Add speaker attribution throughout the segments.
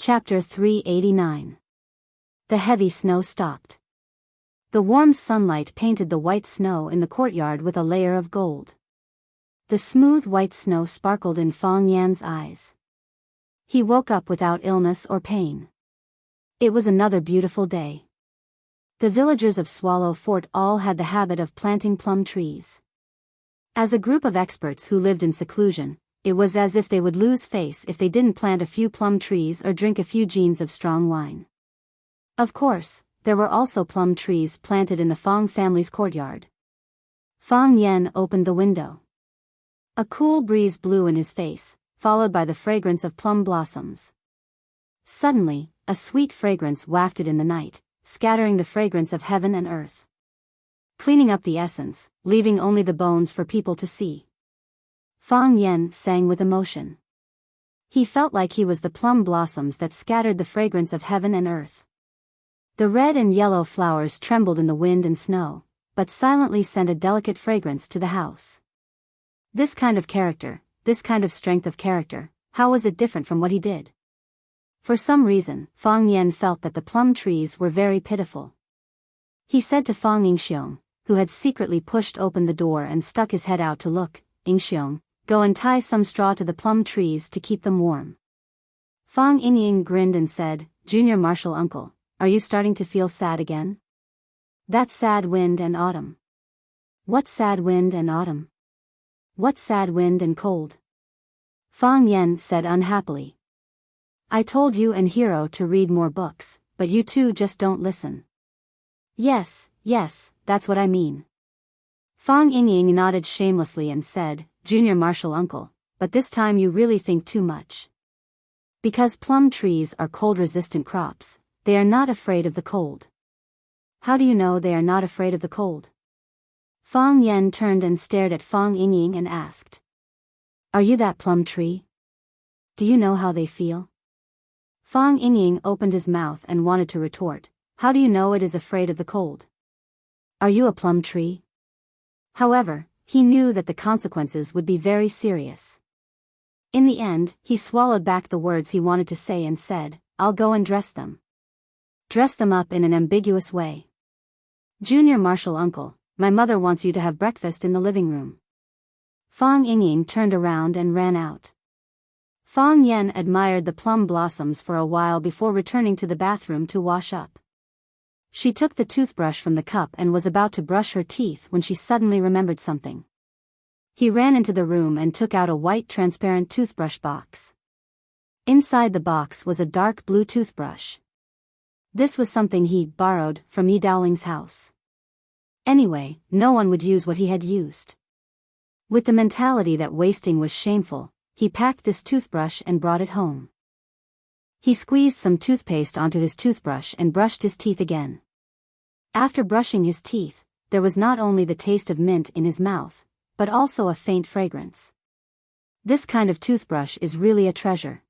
Speaker 1: Chapter 389. The heavy snow stopped. The warm sunlight painted the white snow in the courtyard with a layer of gold. The smooth white snow sparkled in Fang Yan's eyes. He woke up without illness or pain. It was another beautiful day. The villagers of Swallow Fort all had the habit of planting plum trees. As a group of experts who lived in seclusion, it was as if they would lose face if they didn't plant a few plum trees or drink a few jeans of strong wine. Of course, there were also plum trees planted in the Fang family's courtyard. Fang Yan opened the window. A cool breeze blew in his face, followed by the fragrance of plum blossoms. Suddenly, a sweet fragrance wafted in the night, scattering the fragrance of heaven and earth, cleaning up the essence, leaving only the bones for people to see. Fang Yan sang with emotion. He felt like he was the plum blossoms that scattered the fragrance of heaven and earth. The red and yellow flowers trembled in the wind and snow, but silently sent a delicate fragrance to the house. This kind of character, this kind of strength of character, how was it different from what he did? For some reason, Fang Yan felt that the plum trees were very pitiful. He said to Fang Yingxiong, who had secretly pushed open the door and stuck his head out to look, "Yingxiong, go and tie some straw to the plum trees to keep them warm." Fang Yingying grinned and said, "Junior Marshal Uncle, are you starting to feel sad again? That sad wind and autumn." "What sad wind and autumn? What sad wind and cold?" Fang Yan said unhappily. "I told you and Hero to read more books, but you two just don't listen." Yes, that's what I mean." Fang Yingying nodded shamelessly and said, "Junior Marshal Uncle, but this time you really think too much. Because plum trees are cold-resistant crops, they are not afraid of the cold." "How do you know they are not afraid of the cold?" Fang Yan turned and stared at Fang Yingying and asked, "Are you that plum tree? Do you know how they feel?" Fang Yingying opened his mouth and wanted to retort, "How do you know it is afraid of the cold? Are you a plum tree?" However, he knew that the consequences would be very serious. In the end, he swallowed back the words he wanted to say and said, "I'll go and dress them." Dress them up in an ambiguous way. "Junior Marshal Uncle, my mother wants you to have breakfast in the living room." Fang Yingying turned around and ran out. Fang Yan admired the plum blossoms for a while before returning to the bathroom to wash up. She took the toothbrush from the cup and was about to brush her teeth when she suddenly remembered something. He ran into the room and took out a white transparent toothbrush box. Inside the box was a dark blue toothbrush. This was something he borrowed from Yi Dowling's house. Anyway, no one would use what he had used. With the mentality that wasting was shameful, he packed this toothbrush and brought it home. He squeezed some toothpaste onto his toothbrush and brushed his teeth again. After brushing his teeth, there was not only the taste of mint in his mouth, but also a faint fragrance. This kind of toothbrush is really a treasure.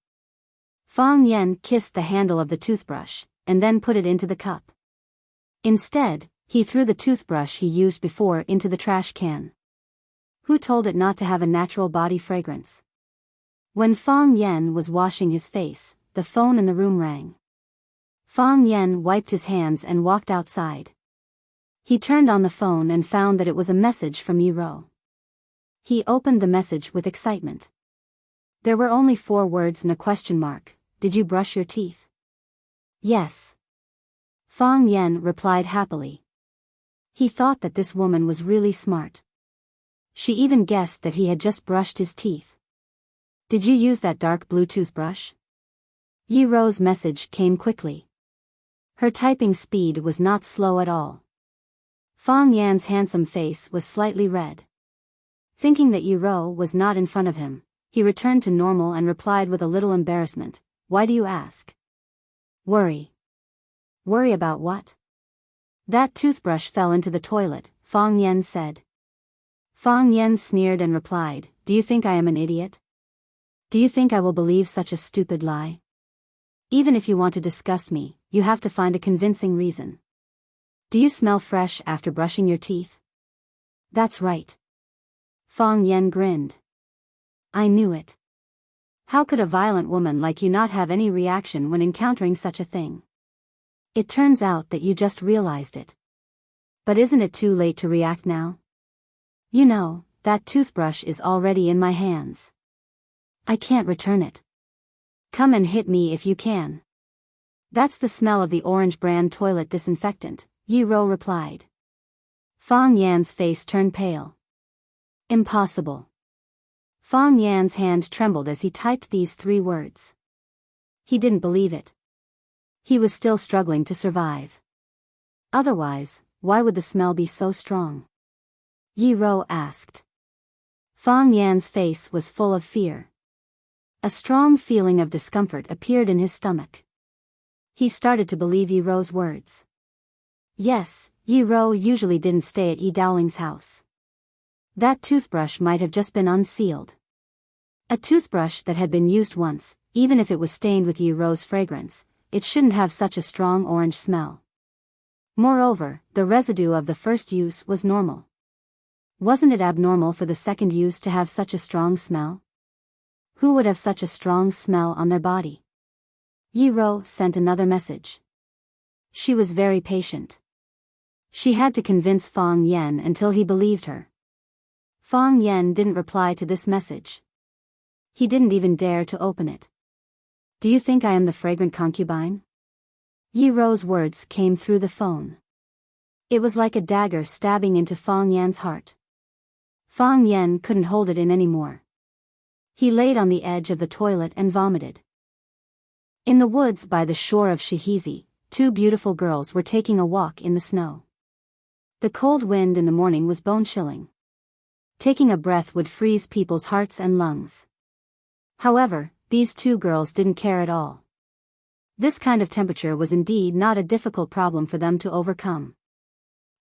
Speaker 1: Fang Yan kissed the handle of the toothbrush, and then put it into the cup. Instead, he threw the toothbrush he used before into the trash can. Who told it not to have a natural body fragrance? When Fang Yan was washing his face, the phone in the room rang. Fang Yan wiped his hands and walked outside. He turned on the phone and found that it was a message from Yi-Ro. He opened the message with excitement. There were only 4 words and a question mark. "Did you brush your teeth?" "Yes." Fang Yan replied happily. He thought that this woman was really smart. She even guessed that he had just brushed his teeth. "Did you use that dark blue toothbrush?" Yi-Ro's message came quickly. Her typing speed was not slow at all. Fang Yan's handsome face was slightly red. Thinking that Yi-Ro was not in front of him, he returned to normal and replied with a little embarrassment, "Why do you ask?" "Worry." "Worry about what?" "That toothbrush fell into the toilet," Fang Yan said. Fang Yan sneered and replied, "Do you think I am an idiot? Do you think I will believe such a stupid lie? Even if you want to disgust me, you have to find a convincing reason. Do you smell fresh after brushing your teeth?" "That's right." Fang Yan grinned. "I knew it." How could a violent woman like you not have any reaction when encountering such a thing? It turns out that you just realized it. But isn't it too late to react now? You know, that toothbrush is already in my hands. I can't return it. Come and hit me if you can. That's the smell of the orange brand toilet disinfectant, Yi Ro replied. Fang Yan's face turned pale. Impossible. Fang Yan's hand trembled as he typed these 3 words. He didn't believe it. He was still struggling to survive. Otherwise, why would the smell be so strong? Yi Ro asked. Fang Yan's face was full of fear. A strong feeling of discomfort appeared in his stomach. He started to believe Yi Ro's words. Yes, Yi Ro usually didn't stay at Yi Daoling's house. That toothbrush might have just been unsealed. A toothbrush that had been used once, even if it was stained with Yi Ro's fragrance, it shouldn't have such a strong orange smell. Moreover, the residue of the first use was normal. Wasn't it abnormal for the second use to have such a strong smell? Who would have such a strong smell on their body? Yi Ro sent another message. She was very patient. She had to convince Fang Yan until he believed her. Fang Yan didn't reply to this message. He didn't even dare to open it. Do you think I am the fragrant concubine? Yi Ro's words came through the phone. It was like a dagger stabbing into Fang Yan's heart. Fang Yan couldn't hold it in anymore. He laid on the edge of the toilet and vomited. In the woods by the shore of Shihizi, 2 beautiful girls were taking a walk in the snow. The cold wind in the morning was bone-chilling. Taking a breath would freeze people's hearts and lungs. However, these 2 girls didn't care at all. This kind of temperature was indeed not a difficult problem for them to overcome.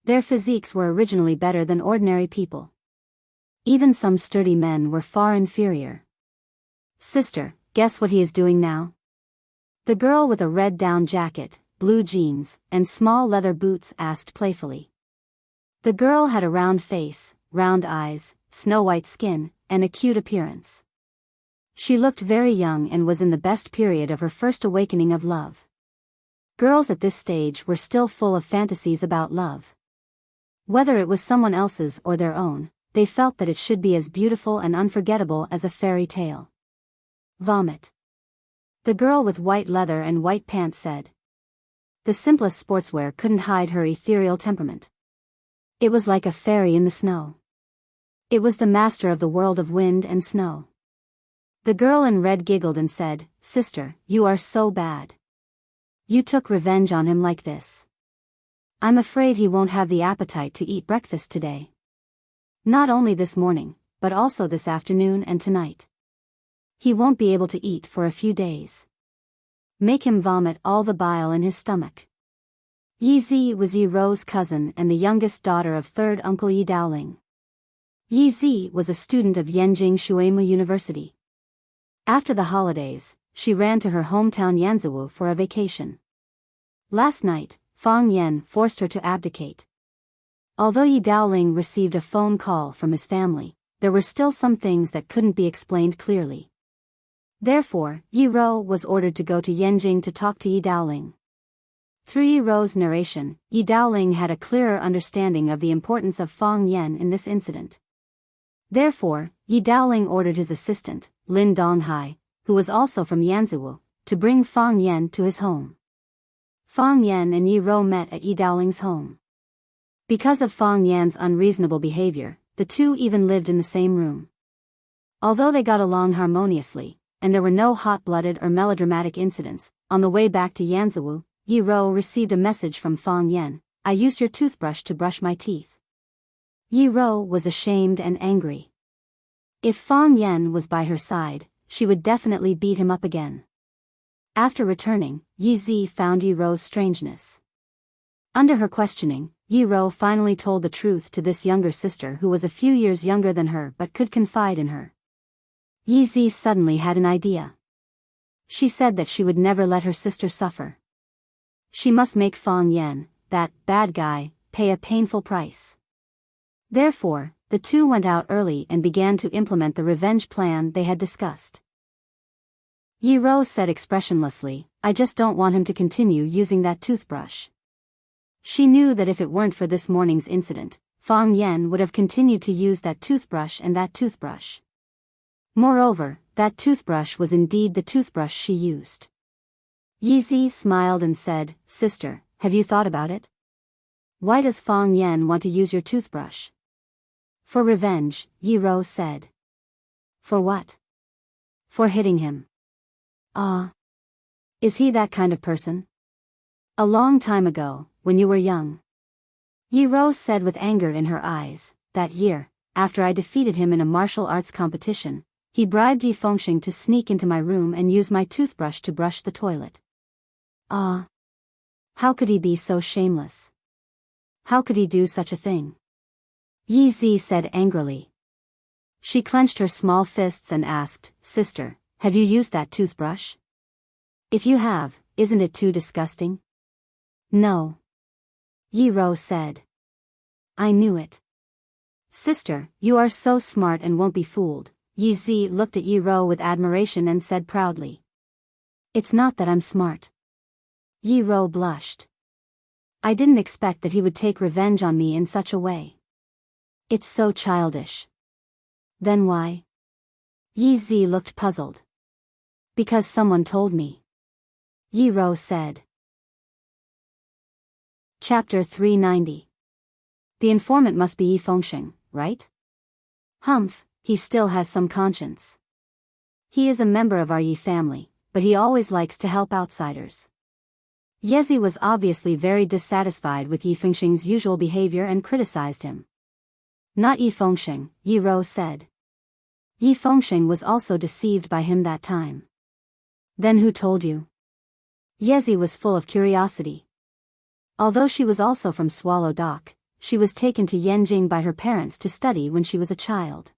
Speaker 1: Their physiques were originally better than ordinary people. Even some sturdy men were far inferior. Sister, guess what he is doing now? The girl with a red down jacket, blue jeans, and small leather boots asked playfully. The girl had a round face, round eyes, snow-white skin, and a cute appearance. She looked very young and was in the best period of her first awakening of love. Girls at this stage were still full of fantasies about love. Whether it was someone else's or their own, they felt that it should be as beautiful and unforgettable as a fairy tale. Vomit. The girl with white leather and white pants said. The simplest sportswear couldn't hide her ethereal temperament. It was like a fairy in the snow. It was the master of the world of wind and snow. The girl in red giggled and said, Sister, you are so bad. You took revenge on him like this. I'm afraid he won't have the appetite to eat breakfast today. Not only this morning, but also this afternoon and tonight. He won't be able to eat for a few days. Make him vomit all the bile in his stomach. Yi Zi was Yi Ro's cousin and the youngest daughter of 3rd Uncle Yi Daoling. Yi Zi was a student of Yenjing Shuema University. After the holidays, she ran to her hometown Yanzhou for a vacation. Last night, Fang Yan forced her to abdicate. Although Yi Daoling received a phone call from his family, there were still some things that couldn't be explained clearly. Therefore, Yi Ro was ordered to go to Yenjing to talk to Yi Daoling. Through Yi Ro's narration, Yi Daoling had a clearer understanding of the importance of Fang Yan in this incident. Therefore, Yi Daoling ordered his assistant, Lin Donghai, who was also from Yanzhou, to bring Fang Yan to his home. Fang Yan and Yi Ro met at Yi Daoling's home. Because of Fang Yan's unreasonable behavior, the 2 even lived in the same room. Although they got along harmoniously, and there were no hot-blooded or melodramatic incidents, on the way back to Yanzhou, Yi Ro received a message from Fang Yan. I used your toothbrush to brush my teeth. Yi Ro was ashamed and angry. If Fang Yan was by her side, she would definitely beat him up again. After returning, Yi Zi found Yi Ro's strangeness. Under her questioning, Yi Ro finally told the truth to this younger sister who was a few years younger than her but could confide in her. Yi Zi suddenly had an idea. She said that she would never let her sister suffer. She must make Fang Yan, that bad guy, pay a painful price. Therefore, the 2 went out early and began to implement the revenge plan they had discussed. Yi Rou said expressionlessly, I just don't want him to continue using that toothbrush. She knew that if it weren't for this morning's incident, Fang Yan would have continued to use that toothbrush and that toothbrush. Moreover, that toothbrush was indeed the toothbrush she used. Yi Zi smiled and said, Sister, have you thought about it? Why does Fang Yan want to use your toothbrush? For revenge, Yi Rou said. For what? For hitting him. Ah. Is he that kind of person? A long time ago, when you were young. Yi Rou said with anger in her eyes, that year, after I defeated him in a martial arts competition, he bribed Yi Fengxing to sneak into my room and use my toothbrush to brush the toilet. Ah. How could he be so shameless? How could he do such a thing? Yi Zi said angrily. She clenched her small fists and asked, Sister, have you used that toothbrush? If you have, isn't it too disgusting? No. Yi Rou said. I knew it. Sister, you are so smart and won't be fooled. Yi Zi looked at Yi Rou with admiration and said proudly. It's not that I'm smart. Yi Rou blushed. I didn't expect that he would take revenge on me in such a way. It's so childish. Then why? Yi Zi looked puzzled. Because someone told me. Yi Rou said. Chapter 390. The informant must be Yi Fengxing, right? Humph, he still has some conscience. He is a member of our Yi family, but he always likes to help outsiders. Yezi was obviously very dissatisfied with Yi Fengxing's usual behavior and criticized him. Not Yi Fengxing, Yi Rou said. Yi Fengxing was also deceived by him that time. Then who told you? Yezi was full of curiosity. Although she was also from Swallow Dock, she was taken to Yanjing by her parents to study when she was a child.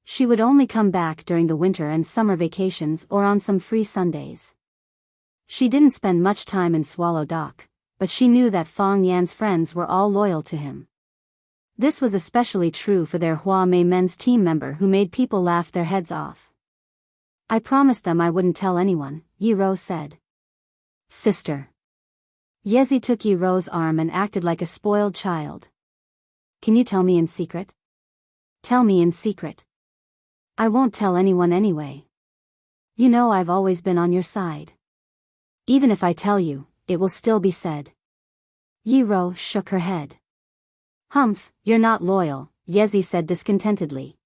Speaker 1: She would only come back during the winter and summer vacations or on some free Sundays. She didn't spend much time in Swallow Dock, but she knew that Fang Yan's friends were all loyal to him. This was especially true for their Hua Mei men's team member who made people laugh their heads off. I promised them I wouldn't tell anyone, Yi Rou said. Sister. Yezi took Yi Rou's arm and acted like a spoiled child. Can you tell me in secret? Tell me in secret. I won't tell anyone anyway. You know I've always been on your side. Even if I tell you, it will still be said. Yi Rou shook her head. Humph, you're not loyal, Yezi said discontentedly.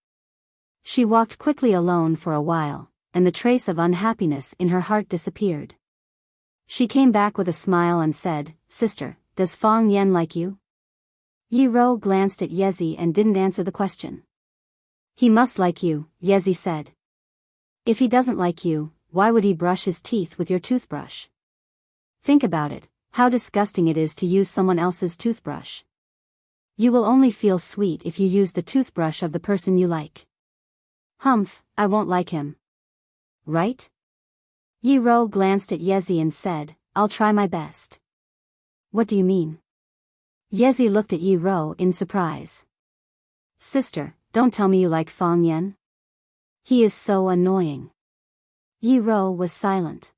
Speaker 1: She walked quickly alone for a while, and the trace of unhappiness in her heart disappeared. She came back with a smile and said, Sister, does Fang Yan like you? Yi Rou glanced at Yezi and didn't answer the question. He must like you, Yezi said. If he doesn't like you, why would he brush his teeth with your toothbrush? Think about it, how disgusting it is to use someone else's toothbrush. You will only feel sweet if you use the toothbrush of the person you like. Humph, I won't like him. Right? Yi Rou glanced at Yezi and said, I'll try my best. What do you mean? Yezi looked at Yi Rou in surprise. Sister, don't tell me you like Fang Yan. He is so annoying. Yi Rou was silent.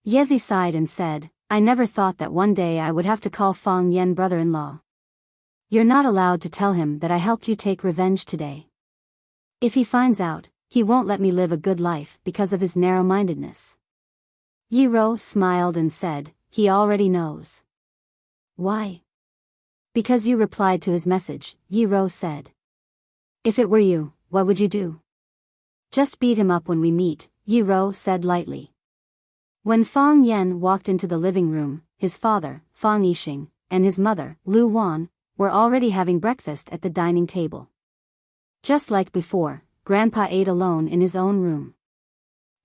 Speaker 1: Yezi sighed and said, I never thought that one day I would have to call Fang Yan brother-in-law. You're not allowed to tell him that I helped you take revenge today. If he finds out, he won't let me live a good life because of his narrow-mindedness. Yi Rou smiled and said, he already knows. Why? Because you replied to his message, Yi Rou said. If it were you, what would you do? Just beat him up when we meet, Yi Rou said lightly. When Fang Yan walked into the living room, his father, Fang Yixing, and his mother, Lu Wan, were already having breakfast at the dining table. Just like before, Grandpa ate alone in his own room.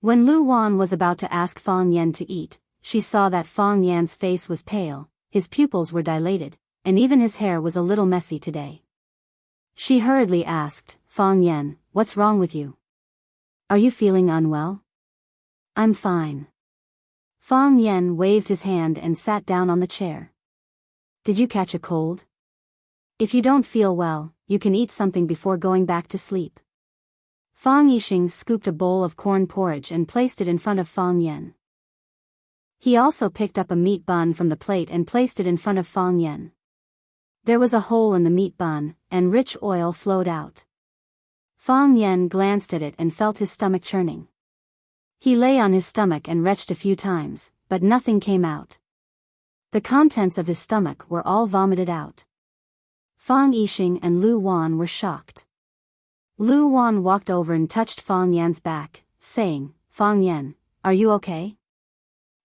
Speaker 1: When Lu Wan was about to ask Fang Yan to eat, she saw that Fang Yan's face was pale, his pupils were dilated, and even his hair was a little messy today. She hurriedly asked, Fang Yan, what's wrong with you? Are you feeling unwell? I'm fine. Fang Yan waved his hand and sat down on the chair. Did you catch a cold? If you don't feel well, you can eat something before going back to sleep. Fang Yixing scooped a bowl of corn porridge and placed it in front of Fang Yan. He also picked up a meat bun from the plate and placed it in front of Fang Yan. There was a hole in the meat bun, and rich oil flowed out. Fang Yan glanced at it and felt his stomach churning. He lay on his stomach and retched a few times, but nothing came out. The contents of his stomach were all vomited out. Fang Yixing and Lu Wan were shocked. Lu Wan walked over and touched Fang Yan's back, saying, "Fang Yan, are you okay?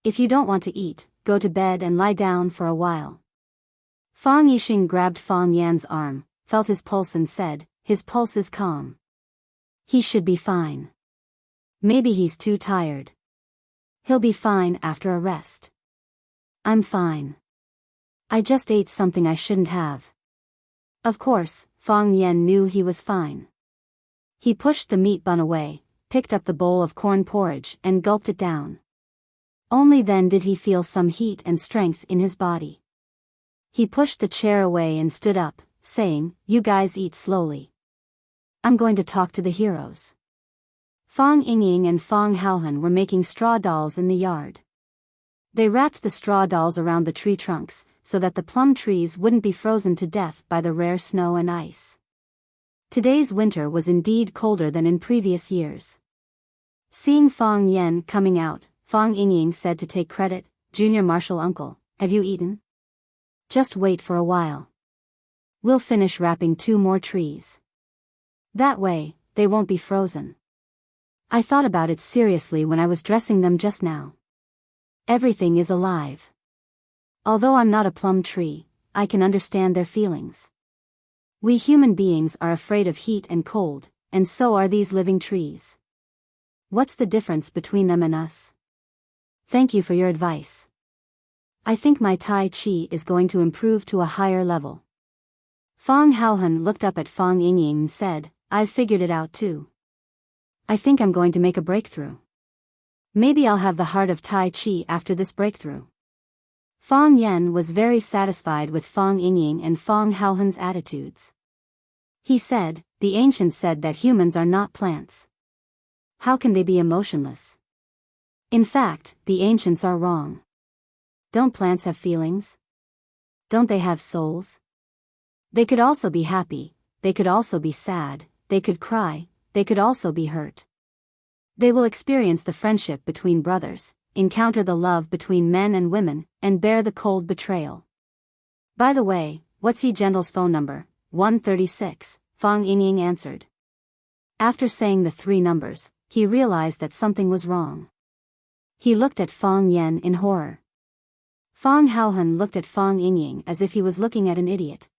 Speaker 1: If you don't want to eat, go to bed and lie down for a while." Fang Yixing grabbed Fang Yan's arm, felt his pulse and said, "His pulse is calm. He should be fine. Maybe he's too tired. He'll be fine after a rest. I'm fine. I just ate something I shouldn't have." Of course, Fang Yan knew he was fine. He pushed the meat bun away, picked up the bowl of corn porridge and gulped it down. Only then did he feel some heat and strength in his body. He pushed the chair away and stood up, saying, "You guys eat slowly. I'm going to talk to the heroes." Fang Yingying and Fang Haohan were making straw dolls in the yard. They wrapped the straw dolls around the tree trunks, so that the plum trees wouldn't be frozen to death by the rare snow and ice. Today's winter was indeed colder than in previous years. Seeing Fang Yan coming out, Fang Yingying said to take credit, "Junior Martial Uncle, have you eaten? Just wait for a while. We'll finish wrapping 2 more trees. That way, they won't be frozen. I thought about it seriously when I was dressing them just now. Everything is alive. Although I'm not a plum tree, I can understand their feelings. We human beings are afraid of heat and cold, and so are these living trees. What's the difference between them and us? Thank you for your advice. I think my Tai Chi is going to improve to a higher level." Fang Haohan looked up at Fang Yingying and said, "I've figured it out too. I think I'm going to make a breakthrough. Maybe I'll have the heart of Tai Chi after this breakthrough." Fang Yan was very satisfied with Fang Yingying and Fang Haohan's attitudes. He said, "The ancients said that humans are not plants. How can they be emotionless? In fact, the ancients are wrong. Don't plants have feelings? Don't they have souls? They could also be happy, they could also be sad, they could cry, they could also be hurt. They will experience the friendship between brothers, encounter the love between men and women, and bear the cold betrayal. By the way, what's Yi Gendel's phone number?" 136, Fang Yingying answered. After saying the 3 numbers, he realized that something was wrong. He looked at Fang Yan in horror. Fang Haohan looked at Fang Yingying as if he was looking at an idiot.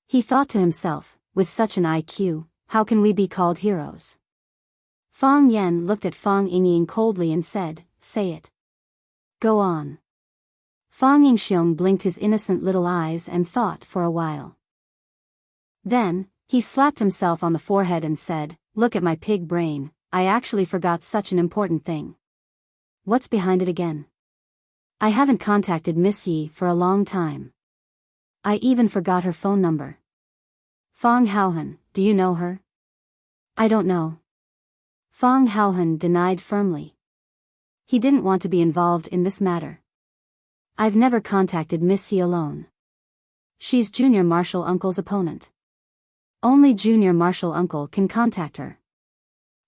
Speaker 1: He thought to himself, with such an IQ, how can we be called heroes? Fang Yan looked at Fang Yingying coldly and said, "Say it. Go on." Fang Yingxiong blinked his innocent little eyes and thought for a while. Then, he slapped himself on the forehead and said, "Look at my pig brain, I actually forgot such an important thing. What's behind it again? I haven't contacted Miss Yi for a long time. I even forgot her phone number. Fang Haohan, do you know her?" "I don't know." Fang Haohan denied firmly. He didn't want to be involved in this matter. "I've never contacted Miss Yi alone. She's Junior Martial Uncle's opponent. Only Junior Martial Uncle can contact her.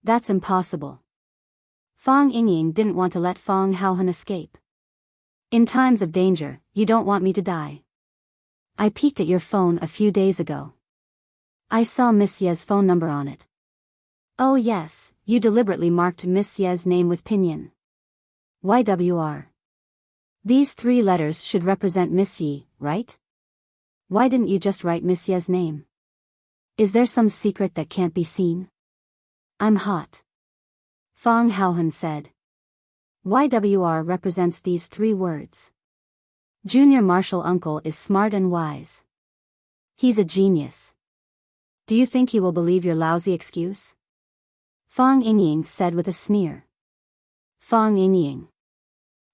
Speaker 1: That's impossible." Fang Yingying didn't want to let Fang Haohan escape. "In times of danger, you don't want me to die. I peeked at your phone a few days ago. I saw Miss Ye's phone number on it." "Oh yes, you deliberately marked Miss Ye's name with pinyin. YWR. These 3 letters should represent Miss Yi, right? Why didn't you just write Miss Ye's name? Is there some secret that can't be seen?" "I'm hot," Fang Haohan said. YWR represents these 3 words. Junior Martial Uncle is smart and wise. He's a genius. Do you think he will believe your lousy excuse?" Fang Yingying said with a sneer. "Fang Yingying."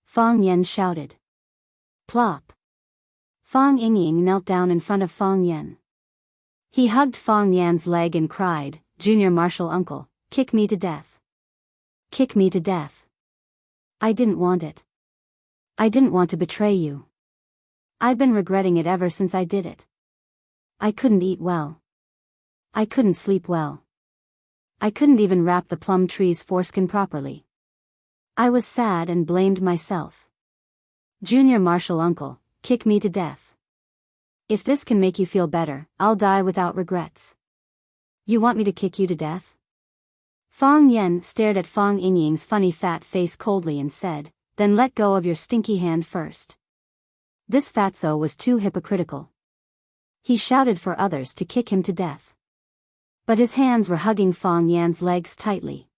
Speaker 1: Fang Yan shouted. Plop. Fang Yingying knelt down in front of Fang Yan. He hugged Fang Yan's leg and cried, "Junior Martial Uncle, Kick me to death. Kick me to death. I didn't want it. I didn't want to betray you. I've been regretting it ever since I did it. I couldn't eat well. I couldn't sleep well. I couldn't even wrap the plum tree's foreskin properly. I was sad and blamed myself. Junior Marshall uncle, kick me to death. If this can make you feel better, I'll die without regrets. You want me to kick you to death? Fang Yen stared at Fang Yingying's funny fat face coldly and said, then let go of your stinky hand first. This fatso was too hypocritical. He shouted for others to kick him to death. But his hands were hugging Fang Yan's legs tightly.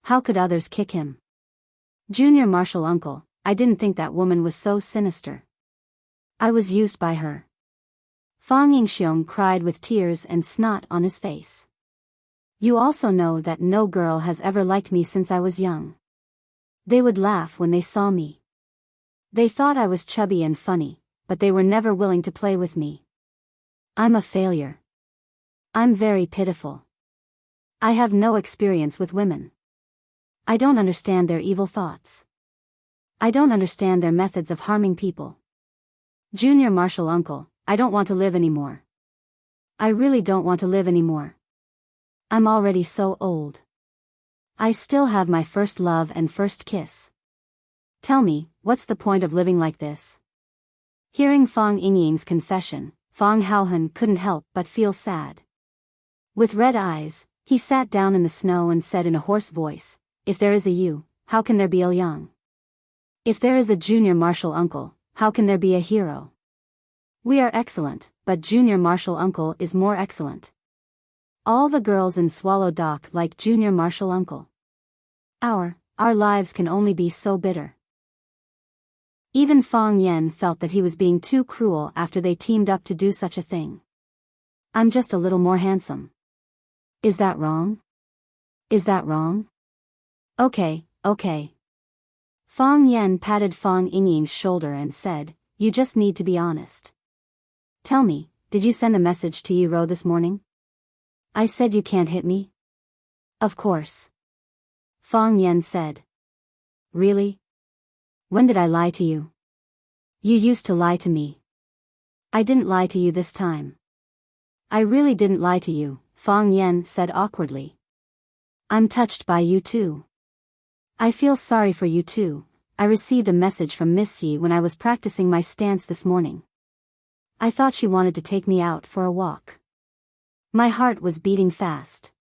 Speaker 1: How could others kick him? Junior Marshall uncle, I didn't think that woman was so sinister. I was used by her. Fang Yingxiong cried with tears and snot on his face. You also know that no girl has ever liked me since I was young. They would laugh when they saw me. They thought I was chubby and funny, but they were never willing to play with me. I'm a failure. I'm very pitiful. I have no experience with women. I don't understand their evil thoughts. I don't understand their methods of harming people. Junior Marshall uncle, I don't want to live anymore. I really don't want to live anymore. I'm already so old. I still have my first love and first kiss. Tell me, what's the point of living like this? Hearing Fang Yingying's confession, Fang Haohan couldn't help but feel sad. With red eyes, he sat down in the snow and said in a hoarse voice, if there is a you, how can there be a Liang? If there is a Junior Marshall uncle, how can there be a hero? We are excellent, but Junior Marshall uncle is more excellent. All the girls in Swallow Dock like Junior Marshall uncle. Our lives can only be so bitter. Even Fang Yen felt that he was being too cruel after they teamed up to do such a thing. I'm just a little more handsome. Is that wrong? Is that wrong? Okay. Fang Yen patted Fang Yingying's shoulder and said, you just need to be honest. Tell me, did you send a message to Yi-Ro this morning? I said you can't hit me? Of course. Fang Yen said. Really? When did I lie to you? You used to lie to me. I didn't lie to you this time. I really didn't lie to you, Fang Yen said awkwardly. I'm touched by you too. I feel sorry for you too. I received a message from Miss Yi when I was practicing my stance this morning. I thought she wanted to take me out for a walk. My heart was beating fast.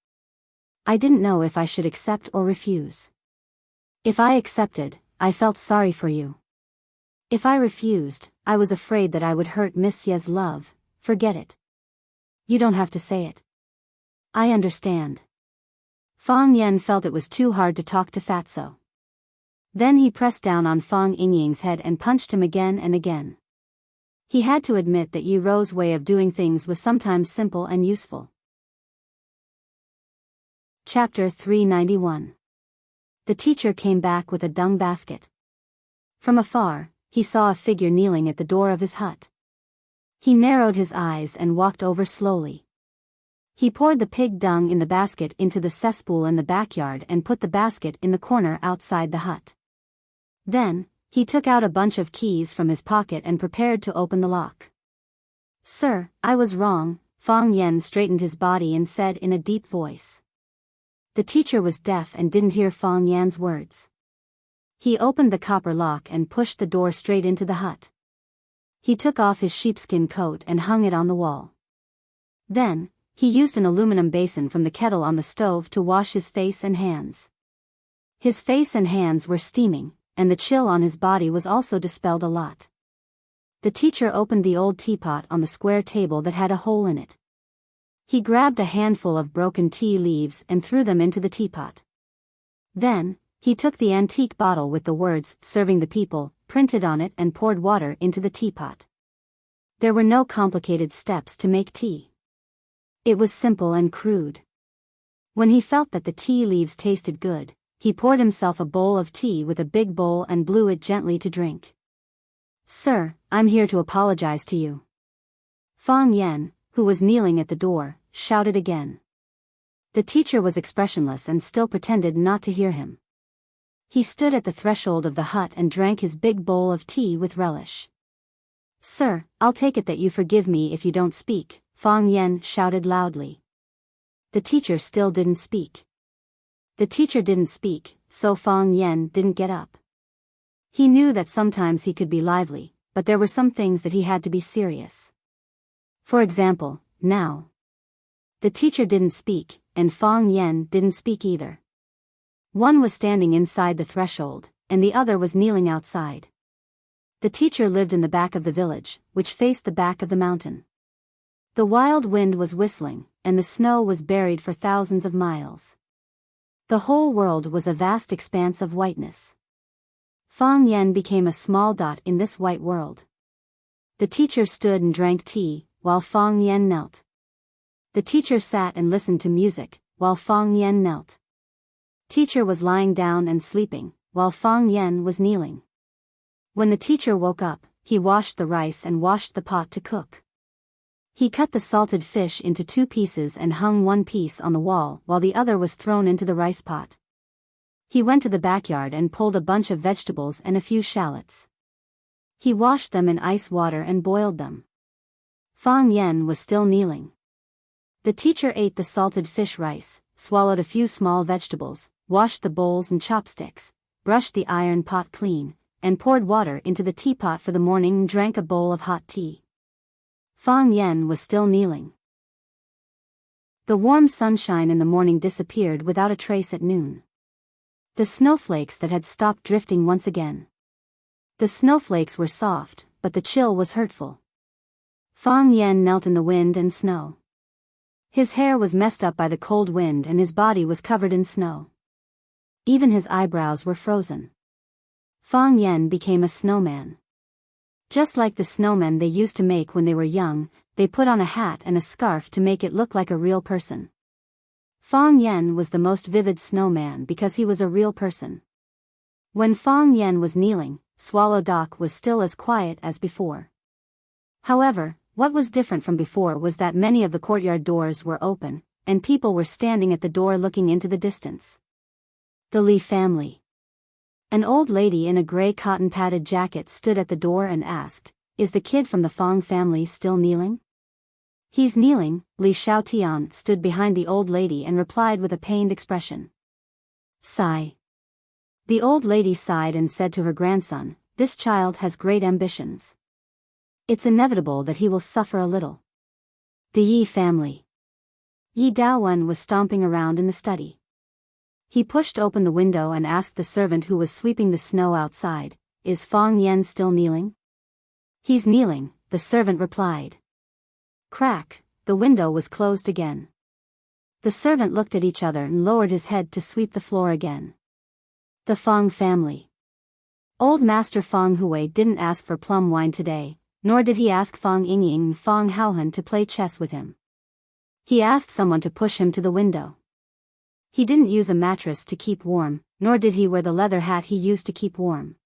Speaker 1: I didn't know if I should accept or refuse. If I accepted, I felt sorry for you. If I refused, I was afraid that I would hurt Miss Ye's love. Forget it. You don't have to say it. I understand. Fang Yen felt it was too hard to talk to Fatso. Then he pressed down on Fang Yingying's head and punched him again and again. He had to admit that Yi-Ro's way of doing things was sometimes simple and useful. Chapter 391. The teacher came back with a dung basket. From afar, he saw a figure kneeling at the door of his hut. He narrowed his eyes and walked over slowly. He poured the pig dung in the basket into the cesspool in the backyard and put the basket in the corner outside the hut. Then, he took out a bunch of keys from his pocket and prepared to open the lock. Sir, I was wrong, Fang Yen straightened his body and said in a deep voice. The teacher was deaf and didn't hear Fang Yan's words. He opened the copper lock and pushed the door straight into the hut. He took off his sheepskin coat and hung it on the wall. Then, he used an aluminum basin from the kettle on the stove to wash his face and hands. His face and hands were steaming, and the chill on his body was also dispelled a lot. The teacher opened the old teapot on the square table that had a hole in it. He grabbed a handful of broken tea leaves and threw them into the teapot. Then, he took the antique bottle with the words, "Serving the people," printed on it and poured water into the teapot. There were no complicated steps to make tea. It was simple and crude. When he felt that the tea leaves tasted good, he poured himself a bowl of tea with a big bowl and blew it gently to drink. Sir, I'm here to apologize to you. Fang Yen, who was kneeling at the door, shouted again. The teacher was expressionless and still pretended not to hear him. He stood at the threshold of the hut and drank his big bowl of tea with relish. "Sir, I'll take it that you forgive me if you don't speak," Fang Yen shouted loudly. The teacher still didn't speak. The teacher didn't speak, so Fang Yen didn't get up. He knew that sometimes he could be lively, but there were some things that he had to be serious. For example, now. The teacher didn't speak, and Fang Yen didn't speak either. One was standing inside the threshold, and the other was kneeling outside. The teacher lived in the back of the village, which faced the back of the mountain. The wild wind was whistling, and the snow was buried for thousands of miles. The whole world was a vast expanse of whiteness. Fang Yen became a small dot in this white world. The teacher stood and drank tea, while Fang Yen knelt. The teacher sat and listened to music, while Fang Yen knelt. Teacher was lying down and sleeping, while Fang Yen was kneeling. When the teacher woke up, he washed the rice and washed the pot to cook. He cut the salted fish into 2 pieces and hung one piece on the wall while the other was thrown into the rice pot. He went to the backyard and pulled a bunch of vegetables and a few shallots. He washed them in ice water and boiled them. Fang Yen was still kneeling. The teacher ate the salted fish rice, swallowed a few small vegetables, washed the bowls and chopsticks, brushed the iron pot clean, and poured water into the teapot for the morning and drank a bowl of hot tea. Fang Yen was still kneeling. The warm sunshine in the morning disappeared without a trace at noon. The snowflakes that had stopped drifting once again. The snowflakes were soft, but the chill was hurtful. Fang Yen knelt in the wind and snow. His hair was messed up by the cold wind and his body was covered in snow. Even his eyebrows were frozen. Fang Yen became a snowman. Just like the snowmen they used to make when they were young, they put on a hat and a scarf to make it look like a real person. Fang Yen was the most vivid snowman because he was a real person. When Fang Yen was kneeling, Swallow Dock was still as quiet as before. However, what was different from before was that many of the courtyard doors were open, and people were standing at the door looking into the distance. The Li family. An old lady in a gray cotton-padded jacket stood at the door and asked, "Is the kid from the Fang family still kneeling?" "He's kneeling," Li Xiaotian stood behind the old lady and replied with a pained expression. Sigh. The old lady sighed and said to her grandson, "This child has great ambitions. It's inevitable that he will suffer a little." The Yi family. Yi Daowen was stomping around in the study. He pushed open the window and asked the servant who was sweeping the snow outside, "Is Fang Yen still kneeling?" "He's kneeling," the servant replied. Crack, the window was closed again. The servant looked at each other and lowered his head to sweep the floor again. The Fang family. Old Master Fang Hui didn't ask for plum wine today, nor did he ask Fang Yingying and Fang Haohan to play chess with him. He asked someone to push him to the window. He didn't use a mattress to keep warm, nor did he wear the leather hat he used to keep warm.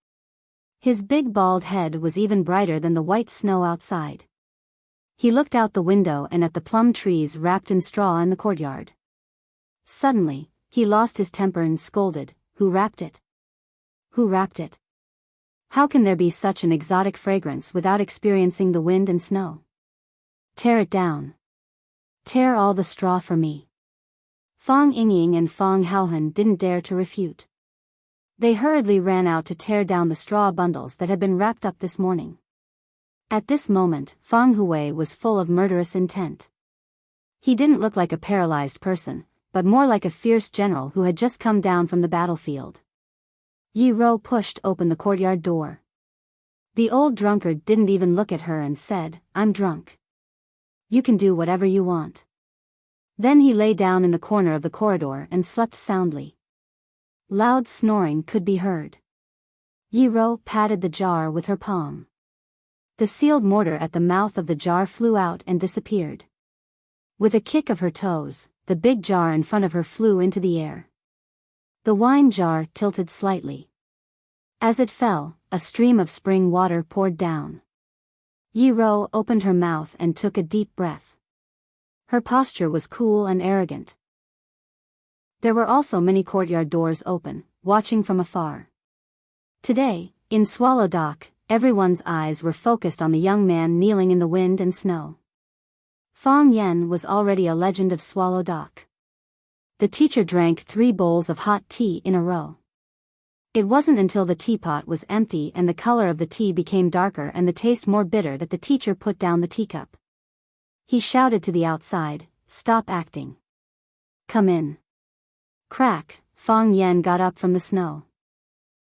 Speaker 1: His big bald head was even brighter than the white snow outside. He looked out the window and at the plum trees wrapped in straw in the courtyard. Suddenly, he lost his temper and scolded, "Who wrapped it? Who wrapped it? How can there be such an exotic fragrance without experiencing the wind and snow? Tear it down. Tear all the straw for me." Fang Yingying and Fang Haohan didn't dare to refute. They hurriedly ran out to tear down the straw bundles that had been wrapped up this morning. At this moment, Fang Hui was full of murderous intent. He didn't look like a paralyzed person, but more like a fierce general who had just come down from the battlefield. Yi Ro pushed open the courtyard door. The old drunkard didn't even look at her and said, "I'm drunk. You can do whatever you want." Then he lay down in the corner of the corridor and slept soundly. Loud snoring could be heard. Yi Ro patted the jar with her palm. The sealed mortar at the mouth of the jar flew out and disappeared. With a kick of her toes, the big jar in front of her flew into the air. The wine jar tilted slightly. As it fell, a stream of spring water poured down. Yi Ro opened her mouth and took a deep breath. Her posture was cool and arrogant. There were also many courtyard doors open, watching from afar. Today, in Swallow Dock, everyone's eyes were focused on the young man kneeling in the wind and snow. Fong Yen was already a legend of Swallow Dock. The teacher drank 3 bowls of hot tea in a row. It wasn't until the teapot was empty and the color of the tea became darker and the taste more bitter that the teacher put down the teacup. He shouted to the outside, "Stop acting. Come in." Crack, Fong Yen got up from the snow.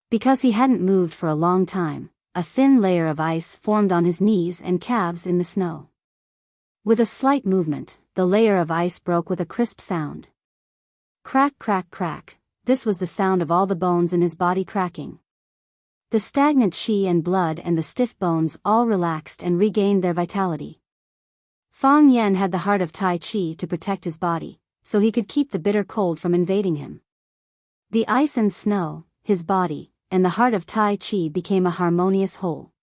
Speaker 1: Because he hadn't moved for a long time, a thin layer of ice formed on his knees and calves in the snow. With a slight movement, the layer of ice broke with a crisp sound. Crack, crack, crack. This was the sound of all the bones in his body cracking. The stagnant qi and blood and the stiff bones all relaxed and regained their vitality. Fong Yen had the heart of Tai Chi to protect his body, so he could keep the bitter cold from invading him. The ice and snow, his body, and the heart of Tai Chi became a harmonious whole.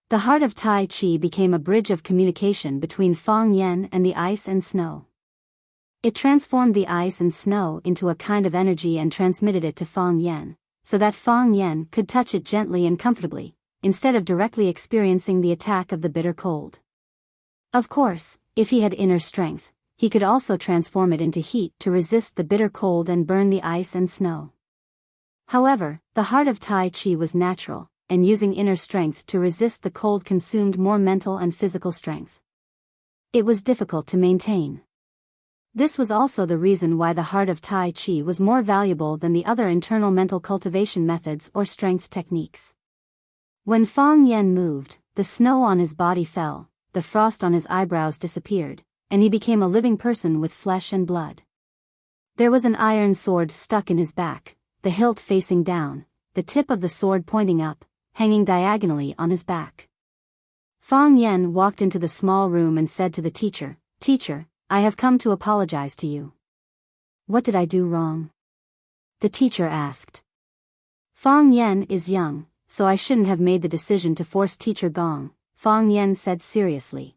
Speaker 1: The heart of Tai Chi became a bridge of communication between Fong Yen and the ice and snow. It transformed the ice and snow into a kind of energy and transmitted it to Fong Yen, so that Fong Yen could touch it gently and comfortably, instead of directly experiencing the attack of the bitter cold. Of course, if he had inner strength, he could also transform it into heat to resist the bitter cold and burn the ice and snow. However, the heart of Tai Chi was natural, and using inner strength to resist the cold consumed more mental and physical strength. It was difficult to maintain. This was also the reason why the heart of Tai Chi was more valuable than the other internal mental cultivation methods or strength techniques. When Fong Yen moved, the snow on his body fell, the frost on his eyebrows disappeared, and he became a living person with flesh and blood. There was an iron sword stuck in his back, the hilt facing down, the tip of the sword pointing up, hanging diagonally on his back. Fong Yen walked into the small room and said to the teacher, "Teacher, I have come to apologize to you." "What did I do wrong?" the teacher asked. "Fong Yen is young, so I shouldn't have made the decision to force Teacher Gong," Fong Yen said seriously.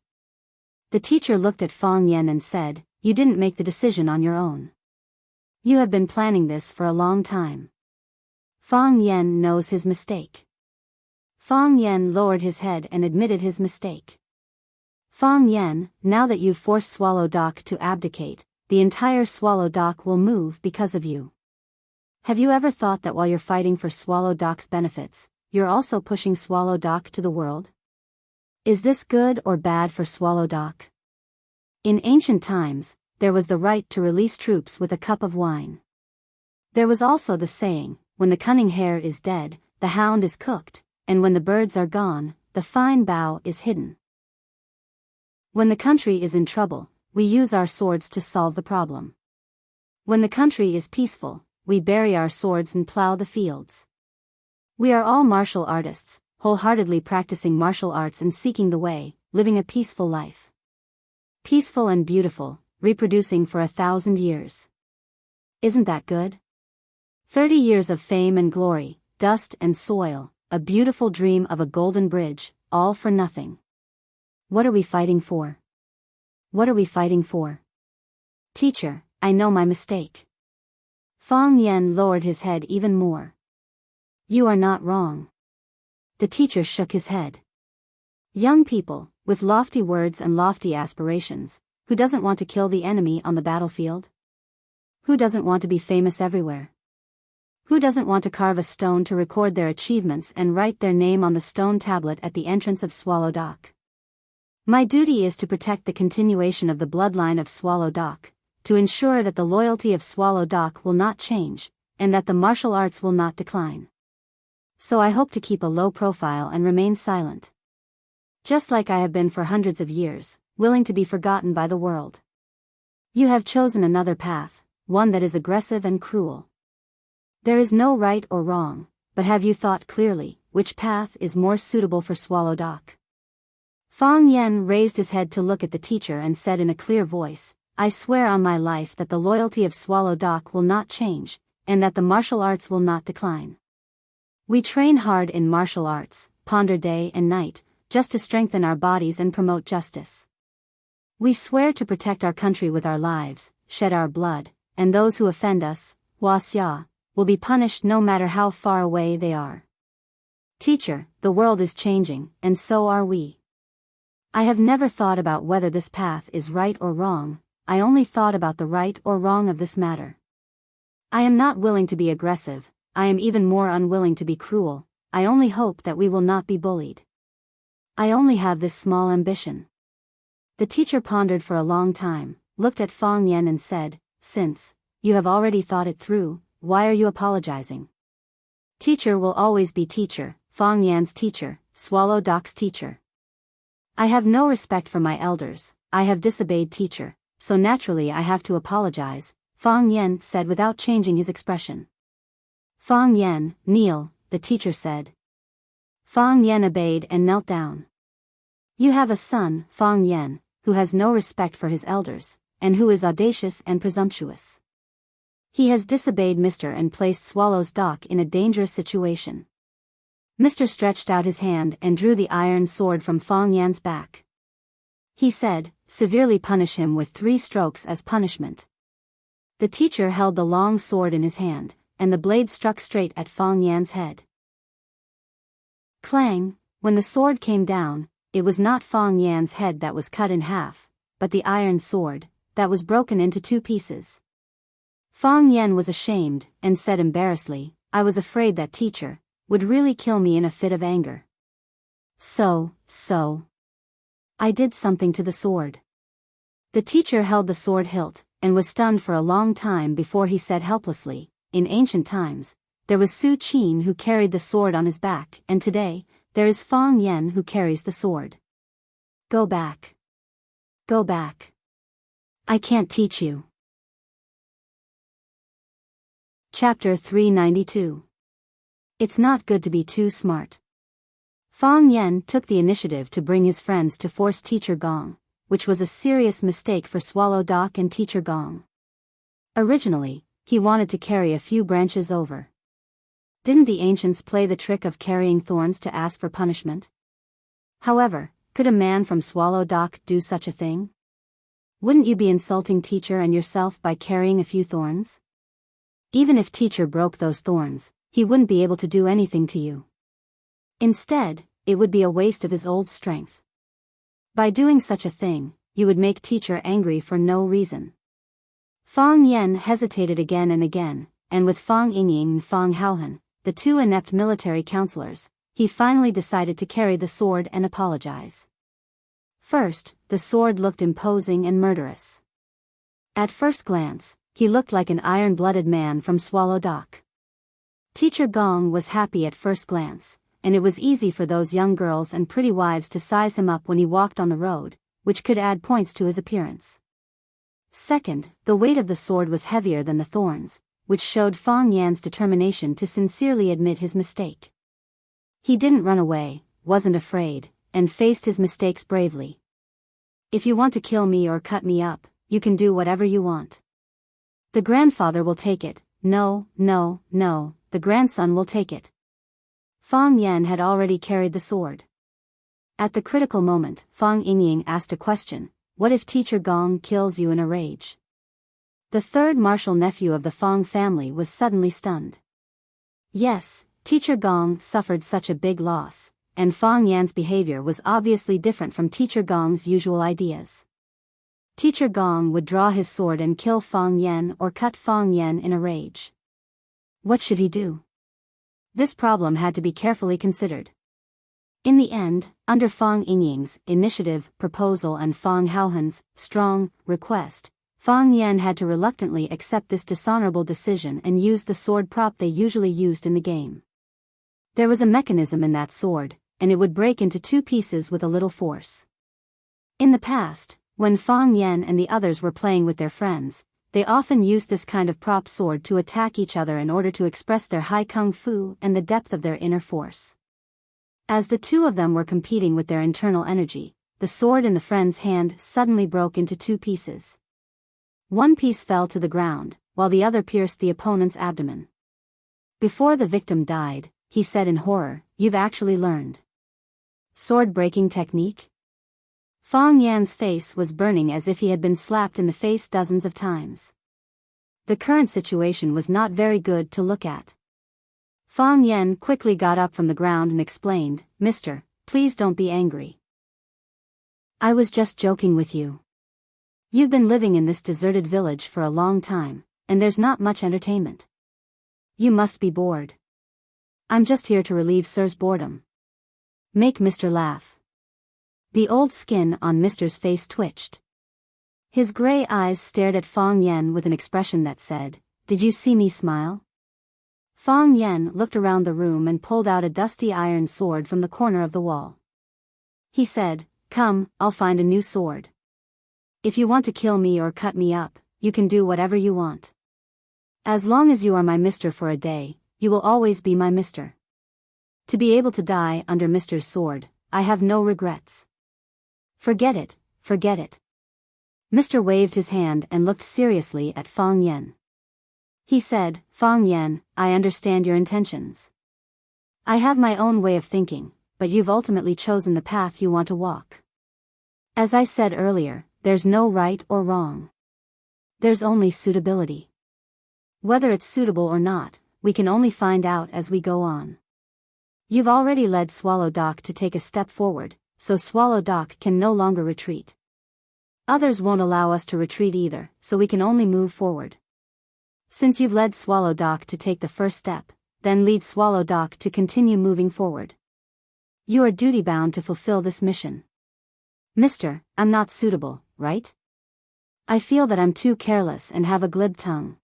Speaker 1: The teacher looked at Fong Yen and said, "You didn't make the decision on your own. You have been planning this for a long time." Fong Yen knows his mistake. Fong Yen lowered his head and admitted his mistake. "Fong Yen, now that you've forced Swallow Dock to abdicate, the entire Swallow Dock will move because of you. Have you ever thought that while you're fighting for Swallow Dock's benefits, you're also pushing Swallow Dock to the world? Is this good or bad for Swallow Dock?" In ancient times, there was the right to release troops with a cup of wine. There was also the saying, "When the cunning hare is dead, the hound is cooked, and when the birds are gone, the fine bough is hidden." When the country is in trouble, we use our swords to solve the problem. When the country is peaceful, we bury our swords and plow the fields. We are all martial artists, wholeheartedly practicing martial arts and seeking the way, living a peaceful life. Peaceful and beautiful, reproducing for 1,000 years. Isn't that good? 30 years of fame and glory, dust and soil, a beautiful dream of a golden bridge, all for nothing. What are we fighting for? What are we fighting for? "Teacher, I know my mistake." Fong Yen lowered his head even more. "You are not wrong." The teacher shook his head. Young people, with lofty words and lofty aspirations, who doesn't want to kill the enemy on the battlefield? Who doesn't want to be famous everywhere? Who doesn't want to carve a stone to record their achievements and write their name on the stone tablet at the entrance of Swallow Dock? My duty is to protect the continuation of the bloodline of Swallow Dock, to ensure that the loyalty of Swallow Dock will not change, and that the martial arts will not decline. So I hope to keep a low profile and remain silent. Just like I have been for hundreds of years, willing to be forgotten by the world. You have chosen another path, one that is aggressive and cruel. There is no right or wrong, but have you thought clearly, which path is more suitable for Swallow Dock? Fong Yen raised his head to look at the teacher and said in a clear voice, "I swear on my life that the loyalty of Swallow Dock will not change, and that the martial arts will not decline. We train hard in martial arts, ponder day and night, just to strengthen our bodies and promote justice. We swear to protect our country with our lives, shed our blood, and those who offend us, Xia, will be punished no matter how far away they are. Teacher, the world is changing, and so are we. I have never thought about whether this path is right or wrong, I only thought about the right or wrong of this matter. I am not willing to be aggressive, I am even more unwilling to be cruel, I only hope that we will not be bullied. I only have this small ambition. The teacher pondered for a long time, looked at Fang Yan and said, since you have already thought it through, why are you apologizing? Teacher will always be teacher, Fang Yan's teacher, Swallow Doc's teacher. I have no respect for my elders, I have disobeyed teacher, so naturally I have to apologize, Fang Yan said without changing his expression. Fang Yan, kneel, the teacher said. Fang Yan obeyed and knelt down. You have a son, Fang Yan, who has no respect for his elders, and who is audacious and presumptuous. He has disobeyed Mr. and placed Swallow's Doc in a dangerous situation. Mr. stretched out his hand and drew the iron sword from Fang Yan's back. He said, severely punish him with 3 strokes as punishment. The teacher held the long sword in his hand, and the blade struck straight at Fang Yan's head. Clang! When the sword came down, it was not Fang Yan's head that was cut in half, but the iron sword, that was broken into 2 pieces. Fang Yan was ashamed, and said embarrassedly, I was afraid that teacher would really kill me in a fit of anger. So, I did something to the sword. The teacher held the sword hilt, and was stunned for a long time before he said helplessly, in ancient times, there was Su Qin who carried the sword on his back, and today, there is Fang Yan who carries the sword. Go back. Go back. I can't teach you. Chapter 392. It's not good to be too smart. Fang Yan took the initiative to bring his friends to force Teacher Gong, which was a serious mistake for Swallow Doc and Teacher Gong. Originally, he wanted to carry a few branches over. Didn't the ancients play the trick of carrying thorns to ask for punishment? However, could a man from Swallow Doc do such a thing? Wouldn't you be insulting teacher and yourself by carrying a few thorns? Even if teacher broke those thorns, he wouldn't be able to do anything to you. Instead, it would be a waste of his old strength. By doing such a thing, you would make teacher angry for no reason. Fang Yan hesitated again and again, and with Fang Yingying and Fang Haohan, the 2 inept military counselors, he finally decided to carry the sword and apologize. First, the sword looked imposing and murderous. At first glance, he looked like an iron-blooded man from Swallow Doc. Teacher Gong was happy at first glance, and it was easy for those young girls and pretty wives to size him up when he walked on the road, which could add points to his appearance. Second, the weight of the sword was heavier than the thorns, which showed Fang Yan's determination to sincerely admit his mistake. He didn't run away, wasn't afraid, and faced his mistakes bravely. If you want to kill me or cut me up, you can do whatever you want. The grandfather will take it, no, the grandson will take it. Fang Yan had already carried the sword. At the critical moment, Fang Yingying asked a question, what if Teacher Gong kills you in a rage? The 3rd martial nephew of the Fang family was suddenly stunned. Yes, Teacher Gong suffered such a big loss, and Fang Yan's behavior was obviously different from Teacher Gong's usual ideas. Teacher Gong would draw his sword and kill Fang Yan or cut Fang Yan in a rage. What should he do? This problem had to be carefully considered. In the end, under Fang Yingying's initiative, proposal and Fang Haohan's strong request, Fang Yan had to reluctantly accept this dishonorable decision and use the sword prop they usually used in the game. There was a mechanism in that sword, and it would break into 2 pieces with a little force. In the past, when Fang Yan and the others were playing with their friends, they often used this kind of prop sword to attack each other in order to express their high kung fu and the depth of their inner force. As the 2 of them were competing with their internal energy, the sword in the friend's hand suddenly broke into 2 pieces. One piece fell to the ground, while the other pierced the opponent's abdomen. Before the victim died, he said in horror, "You've actually learned sword-breaking technique?" Fang Yan's face was burning as if he had been slapped in the face dozens of times. The current situation was not very good to look at. Fang Yen quickly got up from the ground and explained, "Mister, please don't be angry. I was just joking with you. You've been living in this deserted village for a long time, and there's not much entertainment. You must be bored. I'm just here to relieve Sir's boredom. Make Mr. laugh." The old skin on Mister's face twitched. His gray eyes stared at Fang Yen with an expression that said, "Did you see me smile?" Fang Yen looked around the room and pulled out a dusty iron sword from the corner of the wall. He said, "Come, I'll find a new sword. If you want to kill me or cut me up, you can do whatever you want. As long as you are my mister for a day, you will always be my mister. To be able to die under Mister's sword, I have no regrets. Forget it, forget it." Mister waved his hand and looked seriously at Fang Yen. He said, "Fang Yen, I understand your intentions. I have my own way of thinking, but you've ultimately chosen the path you want to walk. As I said earlier, there's no right or wrong. There's only suitability. Whether it's suitable or not, we can only find out as we go on. You've already led Swallow Dock to take a step forward, so Swallow Dock can no longer retreat. Others won't allow us to retreat either, so we can only move forward. Since you've led Swallow Dock to take the first step, then lead Swallow Dock to continue moving forward. You are duty-bound to fulfill this mission. Mister, I'm not suitable, right? I feel that I'm too careless and have a glib tongue.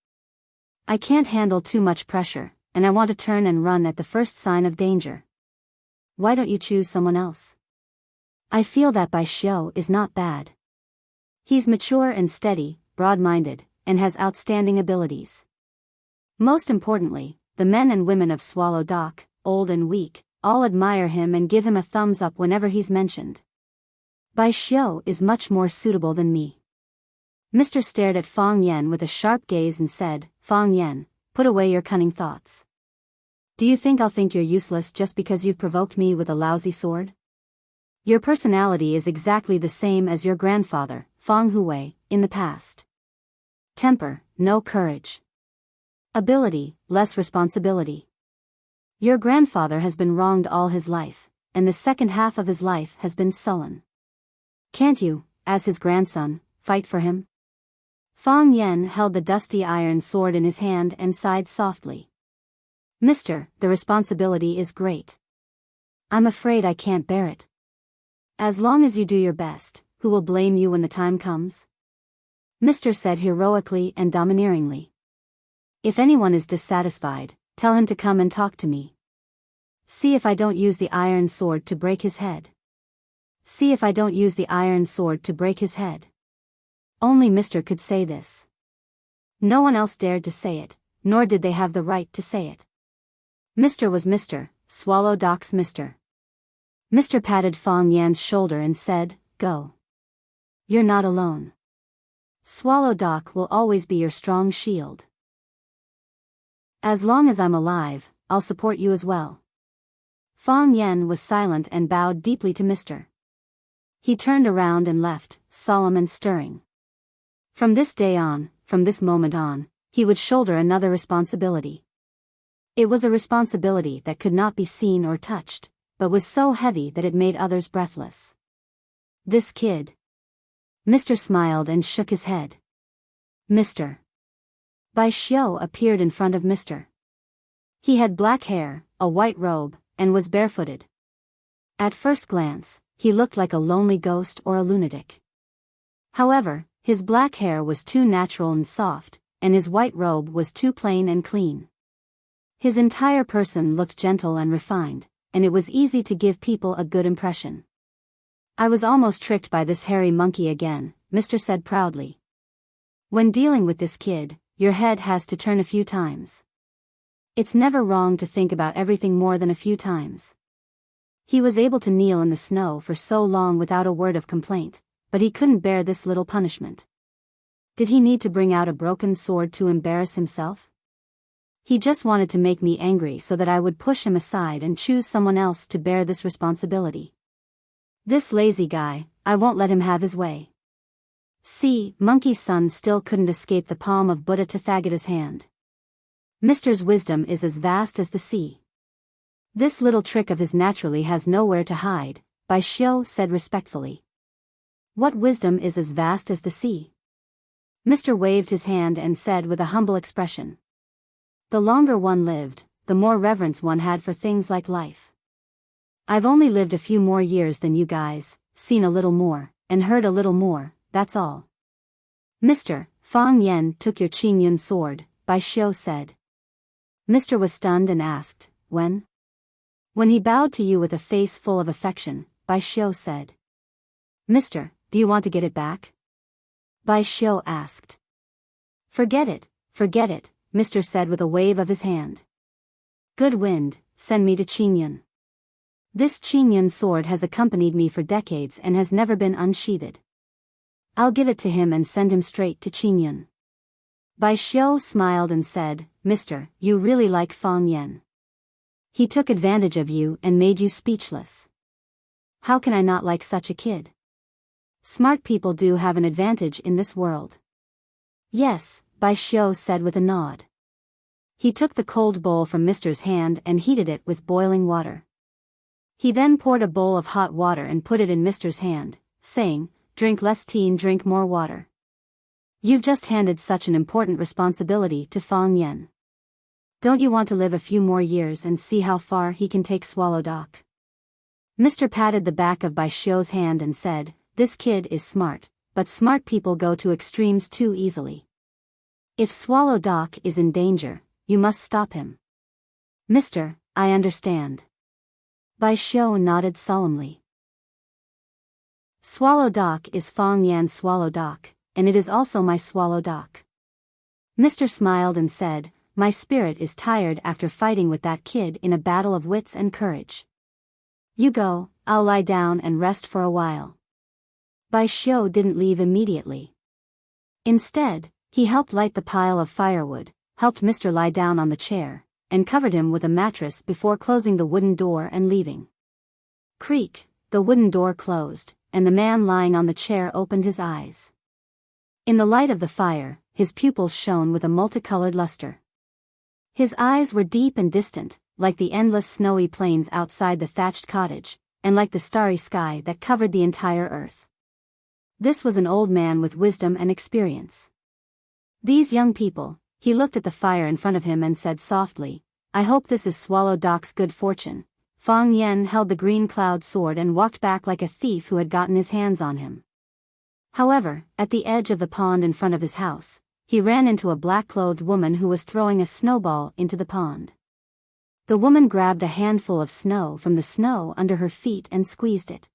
Speaker 1: I can't handle too much pressure, and I want to turn and run at the first sign of danger. Why don't you choose someone else? I feel that Bai Xiao is not bad. He's mature and steady, broad-minded, and has outstanding abilities. Most importantly, the men and women of Swallow Dock, old and weak, all admire him and give him a thumbs up whenever he's mentioned. Bai Xiao is much more suitable than me." Mister stared at Fang Yen with a sharp gaze and said, "Fang Yen, put away your cunning thoughts. Do you think I'll think you're useless just because you've provoked me with a lousy sword? Your personality is exactly the same as your grandfather, Fang Hui, in the past. Temper, no courage. Ability, less responsibility. Your grandfather has been wronged all his life, and the second half of his life has been sullen. Can't you, as his grandson, fight for him?" Fang Yen held the dusty iron sword in his hand and sighed softly. "Mister, the responsibility is great. I'm afraid I can't bear it. As long as you do your best, who will blame you when the time comes?" Mister said heroically and domineeringly. "If anyone is dissatisfied, tell him to come and talk to me. See if I don't use the iron sword to break his head. See if I don't use the iron sword to break his head." Only Mister could say this. No one else dared to say it, nor did they have the right to say it. Mister was Mister, Swallow Dock's Mister. Mister patted Fang Yan's shoulder and said, "Go. You're not alone. Swallow Dock will always be your strong shield. As long as I'm alive, I'll support you as well." Fang Yan was silent and bowed deeply to Mister. He turned around and left, solemn and stirring. From this day on, from this moment on, he would shoulder another responsibility. It was a responsibility that could not be seen or touched, but was so heavy that it made others breathless. This kid. Mister smiled and shook his head. "Mister." Bai Xiao appeared in front of Mister. He had black hair, a white robe, and was barefooted. At first glance, he looked like a lonely ghost or a lunatic. However, his black hair was too natural and soft, and his white robe was too plain and clean. His entire person looked gentle and refined, and it was easy to give people a good impression. "I was almost tricked by this hairy monkey again," Mister said proudly. "When dealing with this kid, your head has to turn a few times. It's never wrong to think about everything more than a few times." He was able to kneel in the snow for so long without a word of complaint, but he couldn't bear this little punishment. Did he need to bring out a broken sword to embarrass himself? He just wanted to make me angry so that I would push him aside and choose someone else to bear this responsibility. This lazy guy, I won't let him have his way. See, Monkey's son still couldn't escape the palm of Buddha Tathagata's hand. Mister's wisdom is as vast as the sea. This little trick of his naturally has nowhere to hide, Bai Xiu said respectfully. What wisdom is as vast as the sea? Mister waved his hand and said with a humble expression. The longer one lived, the more reverence one had for things like life. I've only lived a few more years than you guys, seen a little more, and heard a little more, that's all. Mister, Fang Yen took your Qingyun sword, Bai Xiu said. Mister was stunned and asked, when? When he bowed to you with a face full of affection, Bai Xiu said. Mister, do you want to get it back? Bai Xiu asked. Forget it, Mister said with a wave of his hand. Good wind, send me to Qingyun. This Qingyun sword has accompanied me for decades and has never been unsheathed. I'll give it to him and send him straight to Qingyun. Bai Xiu smiled and said, Mister, you really like Fang Yen. He took advantage of you and made you speechless. How can I not like such a kid? Smart people do have an advantage in this world. Yes, Bai Xiu said with a nod. He took the cold bowl from Mister's hand and heated it with boiling water. He then poured a bowl of hot water and put it in Mister's hand, saying, drink less tea and drink more water. You've just handed such an important responsibility to Fang Yen. Don't you want to live a few more years and see how far he can take Swallow Dock? Mister patted the back of Bai Xiu's hand and said, this kid is smart, but smart people go to extremes too easily. If Swallow Dock is in danger, you must stop him. Mister, I understand. Bai Xiu nodded solemnly. Swallow Dock is Fang Yan's Swallow Dock, and it is also my Swallow Dock. Mister smiled and said, my spirit is tired after fighting with that kid in a battle of wits and courage. You go, I'll lie down and rest for a while. Bai Xiu didn't leave immediately. Instead, he helped light the pile of firewood, helped Mister lie down on the chair, and covered him with a mattress before closing the wooden door and leaving. Creak, the wooden door closed, and the man lying on the chair opened his eyes. In the light of the fire, his pupils shone with a multicolored luster. His eyes were deep and distant, like the endless snowy plains outside the thatched cottage, and like the starry sky that covered the entire earth. This was an old man with wisdom and experience. These young people, he looked at the fire in front of him and said softly, I hope this is Swallow Dock's good fortune. Fang Yen held the green cloud sword and walked back like a thief who had gotten his hands on him. However, at the edge of the pond in front of his house, he ran into a black-clothed woman who was throwing a snowball into the pond. The woman grabbed a handful of snow from the snow under her feet and squeezed it.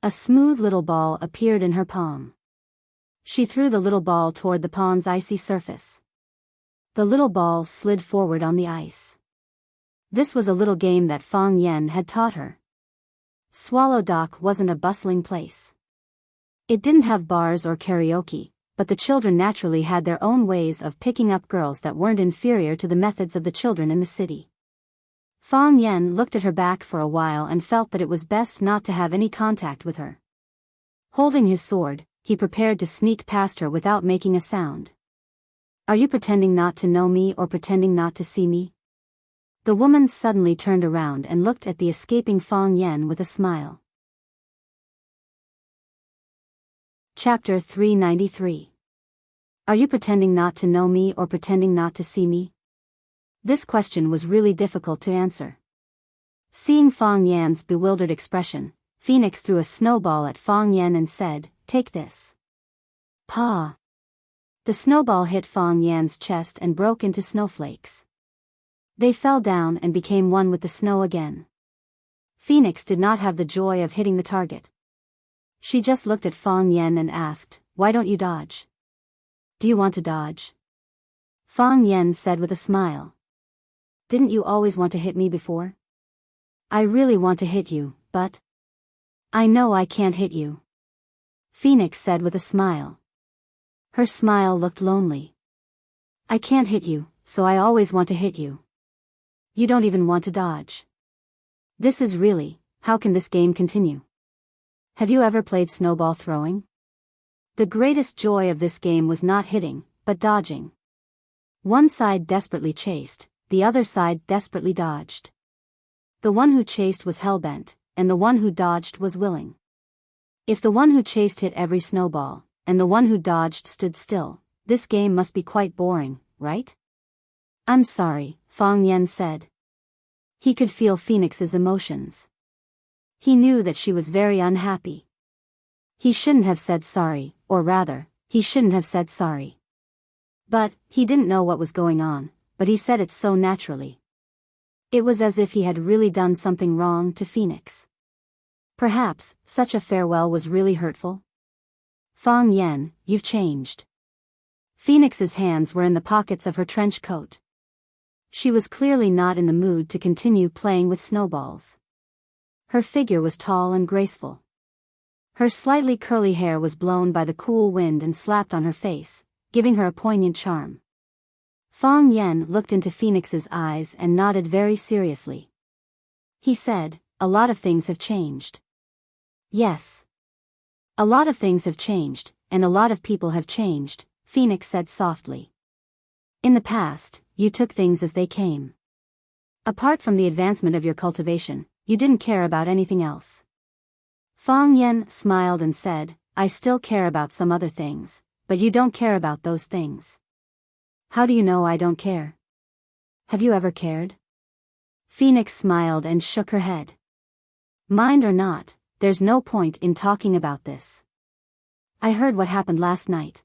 Speaker 1: A smooth little ball appeared in her palm. She threw the little ball toward the pond's icy surface. The little ball slid forward on the ice. This was a little game that Fang Yen had taught her. Swallow Dock wasn't a bustling place. It didn't have bars or karaoke, but the children naturally had their own ways of picking up girls that weren't inferior to the methods of the children in the city. Fang Yen looked at her back for a while and felt that it was best not to have any contact with her. Holding his sword, he prepared to sneak past her without making a sound. Are you pretending not to know me or pretending not to see me? The woman suddenly turned around and looked at the escaping Fang Yen with a smile. Chapter 393. Are you pretending not to know me or pretending not to see me? This question was really difficult to answer. Seeing Fang Yan's bewildered expression, Phoenix threw a snowball at Fang Yen and said, take this. Pa! The snowball hit Fang Yan's chest and broke into snowflakes. They fell down and became one with the snow again. Phoenix did not have the joy of hitting the target. She just looked at Fang Yen and asked, why don't you dodge? Do you want to dodge? Fang Yen said with a smile. Didn't you always want to hit me before? I really want to hit you, but I know I can't hit you. Phoenix said with a smile. Her smile looked lonely. I can't hit you, so I always want to hit you. You don't even want to dodge. This is really, how can this game continue? Have you ever played snowball throwing? The greatest joy of this game was not hitting, but dodging. One side desperately chased, the other side desperately dodged. The one who chased was hell-bent, and the one who dodged was willing. If the one who chased hit every snowball, and the one who dodged stood still, this game must be quite boring, right? I'm sorry, Fang Yen said. He could feel Phoenix's emotions. He knew that she was very unhappy. He shouldn't have said sorry, or rather, he shouldn't have said sorry. But, he didn't know what was going on, but he said it so naturally. It was as if he had really done something wrong to Phoenix. Perhaps, such a farewell was really hurtful? Fang Yen, you've changed. Phoenix's hands were in the pockets of her trench coat. She was clearly not in the mood to continue playing with snowballs. Her figure was tall and graceful. Her slightly curly hair was blown by the cool wind and slapped on her face, giving her a poignant charm. Fang Yen looked into Phoenix's eyes and nodded very seriously. He said, "A lot of things have changed." "Yes. A lot of things have changed, and a lot of people have changed," Phoenix said softly. "In the past, you took things as they came. Apart from the advancement of your cultivation, you didn't care about anything else." Fang Yen smiled and said, "I still care about some other things, but you don't care about those things." "How do you know I don't care? Have you ever cared?" Phoenix smiled and shook her head. "Mind or not, there's no point in talking about this. I heard what happened last night.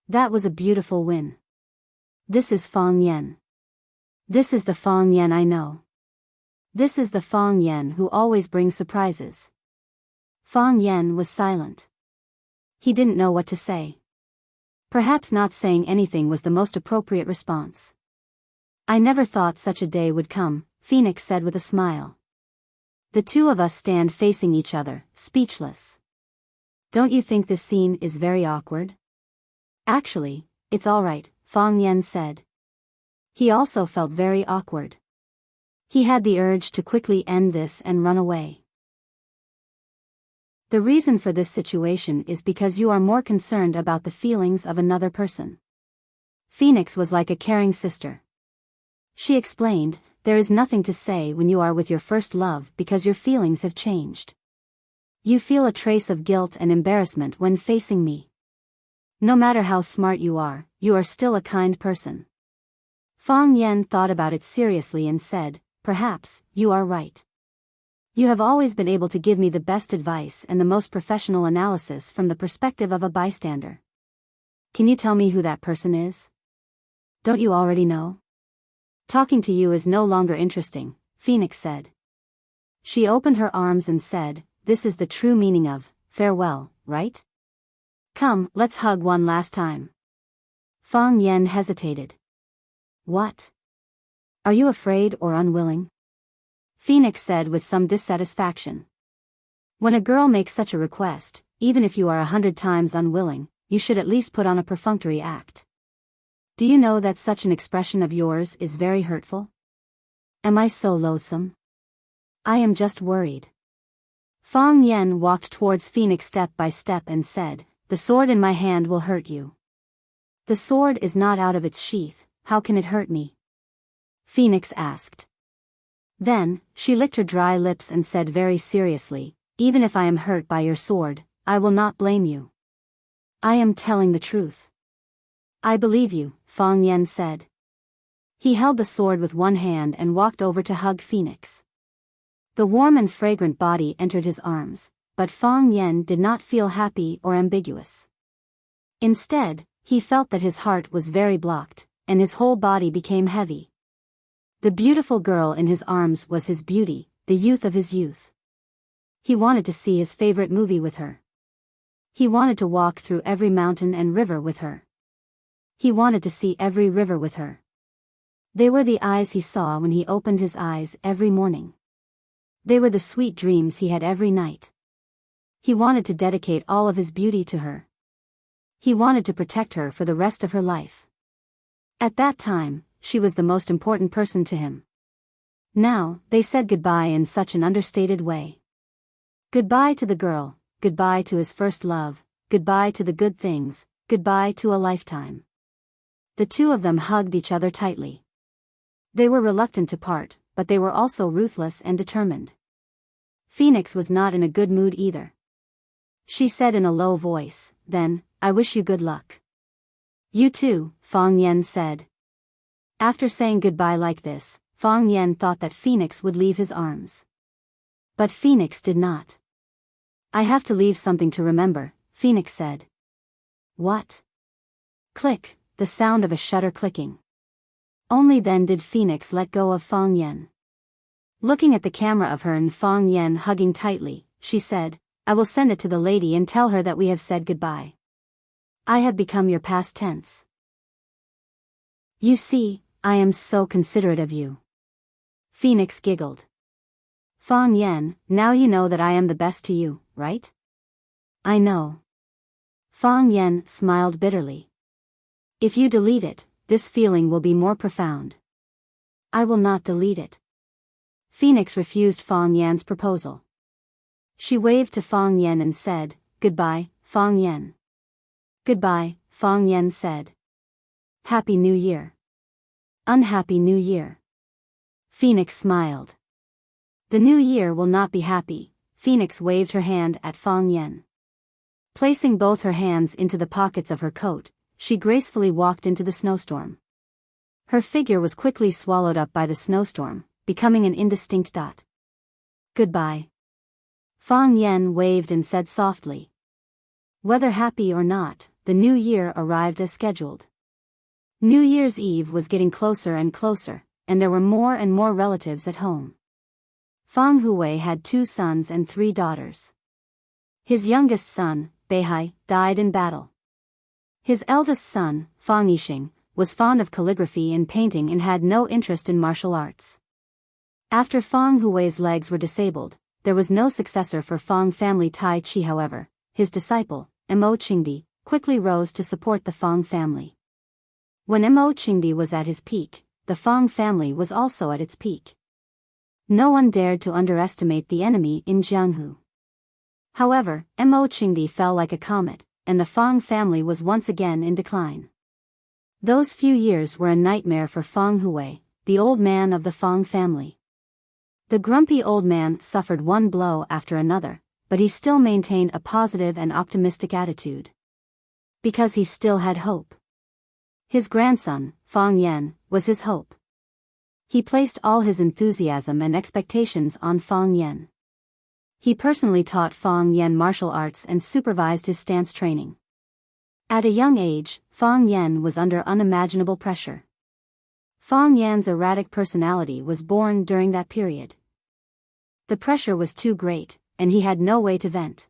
Speaker 1: That was a beautiful win. This is Fang Yen. This is the Fang Yen I know. This is the Fang Yen who always brings surprises." Fang Yen was silent. He didn't know what to say. Perhaps not saying anything was the most appropriate response. "I never thought such a day would come," Phoenix said with a smile. The two of us stand facing each other, speechless. "Don't you think this scene is very awkward?" "Actually, it's all right," Fang Yen said. He also felt very awkward. He had the urge to quickly end this and run away. The reason for this situation is because you are more concerned about the feelings of another person. Phoenix was like a caring sister. She explained, "There is nothing to say when you are with your first love because your feelings have changed. You feel a trace of guilt and embarrassment when facing me. No matter how smart you are still a kind person." Fang Yen thought about it seriously and said, "Perhaps, you are right. You have always been able to give me the best advice and the most professional analysis from the perspective of a bystander. Can you tell me who that person is? Don't you already know?" "Talking to you is no longer interesting," Phoenix said. She opened her arms and said, "This is the true meaning of farewell, right? Come, let's hug one last time." Fang Yen hesitated. "What? Are you afraid or unwilling?" Phoenix said with some dissatisfaction. "When a girl makes such a request, even if you are 100 times unwilling, you should at least put on a perfunctory act. Do you know that such an expression of yours is very hurtful? Am I so loathsome? I am just worried." Fang Yen walked towards Phoenix step by step and said, "The sword in my hand will hurt you. The sword is not out of its sheath, how can it hurt me?" Phoenix asked. Then, she licked her dry lips and said very seriously, "Even if I am hurt by your sword, I will not blame you. I am telling the truth." "I believe you," Fang Yen said. He held the sword with one hand and walked over to hug Phoenix. The warm and fragrant body entered his arms, but Fang Yen did not feel happy or ambiguous. Instead, he felt that his heart was very blocked, and his whole body became heavy. The beautiful girl in his arms was his beauty, the youth of his youth. He wanted to see his favorite movie with her. He wanted to walk through every mountain and river with her. He wanted to see every river with her. They were the eyes he saw when he opened his eyes every morning. They were the sweet dreams he had every night. He wanted to dedicate all of his beauty to her. He wanted to protect her for the rest of her life. At that time, she was the most important person to him. Now, they said goodbye in such an understated way. Goodbye to the girl, goodbye to his first love, goodbye to the good things, goodbye to a lifetime. The two of them hugged each other tightly. They were reluctant to part, but they were also ruthless and determined. Phoenix was not in a good mood either. She said in a low voice, "Then, I wish you good luck." "You too," Fang Yen said. After saying goodbye like this, Fang Yen thought that Phoenix would leave his arms. But Phoenix did not. "I have to leave something to remember," Phoenix said. "What?" Click, the sound of a shutter clicking. Only then did Phoenix let go of Fang Yen. Looking at the camera of her and Fang Yen hugging tightly, she said, "I will send it to the lady and tell her that we have said goodbye. I have become your past tense. You see, I am so considerate of you." Phoenix giggled. "Fang Yen, now you know that I am the best to you, right?" "I know." Fang Yen smiled bitterly. "If you delete it, this feeling will be more profound." "I will not delete it." Phoenix refused Fang Yan's proposal. She waved to Fang Yen and said, "Goodbye, Fang Yen." "Goodbye," Fang Yen said. "Happy New Year." "Unhappy New Year." Phoenix smiled. "The new year will not be happy." Phoenix waved her hand at Fang Yen. Placing both her hands into the pockets of her coat, she gracefully walked into the snowstorm. Her figure was quickly swallowed up by the snowstorm, becoming an indistinct dot. "Goodbye." Fang Yen waved and said softly. Whether happy or not, the new year arrived as scheduled. New Year's Eve was getting closer and closer, and there were more and more relatives at home. Fang Huwei had 2 sons and 3 daughters. His youngest son, Beihai, died in battle. His eldest son, Fang Yixing, was fond of calligraphy and painting and had no interest in martial arts. After Fang Huwei's legs were disabled, there was no successor for Fang family Tai Chi. However, his disciple, Mo Qingdi, quickly rose to support the Fang family. When Mo Qingdi was at his peak, the Fang family was also at its peak. No one dared to underestimate the enemy in Jianghu. However, Mo Qingdi fell like a comet, and the Fang family was once again in decline. Those few years were a nightmare for Fang Huwei, the old man of the Fang family. The grumpy old man suffered one blow after another, but he still maintained a positive and optimistic attitude. Because he still had hope. His grandson, Fang Yen, was his hope. He placed all his enthusiasm and expectations on Fang Yen. He personally taught Fang Yen martial arts and supervised his stance training. At a young age, Fang Yen was under unimaginable pressure. Fang Yan's erratic personality was born during that period. The pressure was too great, and he had no way to vent.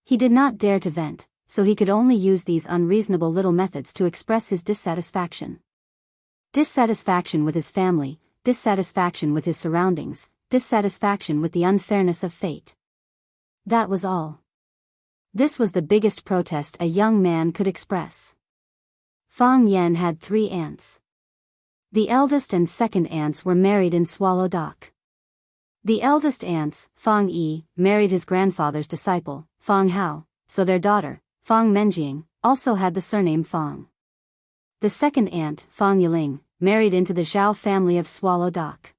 Speaker 1: He did not dare to vent, so he could only use these unreasonable little methods to express his dissatisfaction. Dissatisfaction with his family, dissatisfaction with his surroundings, dissatisfaction with the unfairness of fate. That was all. This was the biggest protest a young man could express. Fang Yen had 3 aunts. The eldest and second aunts were married in Swallow Dock. The eldest aunts, Fang Yi, married his grandfather's disciple, Fang Hao, so their daughter, Fang Menjiang, also had the surname Fang. The second aunt, Fang Yiling, married into the Zhao family of Swallow Dock.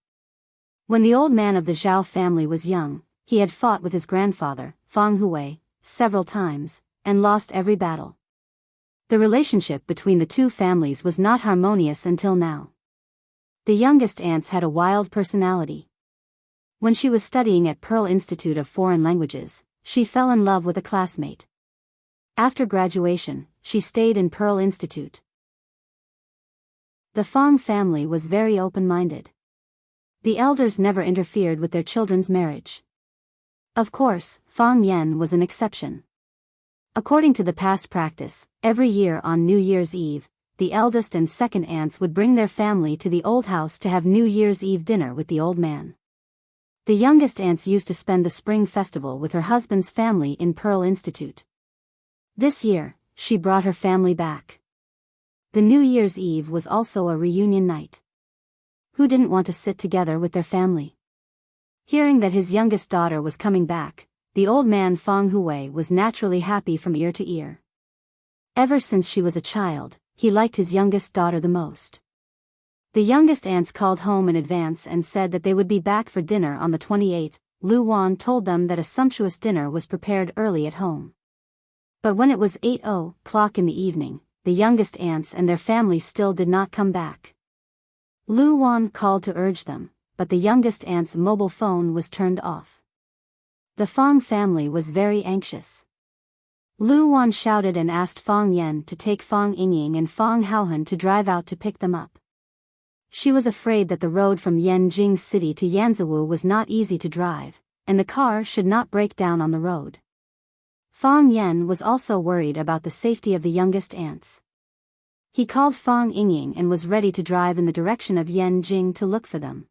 Speaker 1: When the old man of the Zhao family was young, he had fought with his grandfather, Fang Huwei, several times, and lost every battle. The relationship between the two families was not harmonious until now. The youngest aunts had a wild personality. When she was studying at Pearl Institute of Foreign Languages, she fell in love with a classmate. After graduation, she stayed in Pearl Institute. The Fang family was very open-minded. The elders never interfered with their children's marriage. Of course, Fang Yen was an exception. According to the past practice, every year on New Year's Eve, the eldest and second aunts would bring their family to the old house to have New Year's Eve dinner with the old man. The youngest aunts used to spend the spring festival with her husband's family in Pearl Institute. This year, she brought her family back. The New Year's Eve was also a reunion night. Who didn't want to sit together with their family? Hearing that his youngest daughter was coming back, the old man Feng Hui was naturally happy from ear to ear. Ever since she was a child, he liked his youngest daughter the most. The youngest aunts called home in advance and said that they would be back for dinner on the 28th. Lu Wan told them that a sumptuous dinner was prepared early at home. But when it was 8:00 in the evening, the youngest aunts and their families still did not come back. Lu Wan called to urge them, but the youngest aunt's mobile phone was turned off. The Feng family was very anxious. Lu Wan shouted and asked Feng Yan to take Feng Yingying and Feng Haohan to drive out to pick them up. She was afraid that the road from Yanjing City to Yanzhou was not easy to drive, and the car should not break down on the road. Feng Yan was also worried about the safety of the youngest aunts. He called Feng Yingying and was ready to drive in the direction of Yanjing to look for them.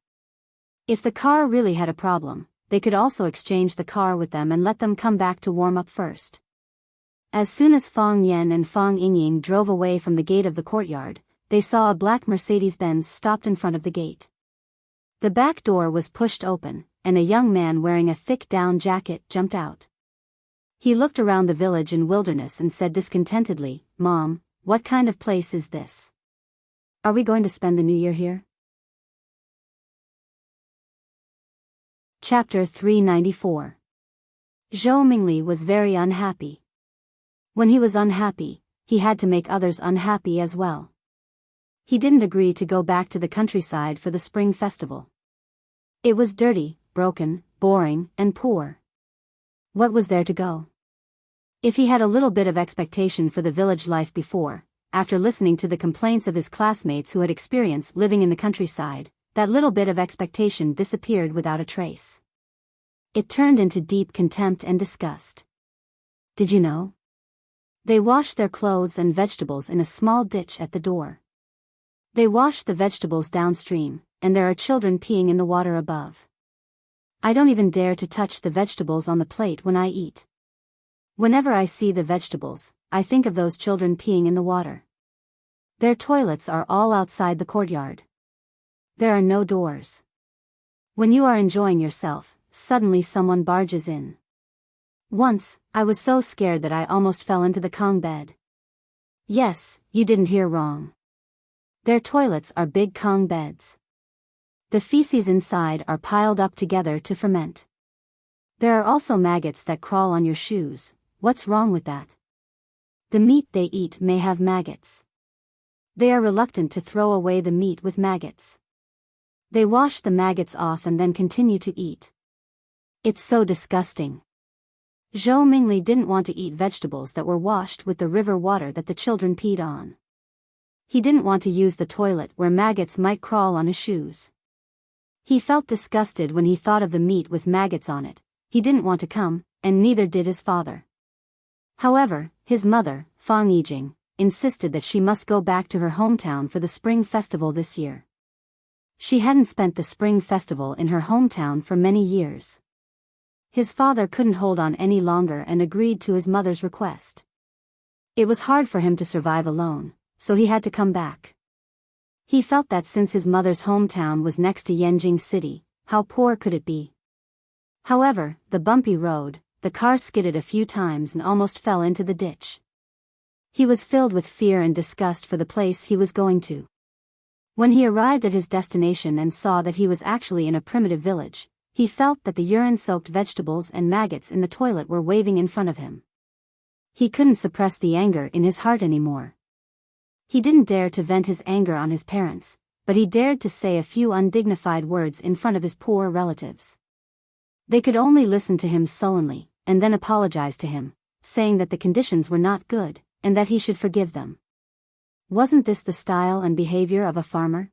Speaker 1: If the car really had a problem, they could also exchange the car with them and let them come back to warm up first. As soon as Feng Yan and Feng Yingying drove away from the gate of the courtyard, they saw a black Mercedes-Benz stopped in front of the gate. The back door was pushed open, and a young man wearing a thick down jacket jumped out. He looked around the village and wilderness and said discontentedly, "Mom, what kind of place is this? Are we going to spend the New Year here?" Chapter 394. Zhou Mingli was very unhappy. When he was unhappy, he had to make others unhappy as well. He didn't agree to go back to the countryside for the spring festival. It was dirty, broken, boring, and poor. What was there to go? If he had a little bit of expectation for the village life before, after listening to the complaints of his classmates who had experienced living in the countryside, that little bit of expectation disappeared without a trace. It turned into deep contempt and disgust. Did you know? They washed their clothes and vegetables in a small ditch at the door. They washed the vegetables downstream, and there are children peeing in the water above. I don't even dare to touch the vegetables on the plate when I eat. Whenever I see the vegetables, I think of those children peeing in the water. Their toilets are all outside the courtyard. There are no doors. When you are enjoying yourself, suddenly someone barges in. Once, I was so scared that I almost fell into the Kong bed. Yes, you didn't hear wrong. Their toilets are big Kong beds. The feces inside are piled up together to ferment. There are also maggots that crawl on your shoes. What's wrong with that? The meat they eat may have maggots. They are reluctant to throw away the meat with maggots. They wash the maggots off and then continue to eat. It's so disgusting. Zhou Mingli didn't want to eat vegetables that were washed with the river water that the children peed on. He didn't want to use the toilet where maggots might crawl on his shoes. He felt disgusted when he thought of the meat with maggots on it. He didn't want to come, and neither did his father. However, his mother, Feng Yijing, insisted that she must go back to her hometown for the spring festival this year. She hadn't spent the spring festival in her hometown for many years. His father couldn't hold on any longer and agreed to his mother's request. It was hard for him to survive alone, so he had to come back. He felt that since his mother's hometown was next to Yanjing City, how poor could it be? However, the bumpy road, the car skidded a few times and almost fell into the ditch. He was filled with fear and disgust for the place he was going to. When he arrived at his destination and saw that he was actually in a primitive village, he felt that the urine-soaked vegetables and maggots in the toilet were waving in front of him. He couldn't suppress the anger in his heart anymore. He didn't dare to vent his anger on his parents, but he dared to say a few undignified words in front of his poor relatives. They could only listen to him sullenly, and then apologize to him, saying that the conditions were not good, and that he should forgive them. Wasn't this the style and behavior of a farmer?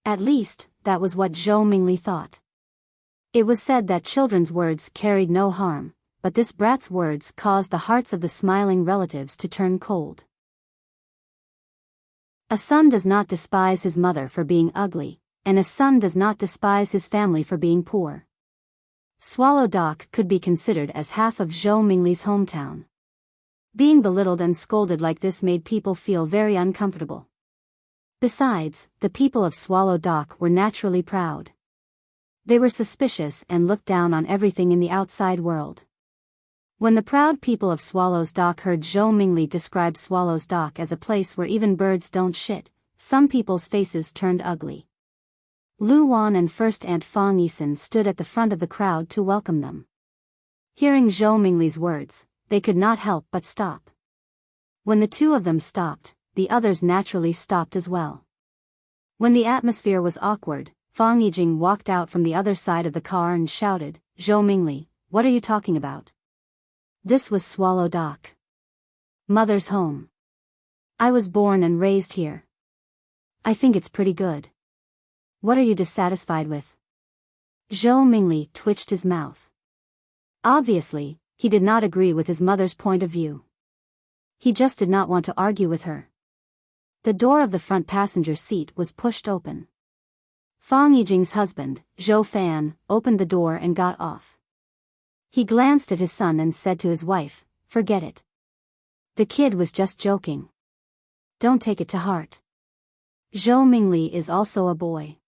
Speaker 1: At least, that was what Zhou Mingli thought. It was said that children's words carried no harm, but this brat's words caused the hearts of the smiling relatives to turn cold. A son does not despise his mother for being ugly, and a son does not despise his family for being poor. Swallow Dock could be considered as half of Zhou Mingli's hometown. Being belittled and scolded like this made people feel very uncomfortable. Besides, the people of Swallow Dock were naturally proud. They were suspicious and looked down on everything in the outside world. When the proud people of Swallow's Dock heard Zhou Mingli describe Swallow's Dock as a place where even birds don't shit, some people's faces turned ugly. Lu Wan and First Aunt Fang Yisen stood at the front of the crowd to welcome them. Hearing Zhou Mingli's words, they could not help but stop. When the two of them stopped, the others naturally stopped as well. When the atmosphere was awkward, Fang Yijing walked out from the other side of the car and shouted, "Zhou Mingli, what are you talking about? This was Swallow Dock. Mother's home. I was born and raised here. I think it's pretty good. What are you dissatisfied with?" Zhou Mingli twitched his mouth. Obviously, he did not agree with his mother's point of view. He just did not want to argue with her. The door of the front passenger seat was pushed open. Fang Yijing's husband, Zhou Fan, opened the door and got off. He glanced at his son and said to his wife, "Forget it. The kid was just joking. Don't take it to heart. Zhou Mingli is also a boy.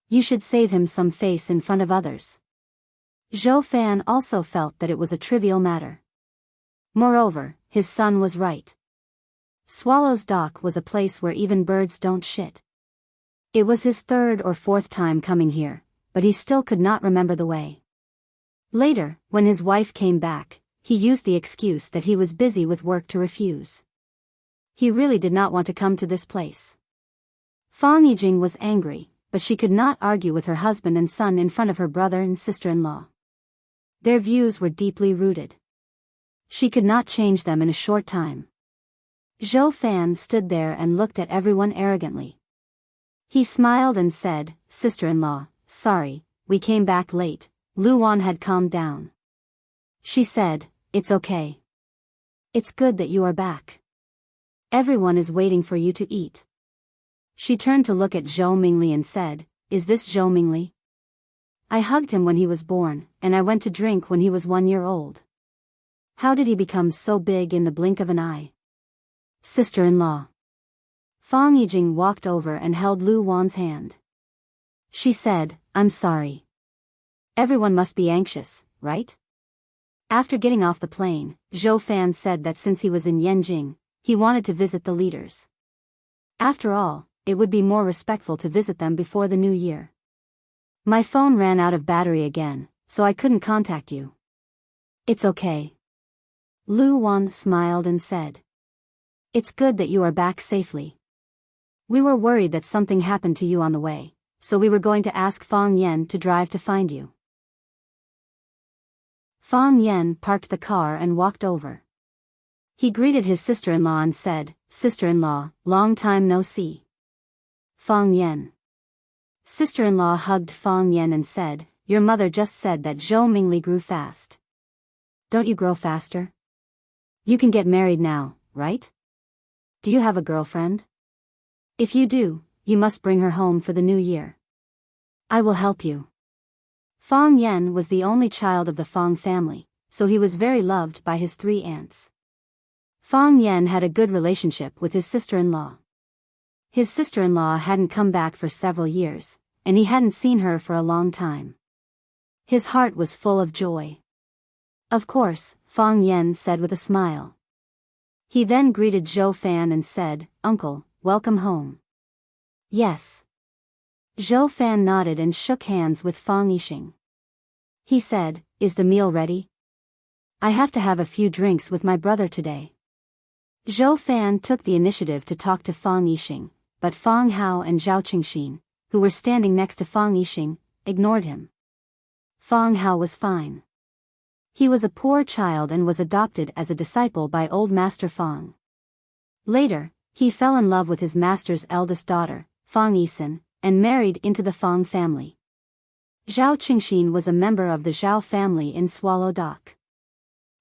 Speaker 1: You should save him some face in front of others." Zhou Fan also felt that it was a trivial matter. Moreover, his son was right. Swallow's Dock was a place where even birds don't shit. It was his third or fourth time coming here, but he still could not remember the way. Later, when his wife came back, he used the excuse that he was busy with work to refuse. He really did not want to come to this place. Fang Yijing was angry, but she could not argue with her husband and son in front of her brother and sister-in-law. Their views were deeply rooted. She could not change them in a short time. Zhou Fan stood there and looked at everyone arrogantly. He smiled and said, "Sister-in-law, sorry, we came back late." Lu Wan had calmed down. She said, "It's okay. It's good that you are back. Everyone is waiting for you to eat." She turned to look at Zhou Mingli and said, "Is this Zhou Mingli? I hugged him when he was born, and I went to drink when he was 1 year old. How did he become so big in the blink of an eye?" "Sister-in-law." Fang Yijing walked over and held Lu Wan's hand. She said, "I'm sorry. Everyone must be anxious, right?" After getting off the plane, Zhou Fan said that since he was in Yanjing, he wanted to visit the leaders. After all, it would be more respectful to visit them before the new year. "My phone ran out of battery again, so I couldn't contact you." "It's okay." Lu Wan smiled and said, "It's good that you are back safely. We were worried that something happened to you on the way, so we were going to ask Fang Yan to drive to find you." Fang Yan parked the car and walked over. He greeted his sister-in-law and said, "Sister-in-law, long time no see." Fang Yan. Sister-in-law hugged Fang Yan and said, "Your mother just said that Zhou Mingli grew fast. Don't you grow faster? You can get married now, right? Do you have a girlfriend? If you do, you must bring her home for the new year. I will help you." Fang Yan was the only child of the Fang family, so he was very loved by his 3 aunts. Fang Yan had a good relationship with his sister-in-law. His sister-in-law hadn't come back for several years, and he hadn't seen her for a long time. His heart was full of joy. "Of course," Fang Yan said with a smile. He then greeted Zhou Fan and said, "Uncle, welcome home." "Yes." Zhou Fan nodded and shook hands with Fang Yixing. He said, "Is the meal ready? I have to have a few drinks with my brother today." Zhou Fan took the initiative to talk to Fang Yixing, but Fang Hao and Zhao Qingxin, who were standing next to Fang Yixing, ignored him. Fang Hao was fine. He was a poor child and was adopted as a disciple by old Master Fang. Later, he fell in love with his master's eldest daughter, Fang Yisen, and married into the Fang family. Zhao Qingxin was a member of the Zhao family in Swallow Dock.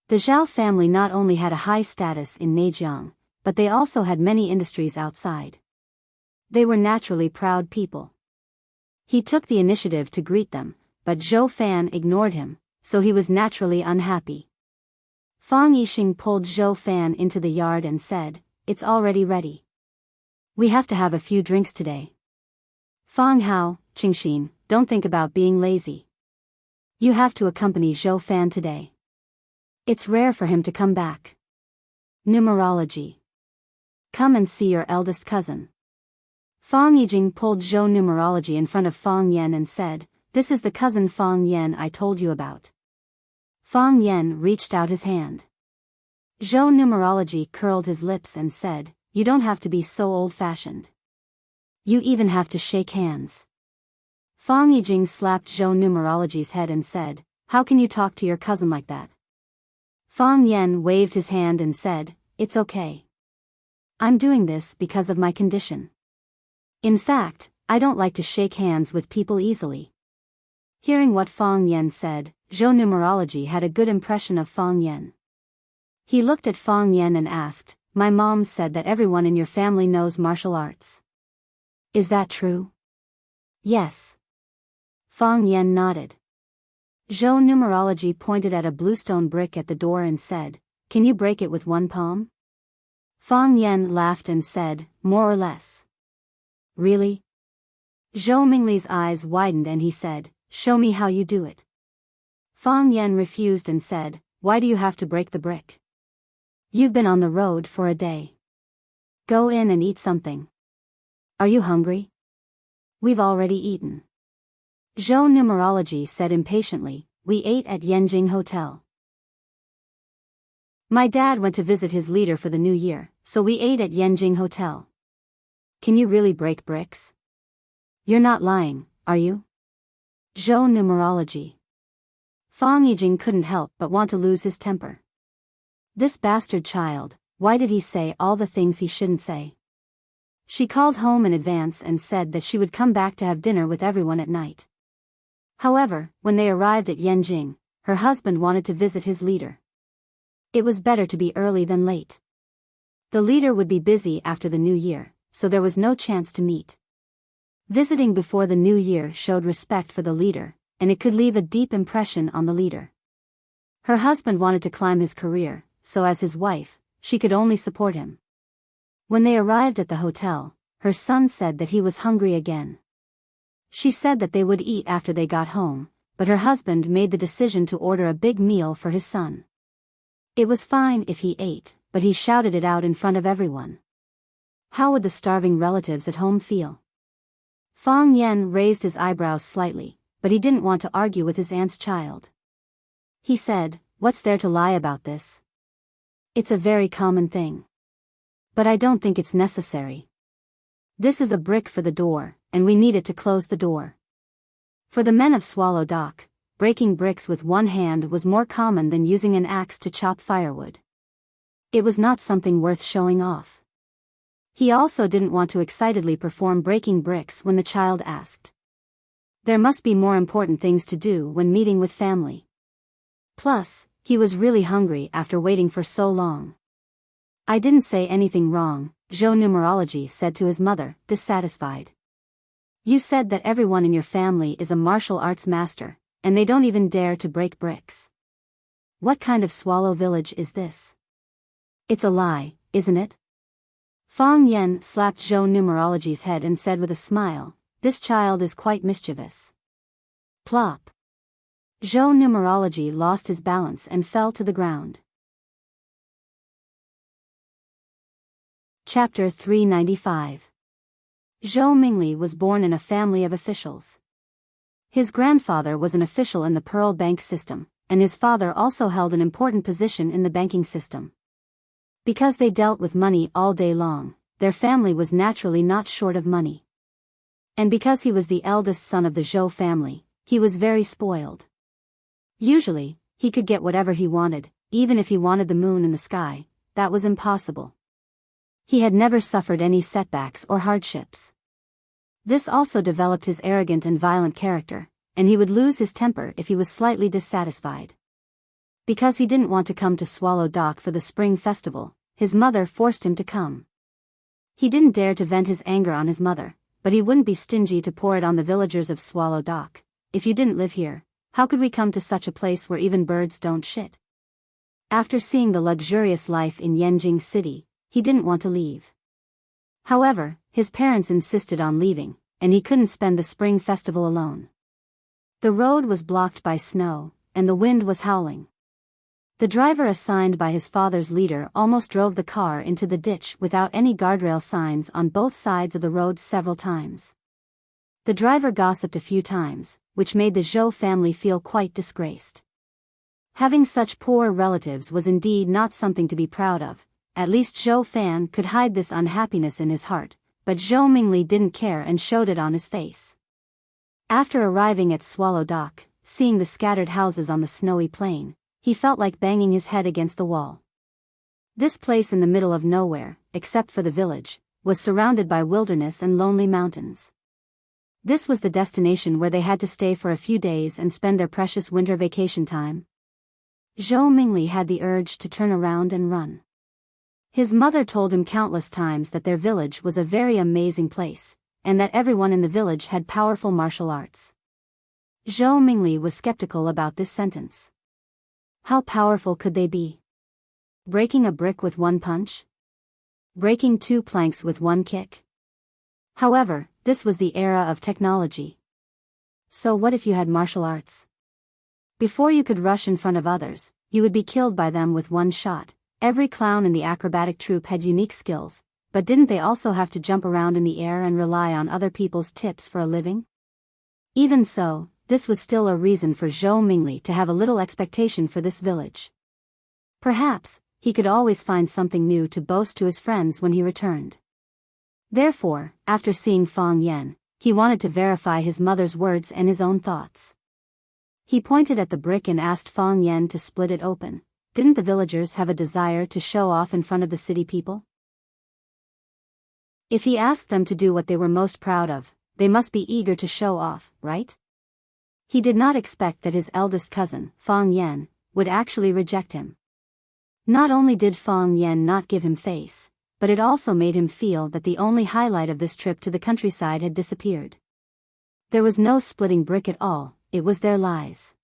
Speaker 1: The Zhao family not only had a high status in Neijiang, but they also had many industries outside. They were naturally proud people. He took the initiative to greet them, but Zhou Fan ignored him, so he was naturally unhappy. Fang Yixing pulled Zhou Fan into the yard and said, "It's already ready. We have to have a few drinks today. Fang Hao, Qingxin, don't think about being lazy. You have to accompany Zhou Fan today. It's rare for him to come back. Numerology. Come and see your eldest cousin. Fang Yijing pulled Zhou numerology in front of Fang Yan and said, "This is the cousin Fang Yan I told you about." Fang Yan reached out his hand. Zhou numerology curled his lips and said, "You don't have to be so old-fashioned. You even have to shake hands." Fang Yijing slapped Zhou numerology's head and said, "How can you talk to your cousin like that?" Fang Yan waved his hand and said, "It's okay. I'm doing this because of my condition. In fact, I don't like to shake hands with people easily." Hearing what Fang Yan said, Zhou numerology had a good impression of Fang Yan. He looked at Fang Yan and asked, "My mom said that everyone in your family knows martial arts. Is that true?" "Yes." Fang Yan nodded. Zhou numerology pointed at a bluestone brick at the door and said, "Can you break it with one palm?" Fang Yan laughed and said, "More or less." "Really?" Zhou Mingli's eyes widened and he said, "Show me how you do it." Fang Yan refused and said, "Why do you have to break the brick? You've been on the road for a day. Go in and eat something. Are you hungry?" "We've already eaten." Zhou numerology said impatiently, "We ate at Yenjing Hotel. My dad went to visit his leader for the new year, so we ate at Yenjing Hotel." "Can you really break bricks? You're not lying, are you?" Zhou numerology. Fang Yijing couldn't help but want to lose his temper. This bastard child, why did he say all the things he shouldn't say? She called home in advance and said that she would come back to have dinner with everyone at night. However, when they arrived at Yenjing, her husband wanted to visit his leader. It was better to be early than late. The leader would be busy after the new year, so there was no chance to meet. Visiting before the new year showed respect for the leader, and it could leave a deep impression on the leader. Her husband wanted to climb his career, so as his wife, she could only support him. When they arrived at the hotel, her son said that he was hungry again. She said that they would eat after they got home, but her husband made the decision to order a big meal for his son. It was fine if he ate, but he shouted it out in front of everyone. How would the starving relatives at home feel? Fang Yan raised his eyebrows slightly, but he didn't want to argue with his aunt's child. He said, "What's there to lie about this? It's a very common thing. But I don't think it's necessary. This is a brick for the door, and we need it to close the door." For the men of Swallow Dock, breaking bricks with one hand was more common than using an axe to chop firewood. It was not something worth showing off. He also didn't want to excitedly perform breaking bricks when the child asked. There must be more important things to do when meeting with family. Plus, he was really hungry after waiting for so long. "I didn't say anything wrong," Zhou numerology said to his mother, dissatisfied. "You said that everyone in your family is a martial arts master, and they don't even dare to break bricks. What kind of swallow village is this? It's a lie, isn't it?" Fang Yan slapped Zhou numerology's head and said with a smile, "This child is quite mischievous." Plop. Zhou numerology lost his balance and fell to the ground. Chapter 395. Zhou Mingli was born in a family of officials. His grandfather was an official in the Pearl Bank system, and his father also held an important position in the banking system. Because they dealt with money all day long, their family was naturally not short of money. And because he was the eldest son of the Zhou family, he was very spoiled. Usually, he could get whatever he wanted, even if he wanted the moon in the sky. That was impossible. He had never suffered any setbacks or hardships. This also developed his arrogant and violent character, and he would lose his temper if he was slightly dissatisfied. Because he didn't want to come to Swallow Dock for the spring festival, his mother forced him to come. He didn't dare to vent his anger on his mother, but he wouldn't be stingy to pour it on the villagers of Swallow Dock. "If you didn't live here, how could we come to such a place where even birds don't shit?" After seeing the luxurious life in Yenjing City, he didn't want to leave. However, his parents insisted on leaving, and he couldn't spend the spring festival alone. The road was blocked by snow, and the wind was howling. The driver assigned by his father's leader almost drove the car into the ditch without any guardrail signs on both sides of the road several times. The driver gossiped a few times, which made the Zhou family feel quite disgraced. Having such poor relatives was indeed not something to be proud of. At least Zhou Fan could hide this unhappiness in his heart, but Zhou Mingli didn't care and showed it on his face. After arriving at Swallow Dock, seeing the scattered houses on the snowy plain, he felt like banging his head against the wall. This place in the middle of nowhere, except for the village, was surrounded by wilderness and lonely mountains. This was the destination where they had to stay for a few days and spend their precious winter vacation time. Zhou Mingli had the urge to turn around and run. His mother told him countless times that their village was a very amazing place, and that everyone in the village had powerful martial arts. Zhou Mingli was skeptical about this sentence. How powerful could they be? Breaking a brick with one punch? Breaking 2 planks with one kick? However, this was the era of technology. So what if you had martial arts? Before you could rush in front of others, you would be killed by them with one shot. Every clown in the acrobatic troupe had unique skills, but didn't they also have to jump around in the air and rely on other people's tips for a living? Even so, this was still a reason for Zhou Mingli to have a little expectation for this village. Perhaps, he could always find something new to boast to his friends when he returned. Therefore, after seeing Fang Yan, he wanted to verify his mother's words and his own thoughts. He pointed at the brick and asked Fang Yan to split it open. Didn't the villagers have a desire to show off in front of the city people? If he asked them to do what they were most proud of, they must be eager to show off, right? He did not expect that his eldest cousin, Fang Yan, would actually reject him. Not only did Fang Yan not give him face, but it also made him feel that the only highlight of this trip to the countryside had disappeared. There was no splitting brick at all, it was their lies.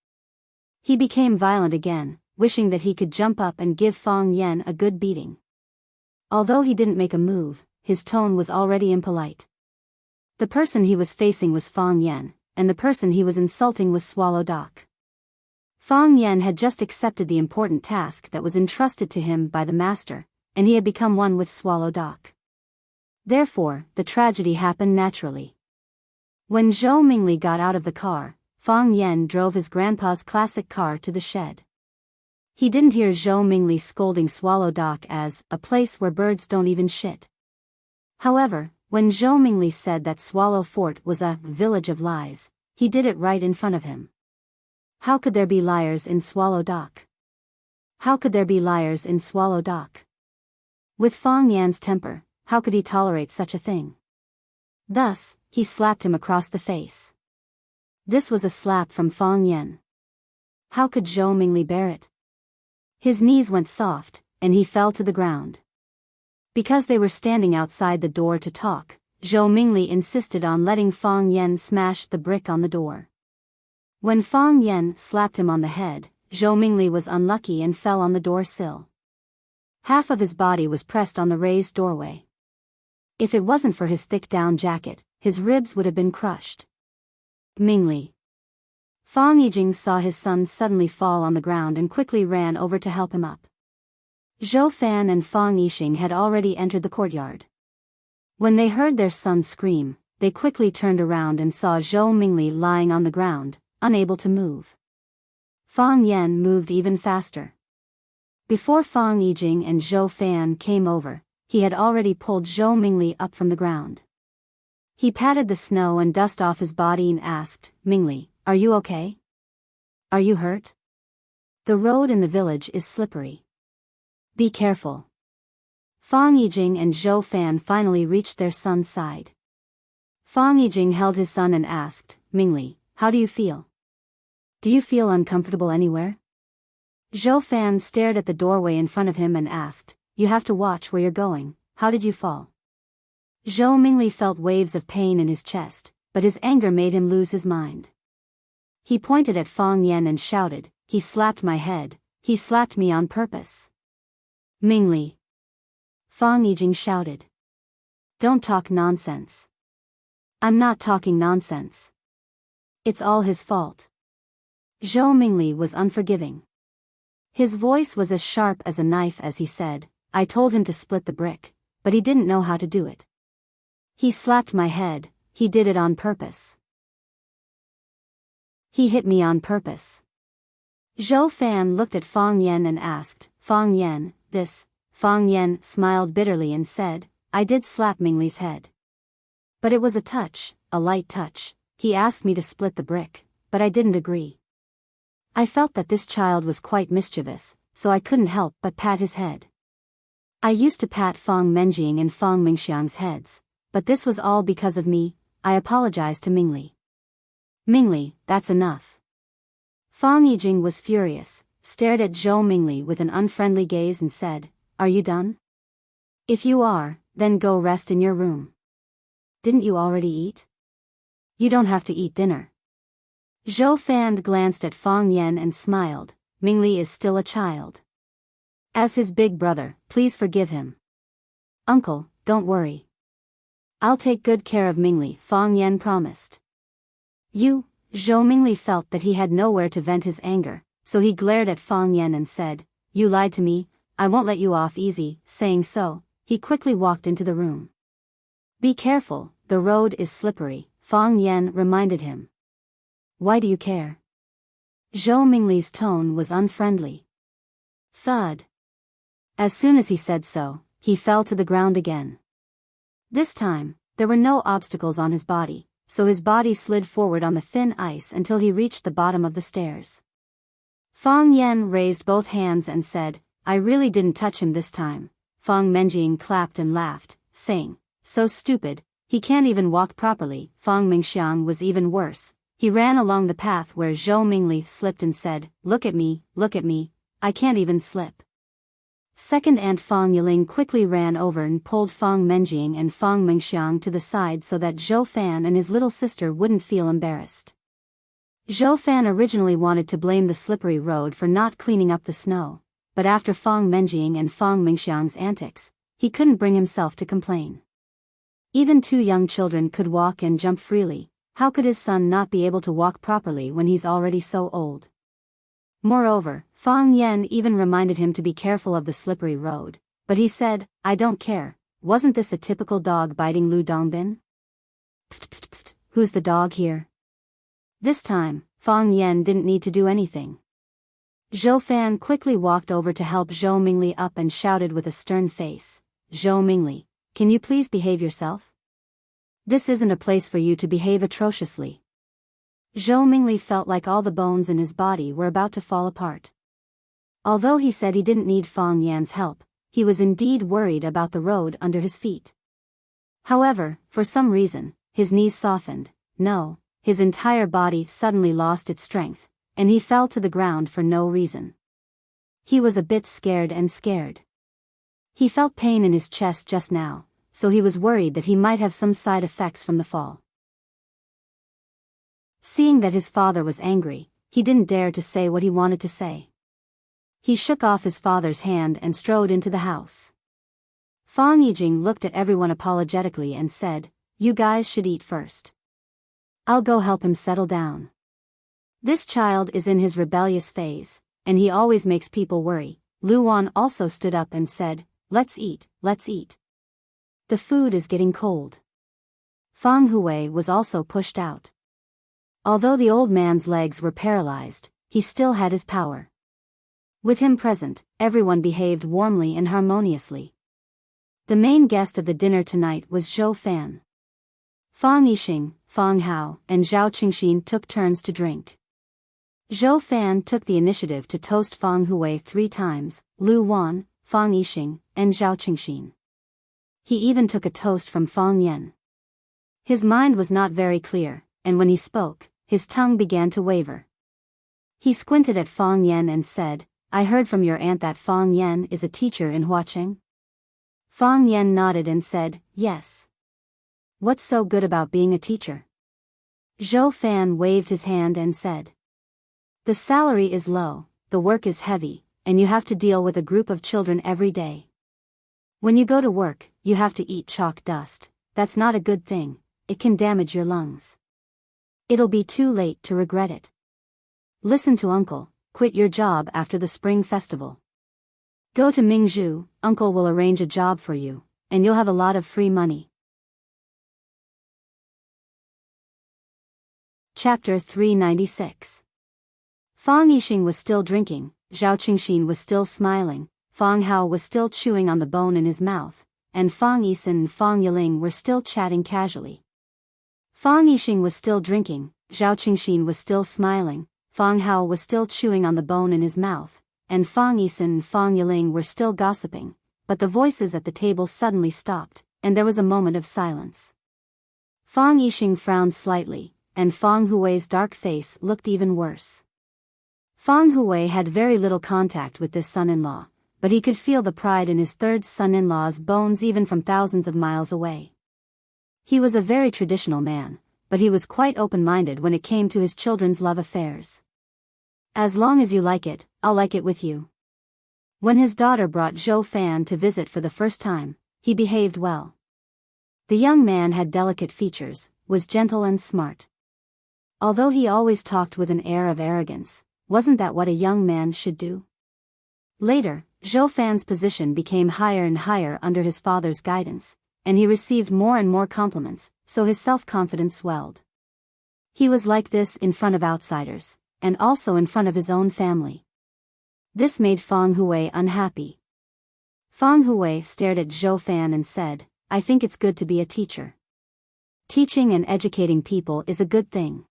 Speaker 1: He became violent again, wishing that he could jump up and give Fang Yan a good beating. Although he didn't make a move, his tone was already impolite. The person he was facing was Fang Yan, and the person he was insulting was Swallow Dock. Fang Yan had just accepted the important task that was entrusted to him by the master, and he had become one with Swallow Dock. Therefore, the tragedy happened naturally. When Zhou Mingli got out of the car, Fang Yan drove his grandpa's classic car to the shed. He didn't hear Zhou Mingli scolding Swallow Dock as a place where birds don't even shit. However, when Zhou Mingli said that Swallow Fort was a village of lies, he did it right in front of him. How could there be liars in Swallow Dock? How could there be liars in Swallow Dock? With Fang Yan's temper, how could he tolerate such a thing? Thus, he slapped him across the face. This was a slap from Fang Yan. How could Zhou Mingli bear it? His knees went soft, and he fell to the ground. Because they were standing outside the door to talk, Zhou Mingli insisted on letting Fang Yan smash the brick on the door. When Fang Yan slapped him on the head, Zhou Mingli was unlucky and fell on the door sill. Half of his body was pressed on the raised doorway. If it wasn't for his thick down jacket, his ribs would have been crushed. Mingli. Fang Yijing saw his son suddenly fall on the ground and quickly ran over to help him up. Zhou Fan and Fang Yixing had already entered the courtyard. When they heard their son scream, they quickly turned around and saw Zhou Mingli lying on the ground, unable to move. Fang Yan moved even faster. Before Fang Yijing and Zhou Fan came over, he had already pulled Zhou Mingli up from the ground. He patted the snow and dust off his body and asked, "Mingli, are you okay? Are you hurt? The road in the village is slippery. Be careful." Fang Yijing and Zhou Fan finally reached their son's side. Fang Yijing held his son and asked, "Mingli, how do you feel? Do you feel uncomfortable anywhere?" Zhou Fan stared at the doorway in front of him and asked, "You have to watch where you're going, how did you fall?" Zhou Mingli felt waves of pain in his chest, but his anger made him lose his mind. He pointed at Fang Yan and shouted, "He slapped my head, he slapped me on purpose." "Mingli!" Fang Yijing shouted. "Don't talk nonsense." "I'm not talking nonsense. It's all his fault." Zhou Mingli was unforgiving. His voice was as sharp as a knife as he said, I told him to split the brick, but he didn't know how to do it. He slapped my head, he did it on purpose. He hit me on purpose. Zhou Fan looked at Fang Yan and asked, Fang Yan, this? Fang Yan smiled bitterly and said, I did slap Mingli's head. But it was a touch, a light touch. He asked me to split the brick, but I didn't agree. I felt that this child was quite mischievous, so I couldn't help but pat his head. I used to pat Fang Menjing and Fang Mingxiang's heads, but this was all because of me. I apologized to Mingli. Mingli, that's enough. Fang Yijing was furious, stared at Zhou Mingli with an unfriendly gaze and said, Are you done? If you are, then go rest in your room. Didn't you already eat? You don't have to eat dinner. Zhou Fan glanced at Fang Yan and smiled, Mingli is still a child. As his big brother, please forgive him. Uncle, don't worry. I'll take good care of Mingli, Fang Yan promised. You, Zhou Mingli felt that he had nowhere to vent his anger, so he glared at Fang Yan and said, You lied to me, I won't let you off easy. Saying so, he quickly walked into the room. Be careful, the road is slippery, Fang Yan reminded him. Why do you care? Zhou Mingli's tone was unfriendly. Thud. As soon as he said so, he fell to the ground again. This time, there were no obstacles on his body, so his body slid forward on the thin ice until he reached the bottom of the stairs. Fang Yan raised both hands and said, I really didn't touch him this time. Fang Menjing clapped and laughed, saying, So stupid, he can't even walk properly. Fang Mingxiang was even worse. He ran along the path where Zhou Mingli slipped and said, Look at me, I can't even slip. Second Aunt Fang Yiling quickly ran over and pulled Fang Menjing and Fang Mingxiang to the side so that Zhou Fan and his little sister wouldn't feel embarrassed. Zhou Fan originally wanted to blame the slippery road for not cleaning up the snow, but after Fang Menjing and Fang Mingxiang's antics, he couldn't bring himself to complain. Even two young children could walk and jump freely, how could his son not be able to walk properly when he's already so old? Moreover, Fang Yan even reminded him to be careful of the slippery road, but he said, I don't care, wasn't this a typical dog biting Lu Dongbin? Pft pft pft, who's the dog here? This time, Fang Yan didn't need to do anything. Zhou Fan quickly walked over to help Zhou Mingli up and shouted with a stern face, Zhou Mingli, can you please behave yourself? This isn't a place for you to behave atrociously. Zhou Mingli felt like all the bones in his body were about to fall apart. Although he said he didn't need Fang Yan's help, he was indeed worried about the road under his feet. However, for some reason, his knees softened, no, his entire body suddenly lost its strength, and he fell to the ground for no reason. He was a bit scared. He felt pain in his chest just now, so he was worried that he might have some side effects from the fall. Seeing that his father was angry, he didn't dare to say what he wanted to say. He shook off his father's hand and strode into the house. Fang Yijing looked at everyone apologetically and said, You guys should eat first. I'll go help him settle down. This child is in his rebellious phase, and he always makes people worry. Lu Wan also stood up and said, Let's eat. The food is getting cold. Fang Hui was also pushed out. Although the old man's legs were paralyzed, he still had his power. With him present, everyone behaved warmly and harmoniously. The main guest of the dinner tonight was Zhou Fan. Fang Yixing, Fang Hao, and Zhao Qingxin took turns to drink. Zhou Fan took the initiative to toast Fang Hui 3 times, Lu Wan, Fang Yixing, and Zhao Qingxin. He even took a toast from Fang Yan. His mind was not very clear, and when he spoke, his tongue began to waver. He squinted at Fang Yan and said, I heard from your aunt that Fang Yan is a teacher in Huaqing. Fang Yan nodded and said, Yes. What's so good about being a teacher? Zhou Fan waved his hand and said, The salary is low, the work is heavy, and you have to deal with a group of children every day. When you go to work, you have to eat chalk dust. That's not a good thing, it can damage your lungs. It'll be too late to regret it. Listen to Uncle, quit your job after the spring festival. Go to Mingzhu, uncle will arrange a job for you, and you'll have a lot of free money. Chapter 396. Fang Yixing was still drinking, Zhao Qingxin was still smiling, Fang Hao was still chewing on the bone in his mouth, and Fang Yixin and Fang Yiling were still chatting casually. Fang Yixing was still drinking, Zhao Qingxin was still smiling, Fang Hao was still chewing on the bone in his mouth, and Fang Yixin and Fang Yiling were still gossiping, but the voices at the table suddenly stopped, and there was a moment of silence. Fang Yixing frowned slightly, and Fang Hui's dark face looked even worse. Fang Hui had very little contact with this son-in-law, but he could feel the pride in his third son-in-law's bones even from thousands of miles away. He was a very traditional man, but he was quite open-minded when it came to his children's love affairs. As long as you like it, I'll like it with you. When his daughter brought Zhou Fan to visit for the first time, he behaved well. The young man had delicate features, was gentle and smart. Although he always talked with an air of arrogance, wasn't that what a young man should do? Later, Zhou Fan's position became higher and higher under his father's guidance, and he received more and more compliments, so his self-confidence swelled. He was like this in front of outsiders, and also in front of his own family. This made Fang Hui unhappy. Fang Hui stared at Zhou Fan and said, I think it's good to be a teacher. Teaching and educating people is a good thing.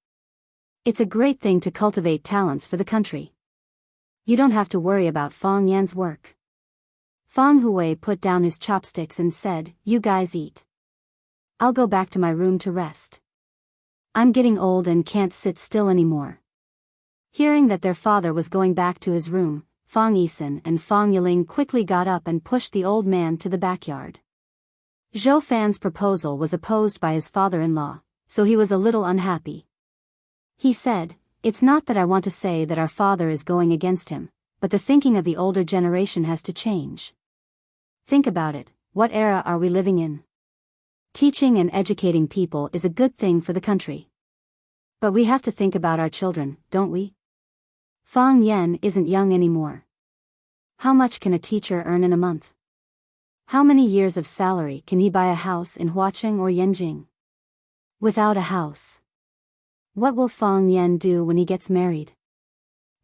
Speaker 1: It's a great thing to cultivate talents for the country. You don't have to worry about Fang Yan's work. Fang Hui put down his chopsticks and said, you guys eat. I'll go back to my room to rest. I'm getting old and can't sit still anymore. Hearing that their father was going back to his room, Fang Yixin and Fang Yiling quickly got up and pushed the old man to the backyard. Zhou Fan's proposal was opposed by his father-in-law, so he was a little unhappy. He said, it's not that I want to say that our father is going against him, but the thinking of the older generation has to change. Think about it, what era are we living in? Teaching and educating people is a good thing for the country. But we have to think about our children, don't we? Fang Yan isn't young anymore. How much can a teacher earn in a month? How many years of salary can he buy a house in Huacheng or Yanjing? Without a house, what will Fang Yan do when he gets married?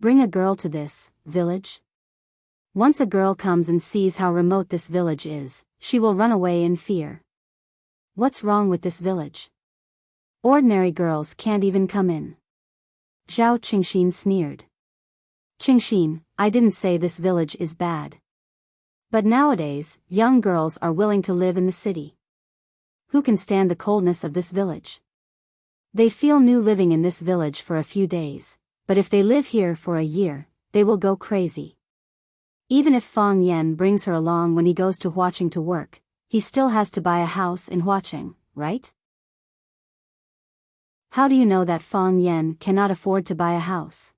Speaker 1: Bring a girl to this village? Once a girl comes and sees how remote this village is, she will run away in fear. What's wrong with this village? Ordinary girls can't even come in. Zhao Qingxin sneered. Qingxin, I didn't say this village is bad. But nowadays, young girls are willing to live in the city. Who can stand the coldness of this village? They feel new living in this village for a few days, but if they live here for a year, they will go crazy. Even if Fang Yan brings her along when he goes to Huacheng to work, he still has to buy a house in Huacheng, right? How do you know that Fang Yan cannot afford to buy a house?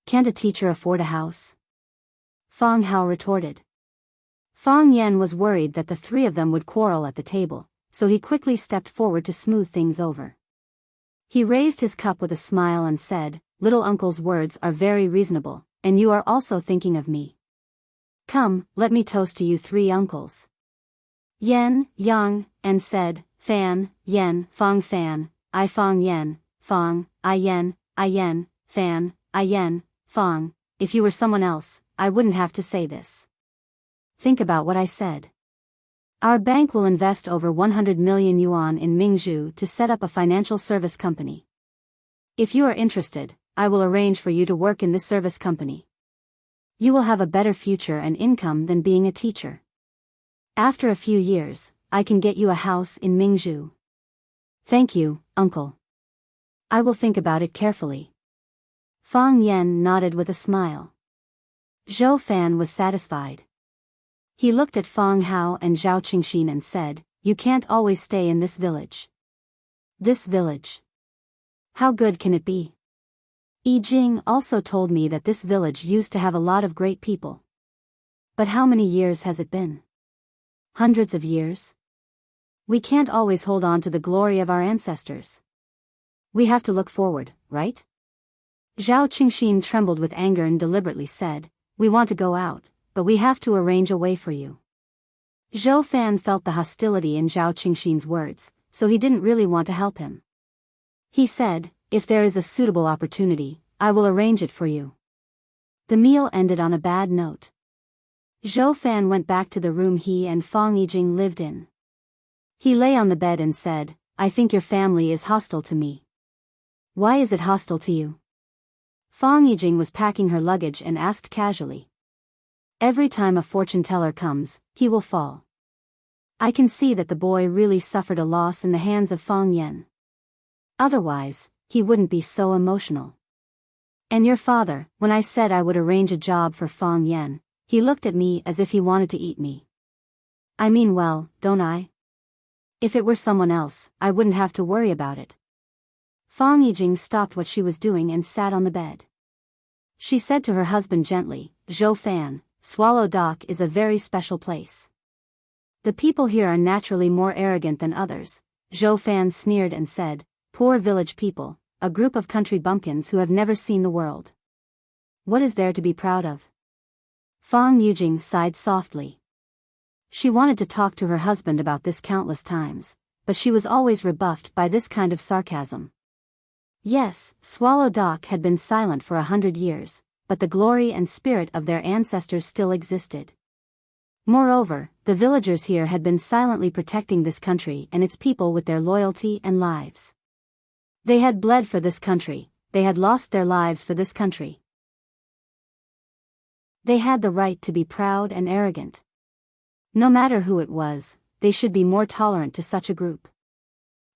Speaker 1: Can't a teacher afford a house? Fang Hao retorted. Fang Yan was worried that the three of them would quarrel at the table, so he quickly stepped forward to smooth things over. He raised his cup with a smile and said, little uncle's words are very reasonable, and you are also thinking of me. Come, let me toast to you three uncles. Yan, Yang, and said, Fan, Yan, Fang Fan, I Fang Yan, Fang, I Yan, Fan, I Yan, Fang. If you were someone else, I wouldn't have to say this. Think about what I said. Our bank will invest over 100 million yuan in Mingzhu to set up a financial service company. If you are interested, I will arrange for you to work in this service company. You will have a better future and income than being a teacher. After a few years, I can get you a house in Mingzhu. Thank you, uncle. I will think about it carefully. Fang Yan nodded with a smile. Zhou Fan was satisfied. He looked at Fang Hao and Zhao Qingxin and said, you can't always stay in this village. This village. How good can it be? Yi Jing also told me that this village used to have a lot of great people. But how many years has it been? Hundreds of years? We can't always hold on to the glory of our ancestors. We have to look forward, right? Zhao Qingxin trembled with anger and deliberately said, "We want to go out, but we have to arrange a way for you." Zhou Fan felt the hostility in Zhao Qingxin's words, so he didn't really want to help him. He said, "If there is a suitable opportunity, I will arrange it for you." The meal ended on a bad note. Zhou Fan went back to the room he and Fang Yijing lived in. He lay on the bed and said, "I think your family is hostile to me." "Why is it hostile to you?" Fang Yijing was packing her luggage and asked casually. "Every time a fortune teller comes, he will fall. I can see that the boy really suffered a loss in the hands of Fang Yan. Otherwise, he wouldn't be so emotional. And your father, when I said I would arrange a job for Fang Yan, he looked at me as if he wanted to eat me. I mean well, don't I? If it were someone else, I wouldn't have to worry about it." Fang Yijing stopped what she was doing and sat on the bed. She said to her husband gently, "Zhou Fan, Swallow Dock is a very special place. The people here are naturally more arrogant than others." Zhou Fan sneered and said, "Poor village people, a group of country bumpkins who have never seen the world. What is there to be proud of?" Fang Yijing sighed softly. She wanted to talk to her husband about this countless times, but she was always rebuffed by this kind of sarcasm. Yes, Swallow Dock had been silent for 100 years, but the glory and spirit of their ancestors still existed. Moreover, the villagers here had been silently protecting this country and its people with their loyalty and lives. They had bled for this country, they had lost their lives for this country. They had the right to be proud and arrogant. No matter who it was, they should be more tolerant to such a group.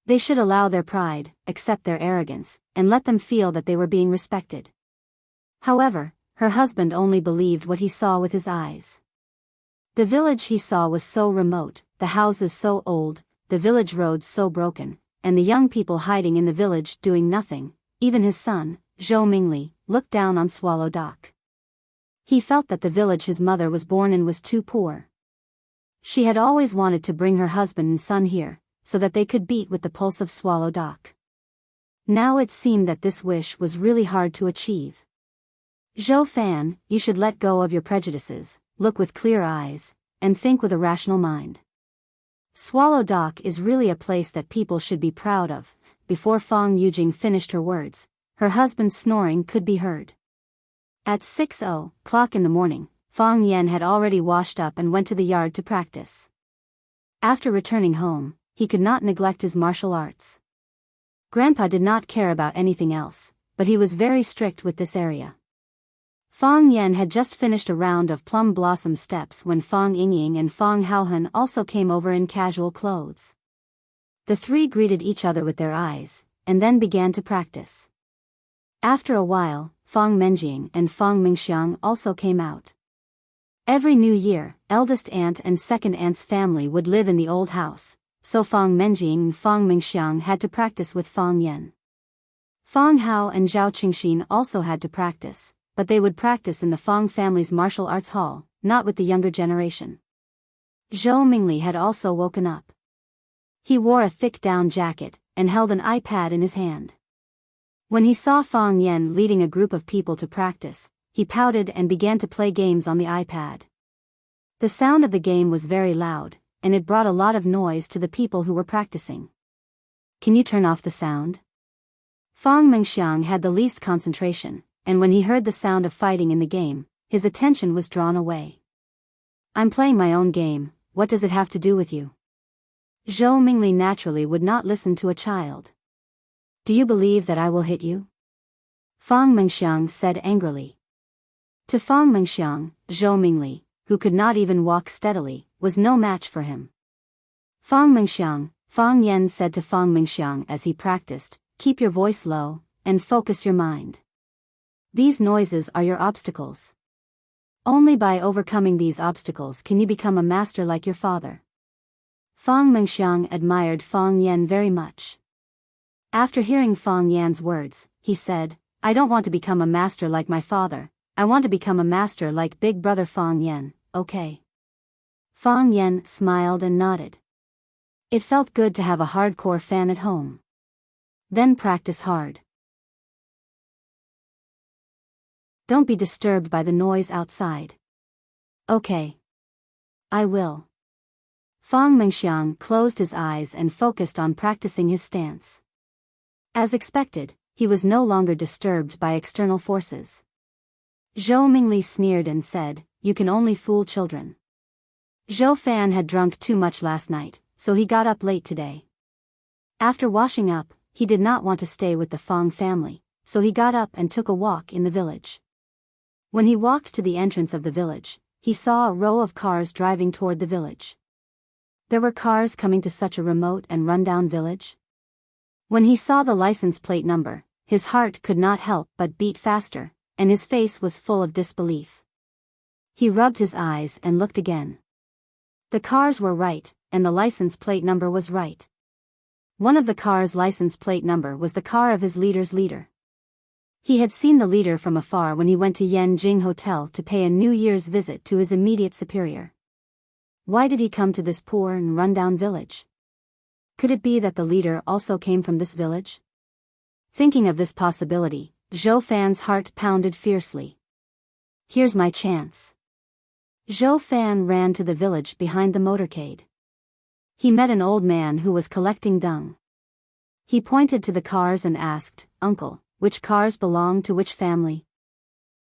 Speaker 1: They should allow their pride, accept their arrogance, and let them feel that they were being respected. However, her husband only believed what he saw with his eyes. The village he saw was so remote, the houses so old, the village roads so broken, and the young people hiding in the village doing nothing. Even his son, Zhou Mingli, looked down on Swallow Dock. He felt that the village his mother was born in was too poor. She had always wanted to bring her husband and son here, so that they could beat with the pulse of Swallow Dock. Now it seemed that this wish was really hard to achieve. "Zhou Fan, you should let go of your prejudices, look with clear eyes, and think with a rational mind. Swallow Dock is really a place that people should be proud of." Before Fang Yijing finished her words, her husband's snoring could be heard. At 6:00 in the morning, Fang Yan had already washed up and went to the yard to practice. After returning home, he could not neglect his martial arts. Grandpa did not care about anything else, but he was very strict with this area. Fang Yan had just finished a round of plum blossom steps when Fang Yingying and Fang Haohan also came over in casual clothes. The three greeted each other with their eyes, and then began to practice. After a while, Fang Menjing and Fang Mingxiang also came out. Every new year, eldest aunt and second aunt's family would live in the old house, so Fang Menjing and Fang Mingxiang had to practice with Fang Yan. Fang Hao and Zhao Qingxin also had to practice, but they would practice in the Fang family's martial arts hall, not with the younger generation. Zhou Mingli had also woken up. He wore a thick down jacket, and held an iPad in his hand. When he saw Fang Yan leading a group of people to practice, he pouted and began to play games on the iPad. The sound of the game was very loud, and it brought a lot of noise to the people who were practicing. "Can you turn off the sound?" Fang Mingxiang had the least concentration, and when he heard the sound of fighting in the game, his attention was drawn away. "I'm playing my own game, what does it have to do with you?" Zhou Mingli naturally would not listen to a child. "Do you believe that I will hit you?" Fang Mingxiang said angrily. To Fang Mingxiang, Zhou Mingli, who could not even walk steadily, was no match for him. "Fang Mingxiang," Fang Yan said to Fang Mingxiang as he practiced, "keep your voice low, and focus your mind. These noises are your obstacles. Only by overcoming these obstacles can you become a master like your father." Fang Mingxiang admired Fang Yan very much. After hearing Fang Yan's words, he said, "I don't want to become a master like my father, I want to become a master like big brother Fang Yan, okay?" Fang Yan smiled and nodded. It felt good to have a hardcore fan at home. Then practice hard. don't be disturbed by the noise outside. Okay. I will. Fang Mengxiang closed his eyes and focused on practicing his stance. As expected, he was no longer disturbed by external forces. Zhou Mingli sneered and said, "You can only fool children." Zhou Fan had drunk too much last night, so he got up late today. After washing up, he did not want to stay with the Fang family, so he got up and took a walk in the village. When he walked to the entrance of the village, he saw a row of cars driving toward the village. There were cars coming to such a remote and rundown village? When he saw the license plate number, his heart could not help but beat faster, and his face was full of disbelief. He rubbed his eyes and looked again. The cars were right, and the license plate number was right. One of the cars' license plate number was the car of his leader's leader. He had seen the leader from afar when he went to Yanjing Hotel to pay a New Year's visit to his immediate superior. Why did he come to this poor and rundown village? Could it be that the leader also came from this village? Thinking of this possibility, Zhou Fan's heart pounded fiercely. Here's my chance. Zhou Fan ran to the village behind the motorcade. He met an old man who was collecting dung. He pointed to the cars and asked, "Uncle, which cars belong to which family?"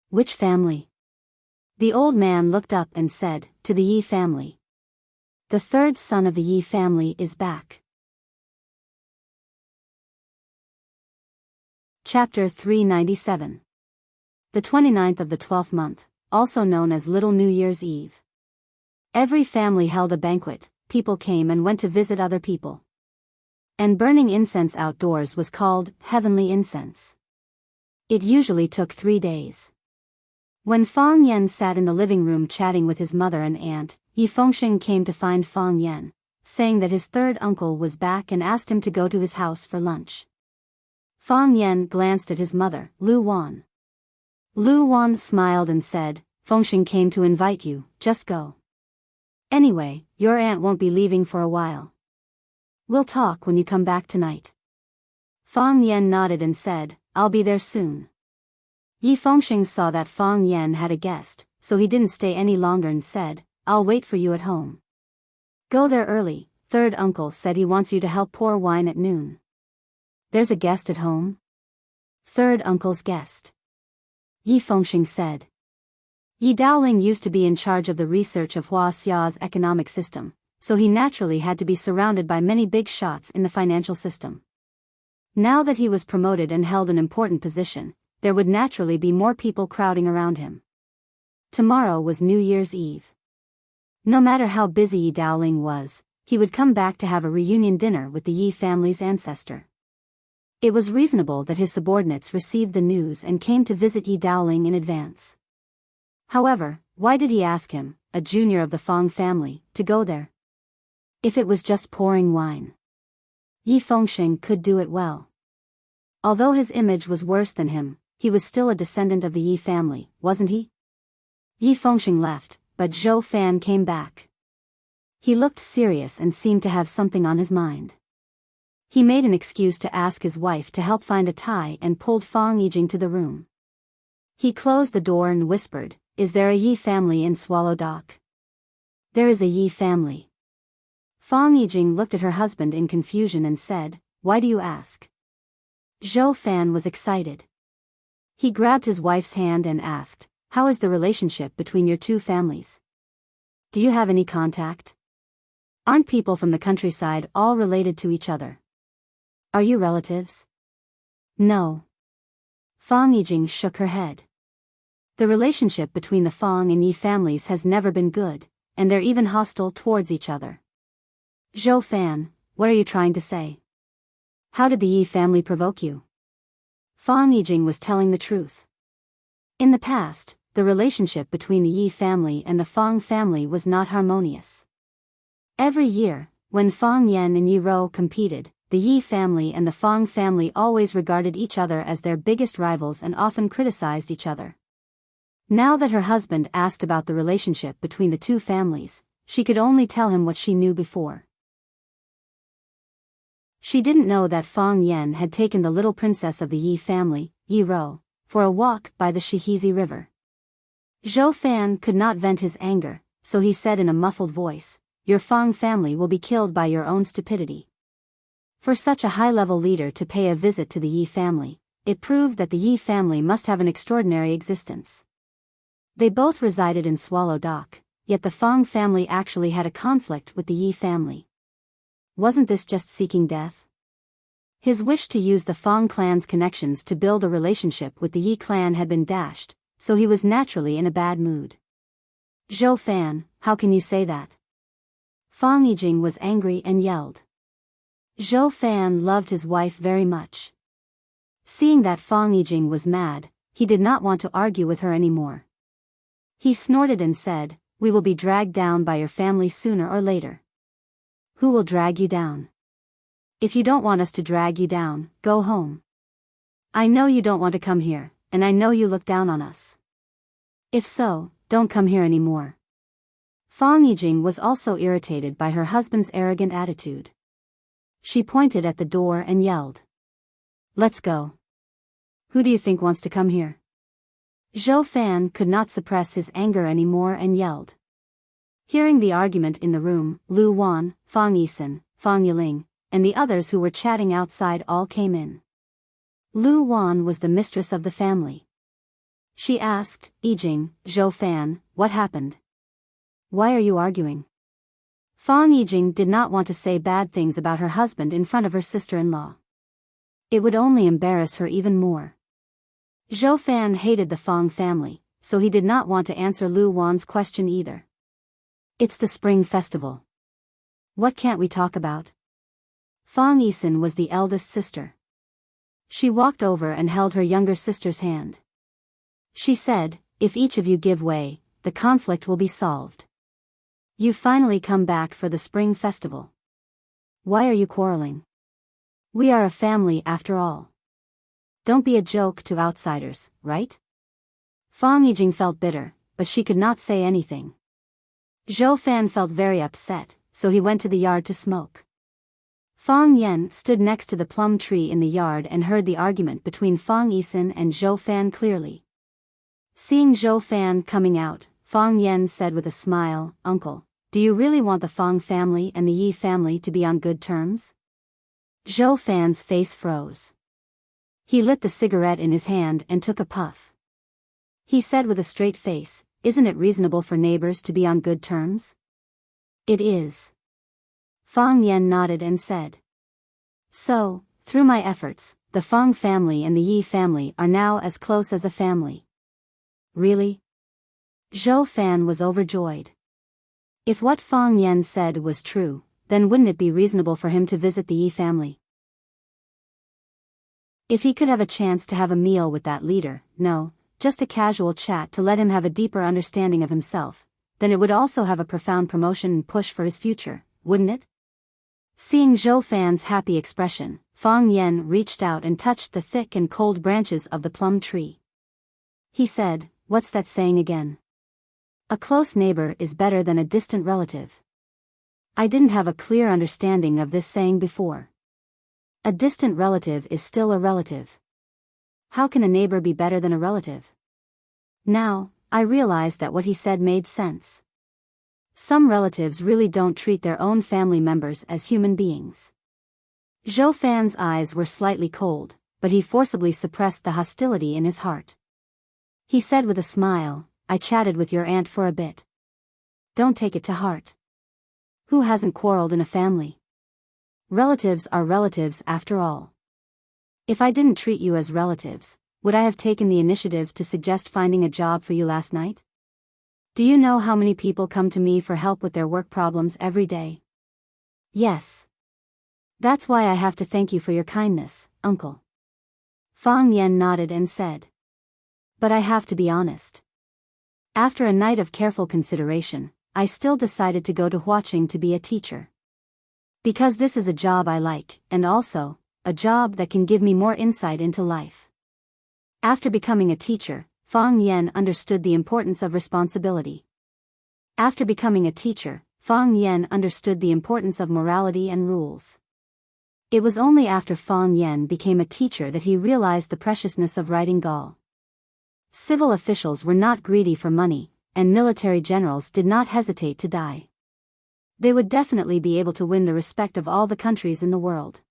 Speaker 1: "Which family?" The old man looked up and said, "To the Yi family. The third son of the Yi family is back." Chapter 397. The 29th of the 12th month, also known as Little New Year's Eve. Every family held a banquet, people came and went to visit other people. And burning incense outdoors was called heavenly incense. It usually took 3 days. When Fang Yan sat in the living room chatting with his mother and aunt, Yi Fengxing came to find Fang Yan, saying that his third uncle was back and asked him to go to his house for lunch. Fang Yan glanced at his mother, Lu Wan. Lu Wan smiled and said, "Fengxing came to invite you, just go. Anyway, your aunt won't be leaving for a while. We'll talk when you come back tonight." Fang Yan nodded and said, "I'll be there soon." Yi Fengxing saw that Fang Yan had a guest, so he didn't stay any longer and said, "I'll wait for you at home." "Go there early, third uncle said he wants you to help pour wine at noon." "There's a guest at home?" "Third uncle's guest," Yi Fengxing said. Yi Daoling used to be in charge of the research of Hua Xia's economic system, so he naturally had to be surrounded by many big shots in the financial system. Now that he was promoted and held an important position, there would naturally be more people crowding around him. Tomorrow was New Year's Eve. No matter how busy Yi Daoling was, he would come back to have a reunion dinner with the Yi family's ancestor. It was reasonable that his subordinates received the news and came to visit Yi Daoling in advance. However, why did he ask him, a junior of the Fang family, to go there? If it was just pouring wine, Yi Fengxing could do it well. Although his image was worse than him, he was still a descendant of the Yi family, wasn't he? Yi Fengxing left, but Zhou Fan came back. He looked serious and seemed to have something on his mind. He made an excuse to ask his wife to help find a tie and pulled Fang Yijing to the room. He closed the door and whispered, "Is there a Yi family in Swallow Dock?" "There is a Yi family." Fang Yijing looked at her husband in confusion and said, "Why do you ask?" Zhou Fan was excited. He grabbed his wife's hand and asked, "How is the relationship between your two families? Do you have any contact? Aren't people from the countryside all related to each other? Are you relatives?" "No." Fang Yijing shook her head. The relationship between the Fang and Yi families has never been good, and they're even hostile towards each other. "Zhou Fan, what are you trying to say? How did the Yi family provoke you?" Fang Yijing was telling the truth. In the past, the relationship between the Yi family and the Fang family was not harmonious. Every year, when Fang Yan and Yi Rou competed, the Yi family and the Fang family always regarded each other as their biggest rivals and often criticized each other. Now that her husband asked about the relationship between the two families, she could only tell him what she knew before. She didn't know that Fang Yan had taken the little princess of the Yi family, Yi Rou, for a walk by the Shihizi River. Zhou Fan could not vent his anger, so he said in a muffled voice, "Your Fang family will be killed by your own stupidity." For such a high-level leader to pay a visit to the Yi family, it proved that the Yi family must have an extraordinary existence. They both resided in Swallow Dock, yet the Fang family actually had a conflict with the Yi family. Wasn't this just seeking death? His wish to use the Fang clan's connections to build a relationship with the Yi clan had been dashed, so he was naturally in a bad mood. "Zhou Fan, how can you say that?" Fang Yijing was angry and yelled. Zhou Fan loved his wife very much. Seeing that Fang Yijing was mad, he did not want to argue with her anymore. He snorted and said, "We will be dragged down by your family sooner or later." "Who will drag you down?" "If you don't want us to drag you down, go home. I know you don't want to come here, and I know you look down on us. If so, don't come here anymore." Fang Yijing was also irritated by her husband's arrogant attitude. She pointed at the door and yelled, "Let's go. Who do you think wants to come here?" Zhou Fan could not suppress his anger anymore and yelled. Hearing the argument in the room, Lu Wan, Fang Yisan, Fang Yiling, and the others who were chatting outside all came in. Lu Wan was the mistress of the family. She asked, "Yijing, Zhou Fan, what happened? Why are you arguing?" Fang Yijing did not want to say bad things about her husband in front of her sister-in-law. It would only embarrass her even more. Zhou Fan hated the Fang family, so he did not want to answer Lu Wan's question either. "It's the Spring Festival. What can't we talk about?" Fang Yisan was the eldest sister. She walked over and held her younger sister's hand. She said, "If each of you give way, the conflict will be solved. You finally come back for the Spring Festival. Why are you quarreling? We are a family after all. Don't be a joke to outsiders, right?" Fang Yijing felt bitter, but she could not say anything. Zhou Fan felt very upset, so he went to the yard to smoke. Fang Yan stood next to the plum tree in the yard and heard the argument between Fang Yisan and Zhou Fan clearly. Seeing Zhou Fan coming out, Fang Yan said with a smile, "Uncle, do you really want the Fang family and the Yi family to be on good terms?" Zhou Fan's face froze. He lit the cigarette in his hand and took a puff. He said with a straight face, "Isn't it reasonable for neighbors to be on good terms?" "It is." Fang Yan nodded and said, "So, through my efforts, the Fang family and the Yi family are now as close as a family." "Really?" Zhou Fan was overjoyed. If what Fang Yan said was true, then wouldn't it be reasonable for him to visit the Yi family? If he could have a chance to have a meal with that leader, no, just a casual chat to let him have a deeper understanding of himself, then it would also have a profound promotion and push for his future, wouldn't it? Seeing Zhou Fan's happy expression, Fang Yan reached out and touched the thick and cold branches of the plum tree. He said, "What's that saying again? A close neighbor is better than a distant relative." I didn't have a clear understanding of this saying before. A distant relative is still a relative. How can a neighbor be better than a relative? Now, I realized that what he said made sense. Some relatives really don't treat their own family members as human beings. Zhou Fan's eyes were slightly cold, but he forcibly suppressed the hostility in his heart. He said with a smile, "I chatted with your aunt for a bit. Don't take it to heart. Who hasn't quarreled in a family? Relatives are relatives after all. If I didn't treat you as relatives, would I have taken the initiative to suggest finding a job for you last night? Do you know how many people come to me for help with their work problems every day? Yes. That's why I have to thank you for your kindness, uncle." Fang Yan nodded and said, "But I have to be honest. After a night of careful consideration, I still decided to go to Huaqing to be a teacher. Because this is a job I like, and also, a job that can give me more insight into life." After becoming a teacher, Fang Yan understood the importance of responsibility. After becoming a teacher, Fang Yan understood the importance of morality and rules. It was only after Fang Yan became a teacher that he realized the preciousness of writing Gao. Civil officials were not greedy for money, and military generals did not hesitate to die. They would definitely be able to win the respect of all the countries in the world.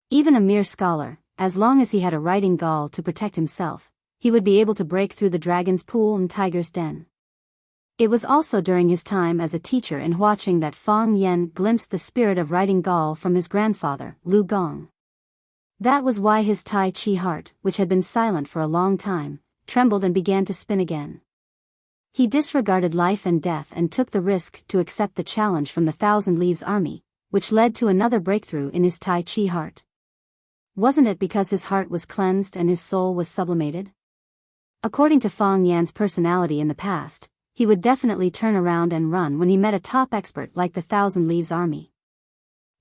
Speaker 1: Even a mere scholar, as long as he had a writing gall to protect himself, he would be able to break through the dragon's pool and tiger's den. It was also during his time as a teacher and watching that Fang Yen glimpsed the spirit of writing gall from his grandfather, Lu Gong. That was why his Tai Chi heart, which had been silent for a long time, trembled and began to spin again. He disregarded life and death and took the risk to accept the challenge from the Thousand Leaves army, which led to another breakthrough in his Tai Chi heart. Wasn't it because his heart was cleansed and his soul was sublimated? According to Fang Yan's personality in the past, he would definitely turn around and run when he met a top expert like the Thousand Leaves army.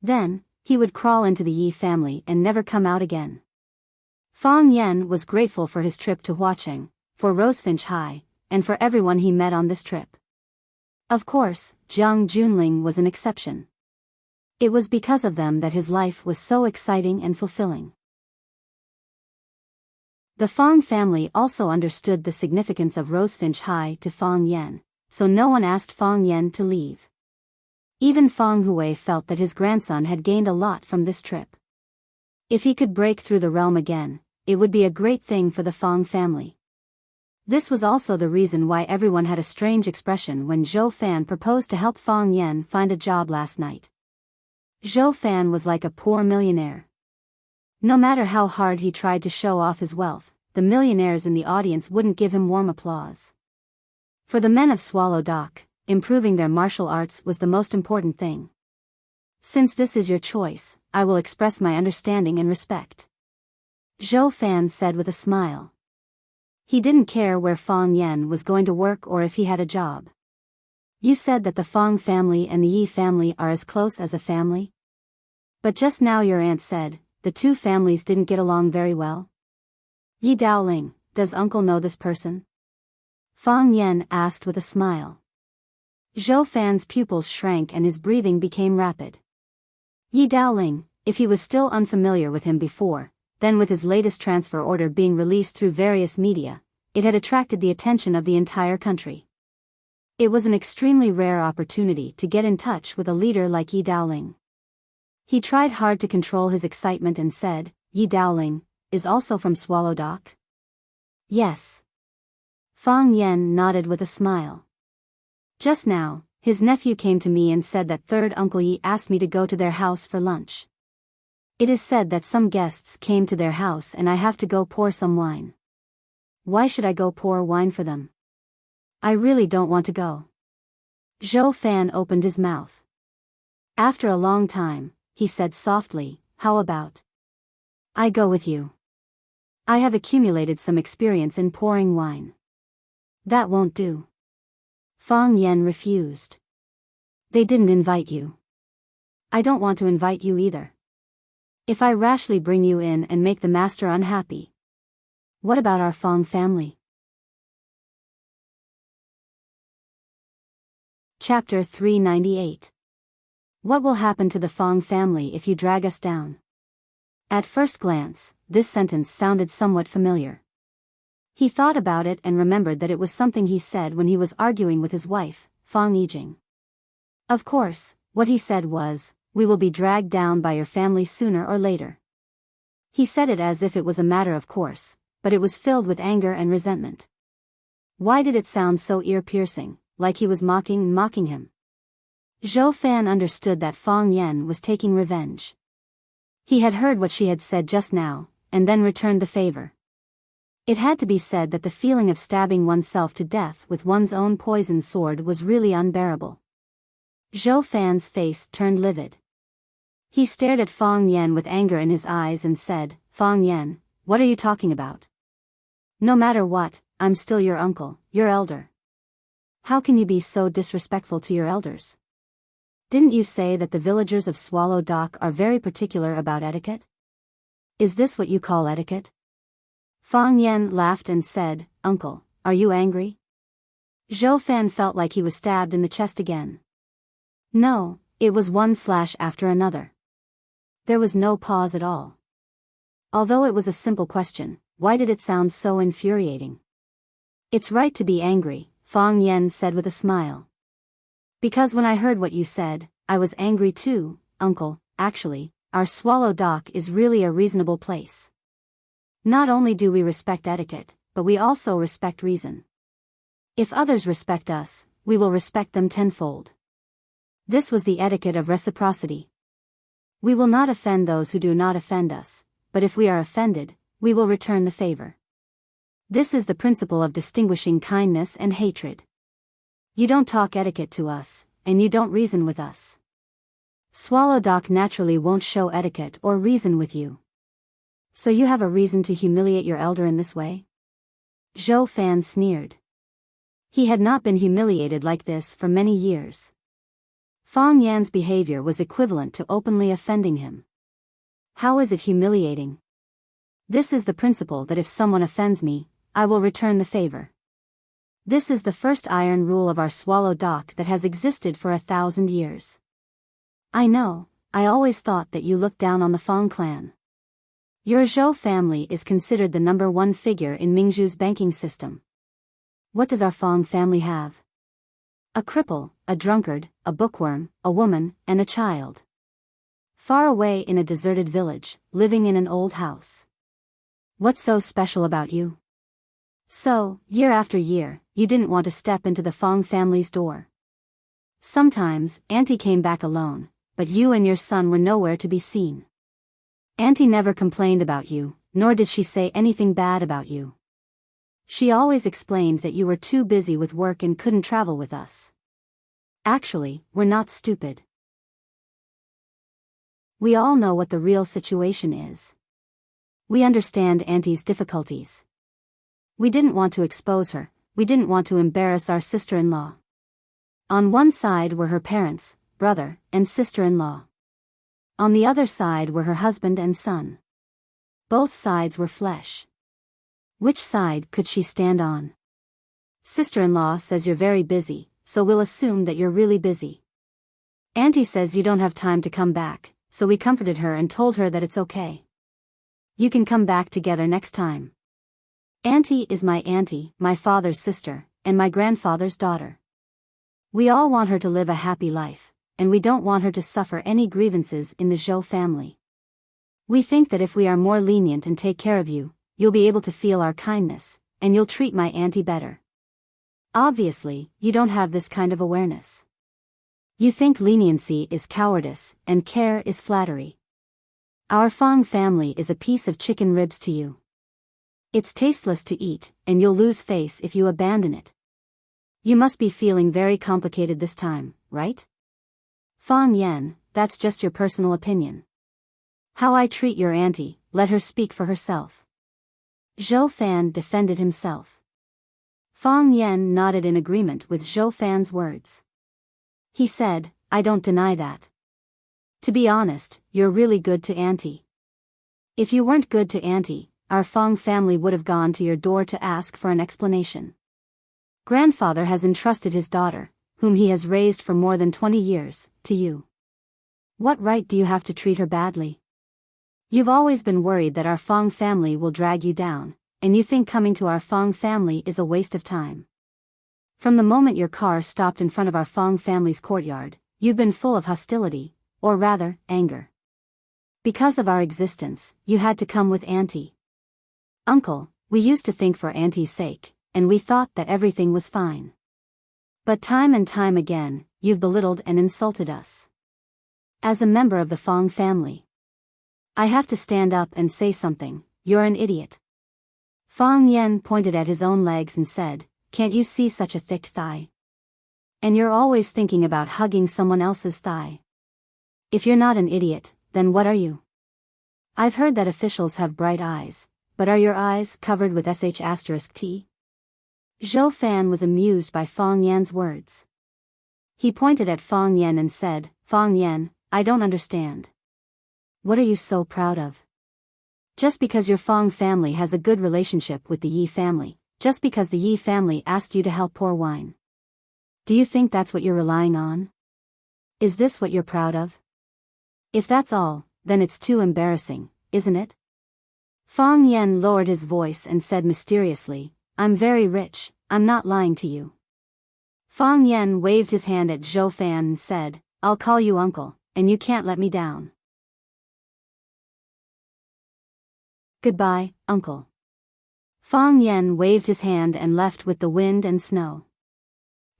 Speaker 1: Then, he would crawl into the Yi family and never come out again. Fang Yan was grateful for his trip to Huacheng, for Rosefinch High, and for everyone he met on this trip. Of course, Jiang Junling was an exception. It was because of them that his life was so exciting and fulfilling. The Fang family also understood the significance of Rosefinch High to Fang Yan, so no one asked Fang Yan to leave. Even Fang Hui felt that his grandson had gained a lot from this trip. If he could break through the realm again, it would be a great thing for the Fang family. This was also the reason why everyone had a strange expression when Zhou Fan proposed to help Fang Yan find a job last night. Zhou Fan was like a poor millionaire. No matter how hard he tried to show off his wealth, the millionaires in the audience wouldn't give him warm applause. For the men of Swallow Dock, improving their martial arts was the most important thing. Since this is your choice, I will express my understanding and respect. Zhou Fan said with a smile. He didn't care where Fang Yan was going to work or if he had a job. You said that the Fang family and the Yi family are as close as a family? But just now your aunt said, the two families didn't get along very well. Yi Daoling, does uncle know this person? Fang Yan asked with a smile. Zhou Fan's pupils shrank and his breathing became rapid. Yi Daoling, if he was still unfamiliar with him before, then with his latest transfer order being released through various media, it had attracted the attention of the entire country. It was an extremely rare opportunity to get in touch with a leader like Yi Daoling. He tried hard to control his excitement and said, Yi Daoling, is also from Swallow Dock? Yes. Fang Yan nodded with a smile. Just now, his nephew came to me and said that third Uncle Yi asked me to go to their house for lunch. It is said that some guests came to their house and I have to go pour some wine. Why should I go pour wine for them? I really don't want to go. Zhou Fan opened his mouth. After a long time, he said softly, how about I go with you? I have accumulated some experience in pouring wine. That won't do. Fang Yan refused. They didn't invite you. I don't want to invite you either. If I rashly bring you in and make the master unhappy. What about our Fang family? Chapter 398. What will happen to the Fang family if you drag us down? At first glance, this sentence sounded somewhat familiar. He thought about it and remembered that it was something he said when he was arguing with his wife, Fang Yijing. Of course, what he said was, we will be dragged down by your family sooner or later. He said it as if it was a matter of course, but it was filled with anger and resentment. Why did it sound so ear-piercing, like he was mocking him? Zhou Fan understood that Fang Yan was taking revenge. He had heard what she had said just now, and then returned the favor. It had to be said that the feeling of stabbing oneself to death with one's own poisoned sword was really unbearable. Zhou Fan's face turned livid. He stared at Fang Yan with anger in his eyes and said, Fang Yan, what are you talking about? No matter what, I'm still your uncle, your elder. How can you be so disrespectful to your elders? Didn't you say that the villagers of Swallow Dock are very particular about etiquette? Is this what you call etiquette? Fang Yan laughed and said, Uncle, are you angry? Zhou Fan felt like he was stabbed in the chest again. No, it was one slash after another. There was no pause at all. Although it was a simple question, why did it sound so infuriating? It's right to be angry, Fang Yen said with a smile. Because when I heard what you said, I was angry too, uncle. Actually, our swallow dock is really a reasonable place. Not only do we respect etiquette, but we also respect reason. If others respect us, we will respect them tenfold. This was the etiquette of reciprocity. We will not offend those who do not offend us, but if we are offended, we will return the favor. This is the principle of distinguishing kindness and hatred. You don't talk etiquette to us, and you don't reason with us. Swallow dock naturally won't show etiquette or reason with you. So you have a reason to humiliate your elder in this way? Zhou Fan sneered. He had not been humiliated like this for many years. Fang Yan's behavior was equivalent to openly offending him. How is it humiliating? This is the principle that if someone offends me, I will return the favor. This is the first iron rule of our swallow dock that has existed for 1,000 years. I know, I always thought that you looked down on the Fang clan. Your Zhou family is considered the #1 figure in Mingzhu's banking system. What does our Fang family have? A cripple, a drunkard, a bookworm, a woman, and a child. Far away in a deserted village, living in an old house. What's so special about you? So, year after year, you didn't want to step into the Fang family's door. Sometimes, Auntie came back alone, but you and your son were nowhere to be seen. Auntie never complained about you, nor did she say anything bad about you. She always explained that you were too busy with work and couldn't travel with us. Actually, we're not stupid. We all know what the real situation is. We understand Auntie's difficulties. We didn't want to expose her, we didn't want to embarrass our sister-in-law. On one side were her parents, brother, and sister-in-law. On the other side were her husband and son. Both sides were flesh. Which side could she stand on? Sister-in-law says you're very busy, so we'll assume that you're really busy. Auntie says you don't have time to come back, so we comforted her and told her that it's okay. You can come back together next time. Auntie is my auntie, my father's sister, and my grandfather's daughter. We all want her to live a happy life, and we don't want her to suffer any grievances in the Zhou family. We think that if we are more lenient and take care of you, you'll be able to feel our kindness, and you'll treat my auntie better. Obviously, you don't have this kind of awareness. You think leniency is cowardice, and care is flattery. Our Fang family is a piece of chicken ribs to you. It's tasteless to eat, and you'll lose face if you abandon it. You must be feeling very complicated this time, right? Fang Yan, that's just your personal opinion. How I treat your auntie, let her speak for herself. Zhou Fan defended himself. Fang Yan nodded in agreement with Zhou Fan's words. He said, I don't deny that. To be honest, you're really good to auntie. If you weren't good to auntie, our Fang family would have gone to your door to ask for an explanation. Grandfather has entrusted his daughter, whom he has raised for more than 20 years, to you. What right do you have to treat her badly? You've always been worried that our Fang family will drag you down, and you think coming to our Fang family is a waste of time. From the moment your car stopped in front of our Fang family's courtyard, you've been full of hostility, or rather, anger. Because of our existence, you had to come with auntie. Uncle, we used to think for auntie's sake, and we thought that everything was fine. But time and time again, you've belittled and insulted us. As a member of the Fang family, I have to stand up and say something, you're an idiot. Fang Yan pointed at his own legs and said, can't you see such a thick thigh? And you're always thinking about hugging someone else's thigh. If you're not an idiot, then what are you? I've heard that officials have bright eyes, but are your eyes covered with sh*t? Zhou Fan was amused by Fang Yan's words. He pointed at Fang Yan and said, Fang Yan, I don't understand. What are you so proud of? Just because your Fang family has a good relationship with the Yi family, just because the Yi family asked you to help pour wine. Do you think that's what you're relying on? Is this what you're proud of? If that's all, then it's too embarrassing, isn't it? Fang Yan lowered his voice and said mysteriously, I'm very rich, I'm not lying to you. Fang Yen waved his hand at Zhou Fan and said, I'll call you uncle, and you can't let me down. Goodbye, uncle. Fang Yen waved his hand and left with the wind and snow.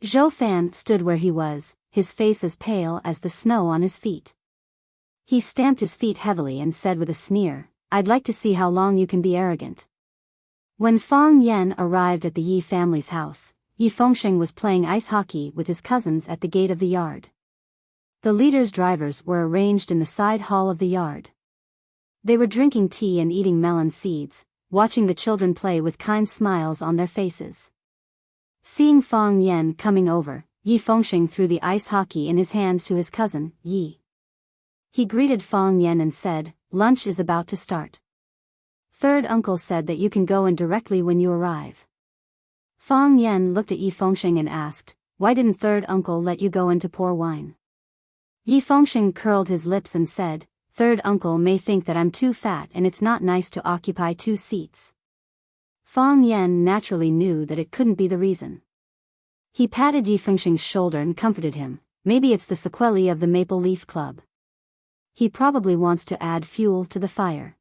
Speaker 1: Zhou Fan stood where he was, his face as pale as the snow on his feet. He stamped his feet heavily and said with a sneer, I'd like to see how long you can be arrogant. When Fang Yen arrived at the Yi family's house, Yi Fengsheng was playing ice hockey with his cousins at the gate of the yard. The leader's drivers were arranged in the side hall of the yard. They were drinking tea and eating melon seeds, watching the children play with kind smiles on their faces. Seeing Fang Yen coming over, Yi Fengsheng threw the ice hockey in his hand to his cousin, Yi. He greeted Fang Yen and said, lunch is about to start. Third uncle said that you can go in directly when you arrive. Fang Yen looked at Yi Fengsheng and asked, why didn't third uncle let you go in to pour wine? Yi Fengsheng curled his lips and said, third uncle may think that I'm too fat and it's not nice to occupy 2 seats. Fang Yen naturally knew that it couldn't be the reason. He patted Yi Fengsheng's shoulder and comforted him, maybe it's the sequelae of the Maple Leaf Club. He probably wants to add fuel to the fire.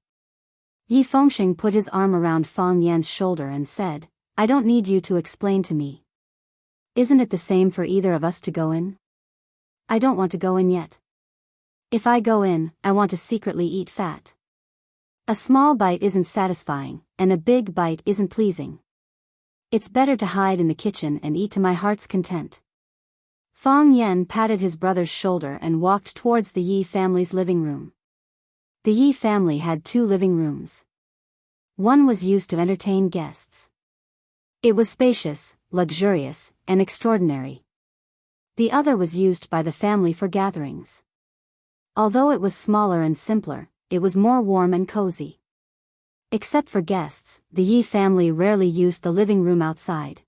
Speaker 1: Yi Fengsheng put his arm around Fang Yen's shoulder and said, I don't need you to explain to me. Isn't it the same for either of us to go in? I don't want to go in yet. If I go in, I want to secretly eat fat. A small bite isn't satisfying, and a big bite isn't pleasing. It's better to hide in the kitchen and eat to my heart's content. Fang Yen patted his brother's shoulder and walked towards the Yi family's living room. The Yi family had 2 living rooms. One was used to entertain guests. It was spacious, luxurious, and extraordinary. The other was used by the family for gatherings. Although it was smaller and simpler, it was more warm and cozy. Except for guests, the Yi family rarely used the living room outside.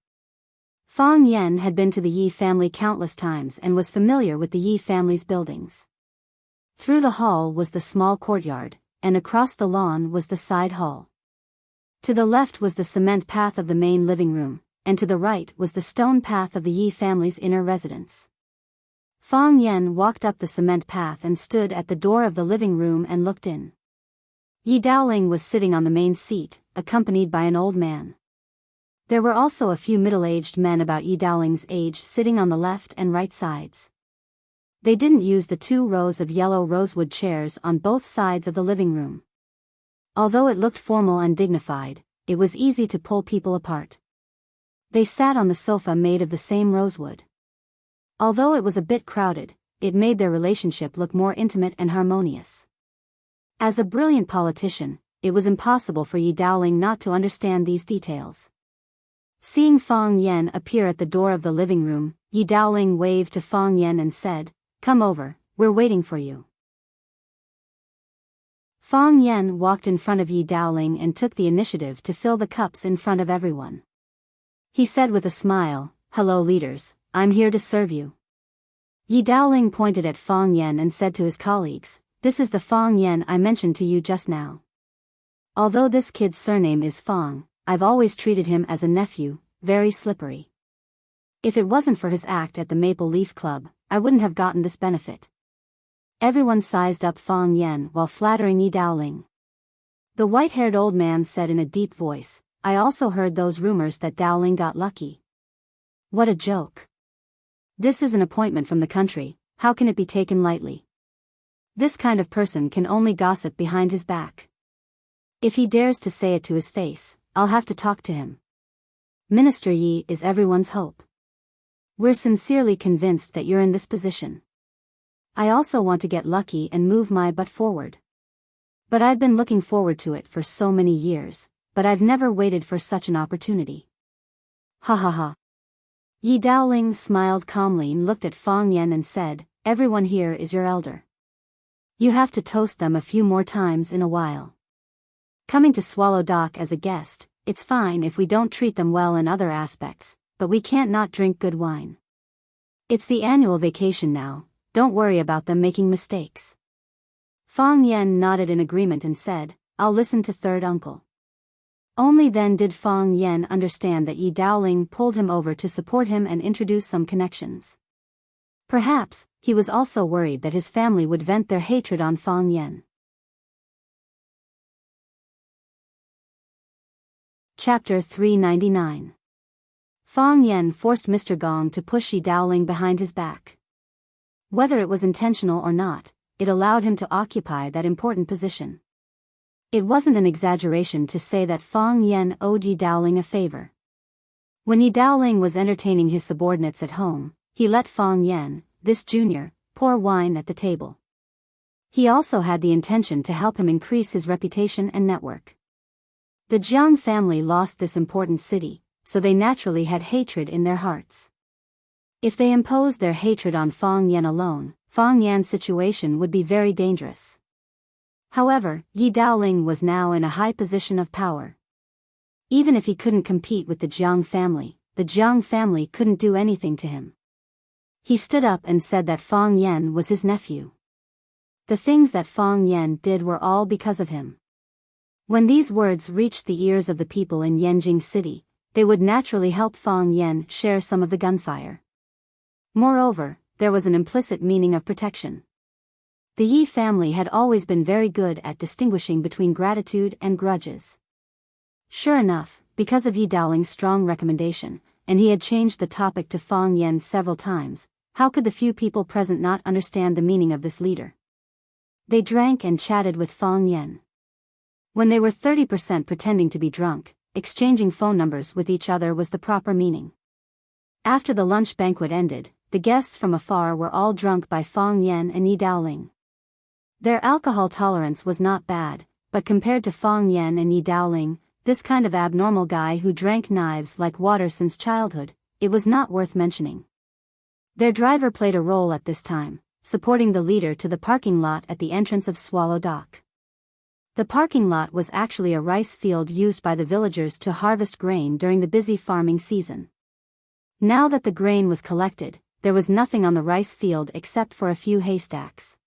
Speaker 1: Fang Yen had been to the Yi family countless times and was familiar with the Yi family's buildings. Through the hall was the small courtyard, and across the lawn was the side hall. To the left was the cement path of the main living room, and to the right was the stone path of the Yi family's inner residence. Fang Yen walked up the cement path and stood at the door of the living room and looked in. Yi Daoling was sitting on the main seat, accompanied by an old man. There were also a few middle-aged men about Yi Daoling's age sitting on the left and right sides. They didn't use the 2 rows of yellow rosewood chairs on both sides of the living room. Although it looked formal and dignified, it was easy to pull people apart. They sat on the sofa made of the same rosewood. Although it was a bit crowded, it made their relationship look more intimate and harmonious. As a brilliant politician, it was impossible for Yi Daoling not to understand these details. Seeing Fang Yen appear at the door of the living room, Yi Daoling waved to Fang Yen and said, come over, we're waiting for you. Fang Yen walked in front of Yi Daoling and took the initiative to fill the cups in front of everyone. He said with a smile, hello leaders, I'm here to serve you. Yi Daoling pointed at Fang Yen and said to his colleagues, this is the Fang Yen I mentioned to you just now. Although this kid's surname is Fang, I've always treated him as a nephew, very slippery. If it wasn't for his act at the Maple Leaf Club, I wouldn't have gotten this benefit. Everyone sized up Fang Yen while flattering Yi Daoling. The white-haired old man said in a deep voice, I also heard those rumors that Daoling got lucky. What a joke. This is an appointment from the country, how can it be taken lightly? This kind of person can only gossip behind his back. If he dares to say it to his face, I'll have to talk to him. Minister Yi is everyone's hope. We're sincerely convinced that you're in this position. I also want to get lucky and move my butt forward. But I've been looking forward to it for so many years, but I've never waited for such an opportunity. Ha ha ha. Yi Daoling smiled calmly and looked at Fang Yen and said, everyone here is your elder. You have to toast them a few more times in a while. Coming to Swallow Dock as a guest, it's fine if we don't treat them well in other aspects, but we can't not drink good wine. It's the annual vacation now, don't worry about them making mistakes. Fang Yen nodded in agreement and said, I'll listen to third uncle. Only then did Fang Yen understand that Yi Daoling pulled him over to support him and introduce some connections. Perhaps, he was also worried that his family would vent their hatred on Fang Yen. Chapter 399. Fang Yen forced Mr. Gong to push Yi Daoling behind his back. Whether it was intentional or not, it allowed him to occupy that important position. It wasn't an exaggeration to say that Fang Yen owed Yi Daoling a favor. When Yi Daoling was entertaining his subordinates at home, he let Fang Yen, this junior, pour wine at the table. He also had the intention to help him increase his reputation and network. The Jiang family lost this important city, so they naturally had hatred in their hearts. If they imposed their hatred on Fang Yen alone, Fang Yan's situation would be very dangerous. However, Yi Daoling was now in a high position of power. Even if he couldn't compete with the Jiang family couldn't do anything to him. He stood up and said that Fang Yen was his nephew. The things that Fang Yen did were all because of him. When these words reached the ears of the people in Yanjing City, they would naturally help Fang Yen share some of the gunfire. Moreover, there was an implicit meaning of protection. The Yi family had always been very good at distinguishing between gratitude and grudges. Sure enough, because of Yi Daoling's strong recommendation, and he had changed the topic to Fang Yen several times, how could the few people present not understand the meaning of this leader? They drank and chatted with Fang Yen. When they were 30% pretending to be drunk, exchanging phone numbers with each other was the proper meaning. After the lunch banquet ended, the guests from afar were all drunk by Fang Yen and Yi Daoling. Their alcohol tolerance was not bad, but compared to Fang Yen and Yi Daoling, this kind of abnormal guy who drank knives like water since childhood, it was not worth mentioning. Their driver played a role at this time, supporting the leader to the parking lot at the entrance of Swallow Dock. The parking lot was actually a rice field used by the villagers to harvest grain during the busy farming season. Now that the grain was collected, there was nothing on the rice field except for a few haystacks.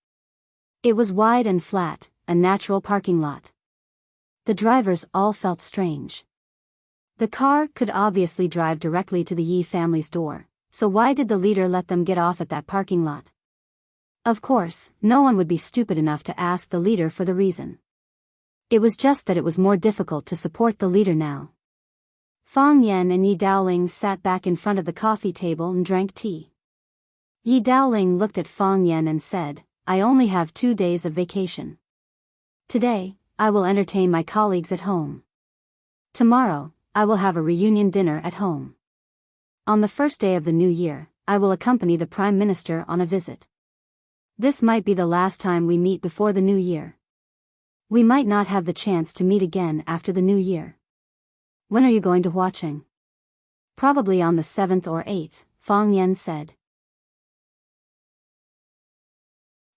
Speaker 1: It was wide and flat, a natural parking lot. The drivers all felt strange. The car could obviously drive directly to the Yi family's door, so why did the leader let them get off at that parking lot? Of course, no one would be stupid enough to ask the leader for the reason. It was just that it was more difficult to support the leader now. Fang Yen and Yi Daoling sat back in front of the coffee table and drank tea. Yi Daoling looked at Fang Yen and said, "I only have 2 days of vacation. Today, I will entertain my colleagues at home. Tomorrow, I will have a reunion dinner at home. On the first day of the new year, I will accompany the Prime Minister on a visit. This might be the last time we meet before the new year. We might not have the chance to meet again after the new year. When are you going to watching?" "Probably on the 7th or 8th, Fang Yen said.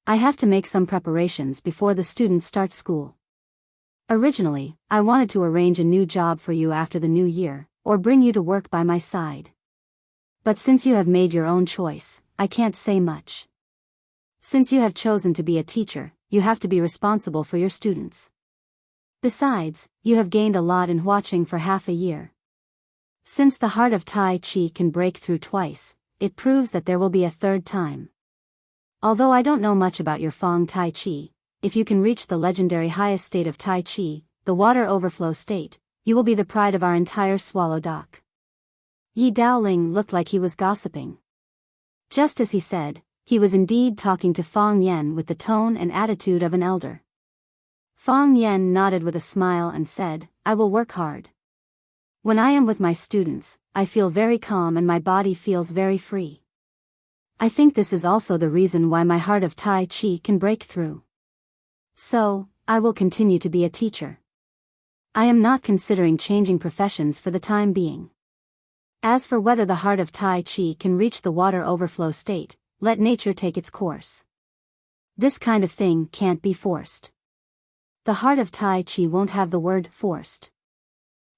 Speaker 1: "I have to make some preparations before the students start school. Originally, I wanted to arrange a new job for you after the new year, or bring you to work by my side. But since you have made your own choice, I can't say much. Since you have chosen to be a teacher, you have to be responsible for your students. Besides, you have gained a lot in watching for half a year. Since the heart of Tai Chi can break through twice, it proves that there will be a third time. Although I don't know much about your Fang Tai Chi, if you can reach the legendary highest state of Tai Chi, the water overflow state, you will be the pride of our entire Swallow Dock." Yi Daoling looked like he was gossiping. Just as he said, he was indeed talking to Fang Yen with the tone and attitude of an elder. Fang Yen nodded with a smile and said, "I will work hard. When I am with my students, I feel very calm and my body feels very free. I think this is also the reason why my heart of Tai Chi can break through. So, I will continue to be a teacher. I am not considering changing professions for the time being. As for whether the heart of Tai Chi can reach the water overflow state, let nature take its course. This kind of thing can't be forced. The heart of Tai Chi won't have the word forced.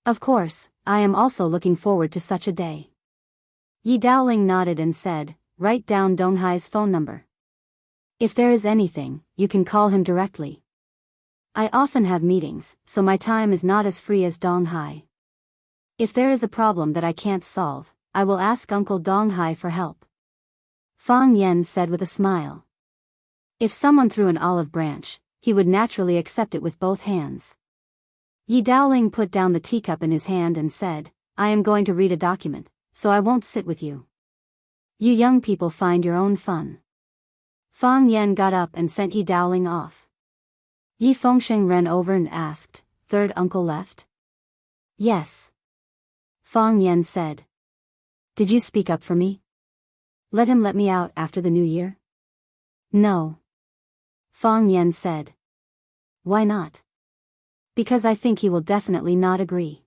Speaker 1: Of course, I am also looking forward to such a day." Yi Daoling nodded and said, "Write down Donghai's phone number. If there is anything, you can call him directly." I often have meetings, so my time is not as free as Dong Hai. If there is a problem that I can't solve, I will ask Uncle Dong Hai for help. Fang Yen said with a smile. If someone threw an olive branch, he would naturally accept it with both hands. Yi Daoling put down the teacup in his hand and said, I am going to read a document, so I won't sit with you. You young people find your own fun. Fang Yen got up and sent Yi Daoling off. Yi Fengsheng ran over and asked, Third uncle left? Yes. Fang Yen said. Did you speak up for me? Let him let me out after the new year? No. Fang Yen said. Why not? Because I think he will definitely not agree.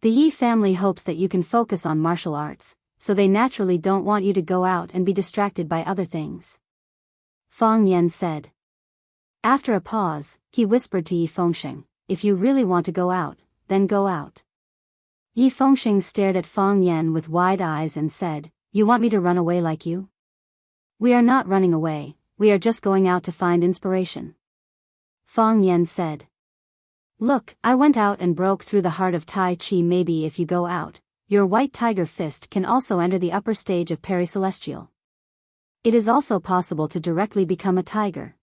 Speaker 1: The Yi family hopes that you can focus on martial arts, so they naturally don't want you to go out and be distracted by other things. Fang Yen said. After a pause, he whispered to Yi Fengsheng, if you really want to go out, then go out. Yi Fengsheng stared at Fang Yen with wide eyes and said, You want me to run away like you? We are not running away, we are just going out to find inspiration. Fang Yen said. Look, I went out and broke through the heart of Tai Chi. Maybe if you go out, your white tiger fist can also enter the upper stage of Peri-Celestial. It is also possible to directly become a tiger.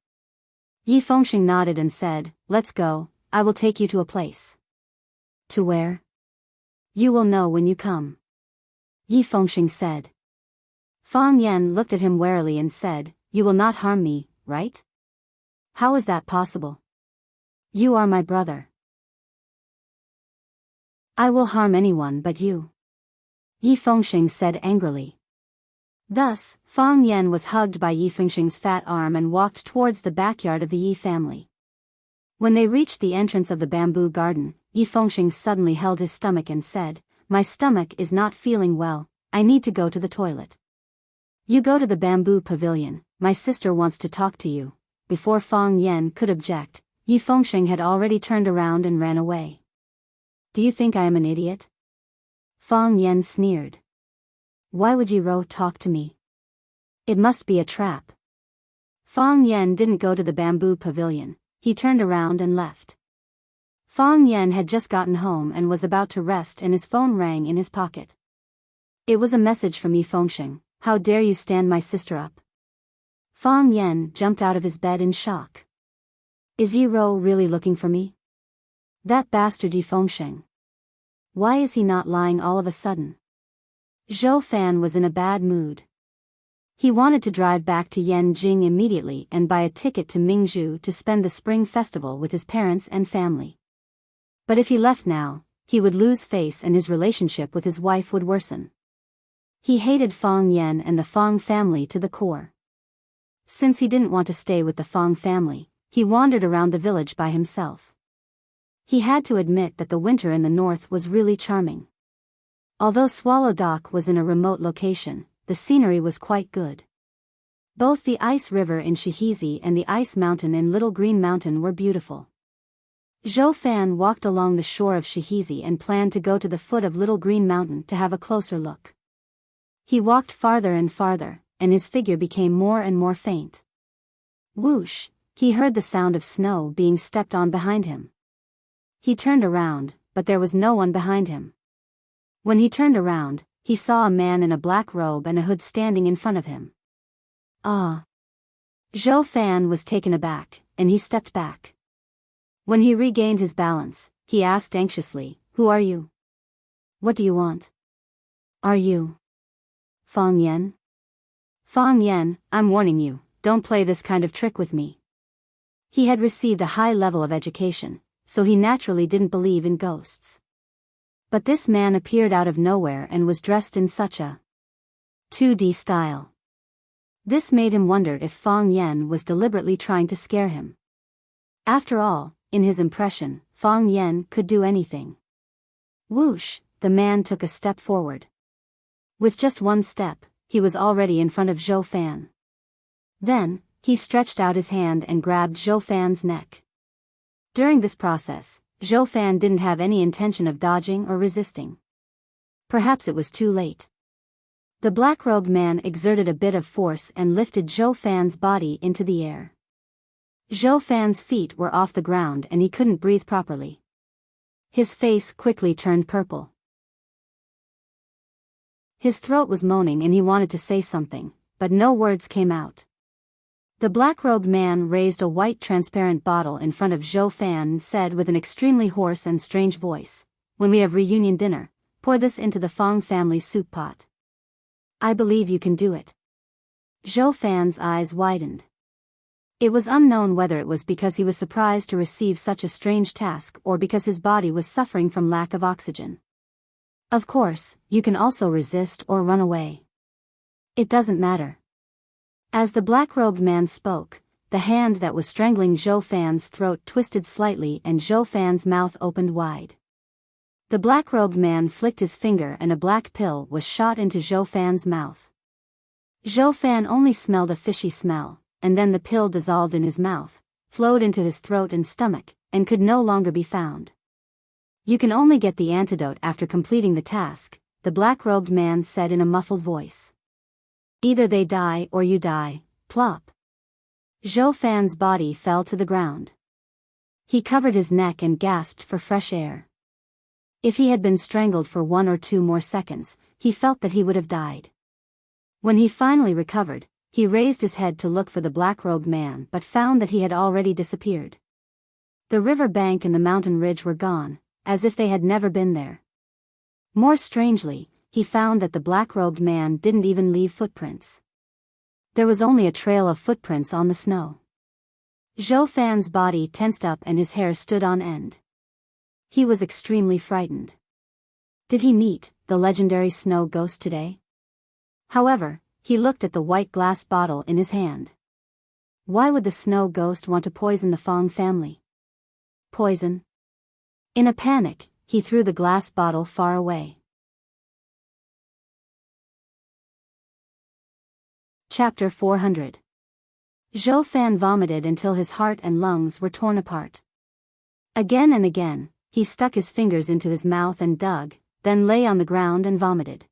Speaker 1: Yi Fengsheng nodded and said, Let's go, I will take you to a place. To where? You will know when you come. Yi Fengsheng said. Fang Yen looked at him warily and said, You will not harm me, right? How is that possible? You are my brother. I will harm anyone but you. Yi Fengsheng said angrily. Thus, Fang Yen was hugged by Yi Fengsheng's fat arm and walked towards the backyard of the Yi family. When they reached the entrance of the bamboo garden, Yi Fengsheng suddenly held his stomach and said, My stomach is not feeling well, I need to go to the toilet. You go to the bamboo pavilion, my sister wants to talk to you. Before Fang Yen could object, Yi Fengsheng had already turned around and ran away. Do you think I am an idiot? Fang Yen sneered. Why would Yi Ro talk to me? It must be a trap. Fang Yen didn't go to the bamboo pavilion, he turned around and left. Fang Yen had just gotten home and was about to rest and his phone rang in his pocket. It was a message from Yi Fengsheng, How dare you stand my sister up? Fang Yen jumped out of his bed in shock. Is Yi Ro really looking for me? That bastard Yi Fengsheng. Why is he not lying all of a sudden? Zhou Fan was in a bad mood. He wanted to drive back to Yanjing immediately and buy a ticket to Mingzhu to spend the Spring Festival with his parents and family. But if he left now, he would lose face and his relationship with his wife would worsen. He hated Fang Yen and the Fang family to the core. Since he didn't want to stay with the Fang family, he wandered around the village by himself. He had to admit that the winter in the north was really charming. Although Swallow Dock was in a remote location, the scenery was quite good. Both the ice river in Shihizi and the ice mountain in Little Green Mountain were beautiful. Zhou Fan walked along the shore of Shihizi and planned to go to the foot of Little Green Mountain to have a closer look. He walked farther and farther, and his figure became more and more faint. Whoosh, he heard the sound of snow being stepped on behind him. He turned around, but there was no one behind him. When he turned around, he saw a man in a black robe and a hood standing in front of him. Ah! Zhou Fan was taken aback, and he stepped back. When he regained his balance, he asked anxiously, Who are you? What do you want? Are you Fang Yen? Fang Yen, I'm warning you, don't play this kind of trick with me. He had received a high level of education, so he naturally didn't believe in ghosts. But this man appeared out of nowhere and was dressed in such a 2D style. This made him wonder if Fang Yen was deliberately trying to scare him. After all, in his impression, Fang Yen could do anything. Whoosh, the man took a step forward. With just one step, he was already in front of Zhou Fan. Then, he stretched out his hand and grabbed Zhou Fan's neck. During this process, Zhou Fan didn't have any intention of dodging or resisting. Perhaps it was too late. The black-robed man exerted a bit of force and lifted Zhou Fan's body into the air. Zhou Fan's feet were off the ground and he couldn't breathe properly. His face quickly turned purple. His throat was moaning and he wanted to say something, but no words came out. The black-robed man raised a white transparent bottle in front of Zhou Fan and said with an extremely hoarse and strange voice, "When we have reunion dinner, pour this into the Fong family soup pot. I believe you can do it." Zhou Fan's eyes widened. It was unknown whether it was because he was surprised to receive such a strange task or because his body was suffering from lack of oxygen. "Of course, you can also resist or run away. It doesn't matter." As the black-robed man spoke, the hand that was strangling Zhou Fan's throat twisted slightly and Zhou Fan's mouth opened wide. The black-robed man flicked his finger and a black pill was shot into Zhou Fan's mouth. Zhou Fan only smelled a fishy smell, and then the pill dissolved in his mouth, flowed into his throat and stomach, and could no longer be found. "You can only get the antidote after completing the task," the black-robed man said in a muffled voice. "Either they die or you die." Plop. Zhou Fan's body fell to the ground. He covered his neck and gasped for fresh air. If he had been strangled for 1 or 2 more seconds, he felt that he would have died. When he finally recovered, he raised his head to look for the black-robed man but found that he had already disappeared. The river bank and the mountain ridge were gone, as if they had never been there. More strangely, he found that the black-robed man didn't even leave footprints. There was only a trail of footprints on the snow. Zhou Fan's body tensed up and his hair stood on end. He was extremely frightened. Did he meet the legendary snow ghost today? However, he looked at the white glass bottle in his hand. Why would the snow ghost want to poison the Fong family? Poison? In a panic, he threw the glass bottle far away. Chapter 400. Zhou Fan vomited until his heart and lungs were torn apart. Again and again, he stuck his fingers into his mouth and dug, then lay on the ground and vomited.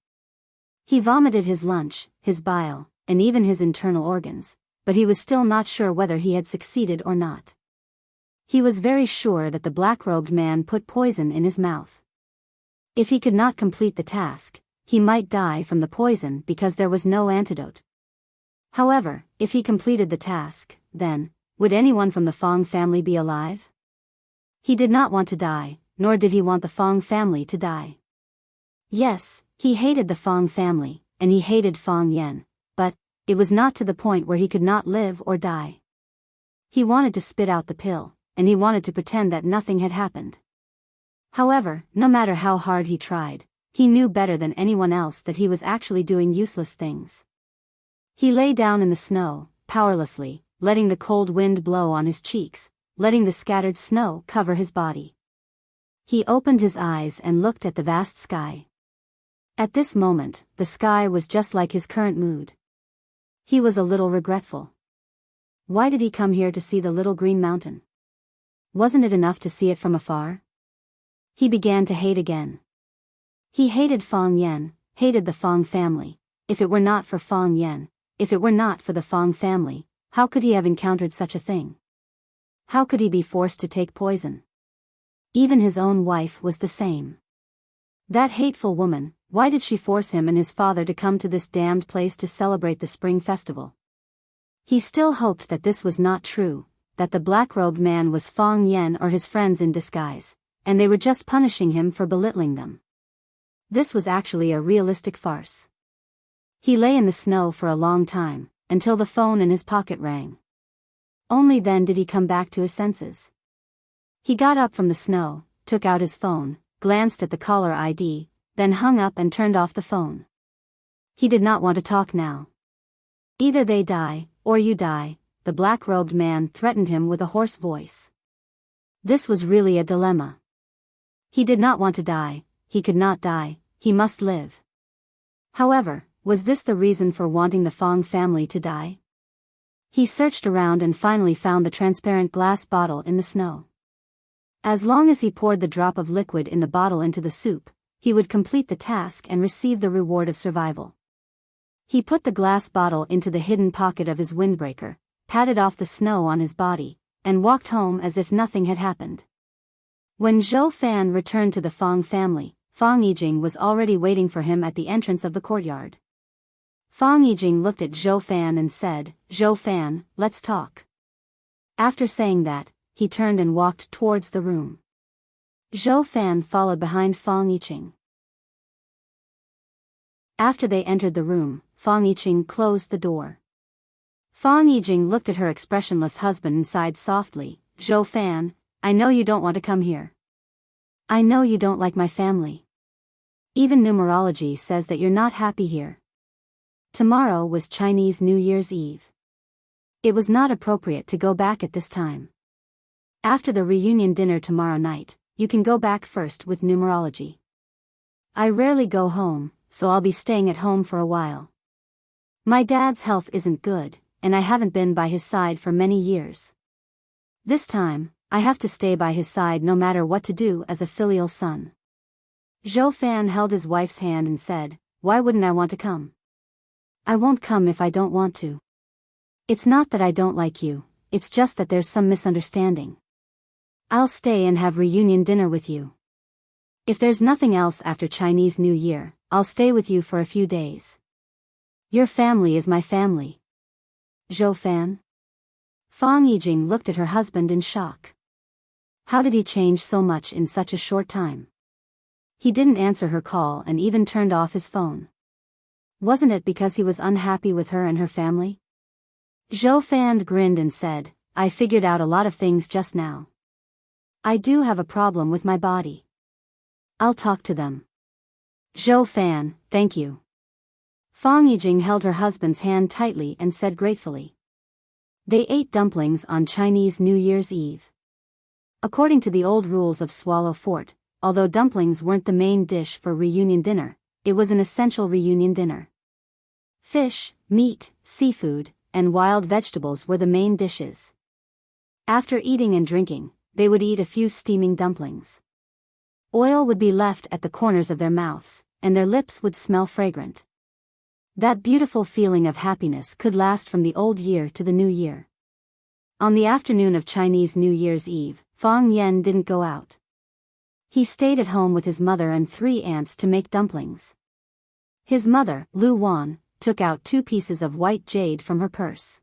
Speaker 1: He vomited his lunch, his bile, and even his internal organs, but he was still not sure whether he had succeeded or not. He was very sure that the black-robed man put poison in his mouth. If he could not complete the task, he might die from the poison because there was no antidote. However, if he completed the task, then, would anyone from the Fong family be alive? He did not want to die, nor did he want the Fong family to die. Yes, he hated the Fong family, and he hated Fong Yen, but it was not to the point where he could not live or die. He wanted to spit out the pill, and he wanted to pretend that nothing had happened. However, no matter how hard he tried, he knew better than anyone else that he was actually doing useless things. He lay down in the snow, powerlessly, letting the cold wind blow on his cheeks, letting the scattered snow cover his body. He opened his eyes and looked at the vast sky. At this moment, the sky was just like his current mood. He was a little regretful. Why did he come here to see the little green mountain? Wasn't it enough to see it from afar? He began to hate again. He hated Fong Yen, hated the Fong family. If it were not for Fong Yen, if it were not for the Fong family, how could he have encountered such a thing? How could he be forced to take poison? Even his own wife was the same. That hateful woman, why did she force him and his father to come to this damned place to celebrate the spring festival? He still hoped that this was not true, that the black-robed man was Fong Yen or his friends in disguise, and they were just punishing him for belittling them. This was actually a realistic farce. He lay in the snow for a long time, until the phone in his pocket rang. Only then did he come back to his senses. He got up from the snow, took out his phone, glanced at the caller ID, then hung up and turned off the phone. He did not want to talk now. Either they die, or you die, the black-robed man threatened him with a hoarse voice. This was really a dilemma. He did not want to die, he could not die, he must live. However, was this the reason for wanting the Fong family to die? He searched around and finally found the transparent glass bottle in the snow. As long as he poured the drop of liquid in the bottle into the soup, he would complete the task and receive the reward of survival. He put the glass bottle into the hidden pocket of his windbreaker, patted off the snow on his body, and walked home as if nothing had happened. When Zhou Fan returned to the Fang family, Fang Yijing was already waiting for him at the entrance of the courtyard. Fang Yijing looked at Zhou Fan and said, "Zhou Fan, let's talk." After saying that, he turned and walked towards the room. Zhou Fan followed behind Fang Yijing. After they entered the room, Fang Yijing closed the door. Fang Yijing looked at her expressionless husband and sighed softly, "Zhou Fan, I know you don't want to come here. I know you don't like my family. Even numerology says that you're not happy here." Tomorrow was Chinese New Year's Eve. It was not appropriate to go back at this time. After the reunion dinner tomorrow night, you can go back first with numerology. I rarely go home, so I'll be staying at home for a while. My dad's health isn't good, and I haven't been by his side for many years. This time, I have to stay by his side no matter what to do as a filial son. Zhou Fan held his wife's hand and said, "Why wouldn't I want to come? I won't come if I don't want to. It's not that I don't like you, it's just that there's some misunderstanding. I'll stay and have reunion dinner with you. If there's nothing else after Chinese New Year, I'll stay with you for a few days. Your family is my family." Zhou Fan? Fang Yijing looked at her husband in shock. How did he change so much in such a short time? He didn't answer her call and even turned off his phone. Wasn't it because he was unhappy with her and her family? Zhou Fan grinned and said, "I figured out a lot of things just now. I do have a problem with my body. I'll talk to them." Zhou Fan, thank you. Fang Yijing held her husband's hand tightly and said gratefully. They ate dumplings on Chinese New Year's Eve. According to the old rules of Swallow Fort, although dumplings weren't the main dish for reunion dinner, it was an essential reunion dinner. Fish, meat, seafood, and wild vegetables were the main dishes. After eating and drinking, they would eat a few steaming dumplings. Oil would be left at the corners of their mouths, and their lips would smell fragrant. That beautiful feeling of happiness could last from the old year to the new year. On the afternoon of Chinese New Year's Eve, Fang Yan didn't go out. He stayed at home with his mother and 3 aunts to make dumplings. His mother, Lu Wan, took out 2 pieces of white jade from her purse.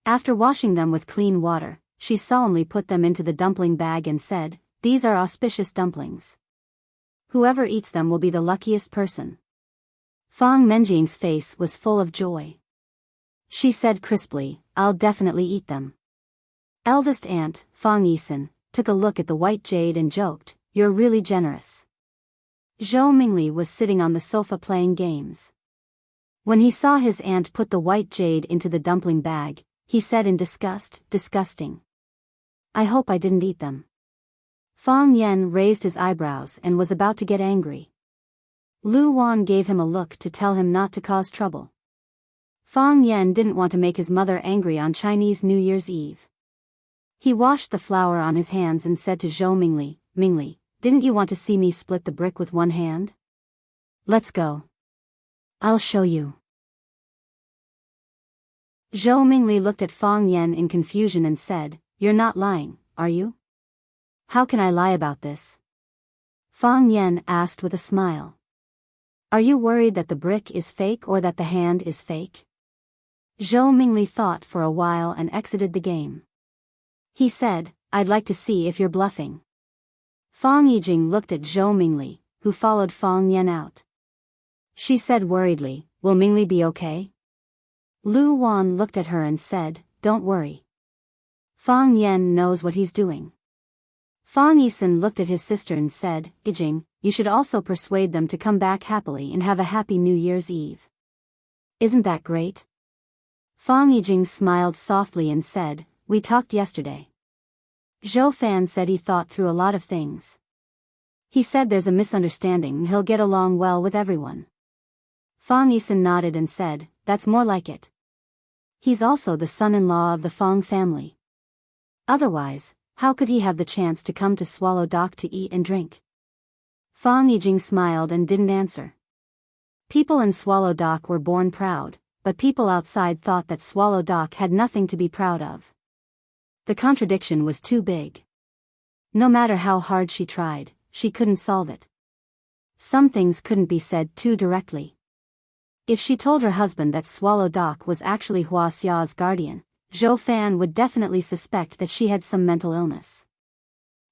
Speaker 1: After washing them with clean water, she solemnly put them into the dumpling bag and said, "These are auspicious dumplings. Whoever eats them will be the luckiest person." Fang Menjing's face was full of joy. She said crisply, "I'll definitely eat them." Eldest aunt, Fang Yisin, took a look at the white jade and joked, "You're really generous." Zhou Mingli was sitting on the sofa playing games. When he saw his aunt put the white jade into the dumpling bag, he said in disgust, "Disgusting. I hope I didn't eat them." Fang Yan raised his eyebrows and was about to get angry. Lu Wan gave him a look to tell him not to cause trouble. Fang Yan didn't want to make his mother angry on Chinese New Year's Eve. He washed the flour on his hands and said to Zhou Mingli, "Mingli, didn't you want to see me split the brick with one hand? Let's go. I'll show you." Zhou Mingli looked at Fang Yan in confusion and said, "You're not lying, are you?" "How can I lie about this?" Fang Yan asked with a smile. "Are you worried that the brick is fake or that the hand is fake?" Zhou Mingli thought for a while and exited the game. He said, "I'd like to see if you're bluffing." Fang Yijing looked at Zhou Mingli, who followed Fang Yan out. She said worriedly, "Will Mingli be okay?" Lu Wan looked at her and said, "Don't worry. Fang Yan knows what he's doing." Fang Yisin looked at his sister and said, "Yijing, you should also persuade them to come back happily and have a happy New Year's Eve. Isn't that great?" Fang Yijing smiled softly and said, "We talked yesterday." Zhou Fan said he thought through a lot of things. He said there's a misunderstanding and he'll get along well with everyone. Fang Yisin nodded and said, "That's more like it. He's also the son-in-law of the Fang family. Otherwise, how could he have the chance to come to Swallow Dock to eat and drink?" Fang Yijing smiled and didn't answer. People in Swallow Dock were born proud, but people outside thought that Swallow Dock had nothing to be proud of. The contradiction was too big. No matter how hard she tried, she couldn't solve it. Some things couldn't be said too directly. If she told her husband that Swallow Doc was actually Hua Xia's guardian, Zhou Fan would definitely suspect that she had some mental illness.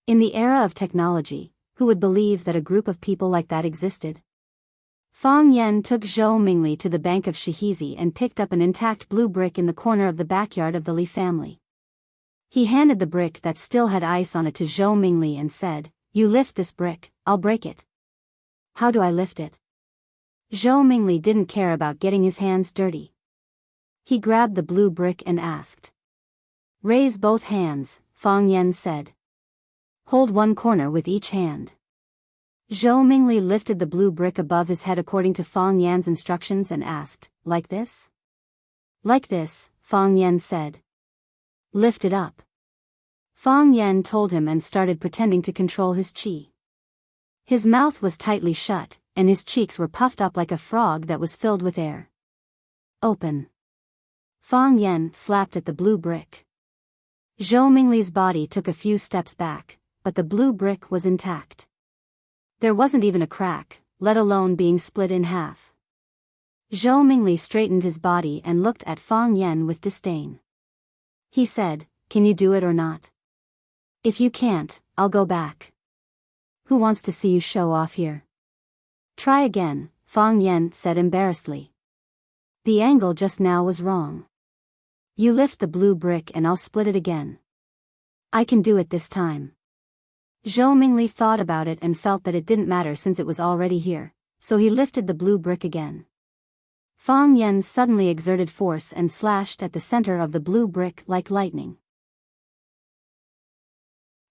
Speaker 1: In the era of technology, who would believe that a group of people like that existed? Fang Yan took Zhou Mingli to the bank of Shihizi and picked up an intact blue brick in the corner of the backyard of the Li family. He handed the brick that still had ice on it to Zhou Mingli and said, "You lift this brick, I'll break it." "How do I lift it?" Zhou Mingli didn't care about getting his hands dirty. He grabbed the blue brick and asked. "Raise both hands," Fang Yan said. "Hold one corner with each hand." Zhou Mingli lifted the blue brick above his head according to Fang Yan's instructions and asked, "Like this?" "Like this," Fang Yan said. "Lift it up." Fang Yan told him and started pretending to control his qi. His mouth was tightly shut, and his cheeks were puffed up like a frog that was filled with air. "Open." Fang Yan slapped at the blue brick. Zhou Mingli's body took a few steps back, but the blue brick was intact. There wasn't even a crack, let alone being split in half. Zhou Mingli straightened his body and looked at Fang Yan with disdain. He said, "Can you do it or not? If you can't, I'll go back. Who wants to see you show off here?" "Try again," Fang Yan said embarrassedly. "The angle just now was wrong. You lift the blue brick and I'll split it again. I can do it this time." Zhou Mingli thought about it and felt that it didn't matter since it was already here, so he lifted the blue brick again. Fang Yan suddenly exerted force and slashed at the center of the blue brick like lightning.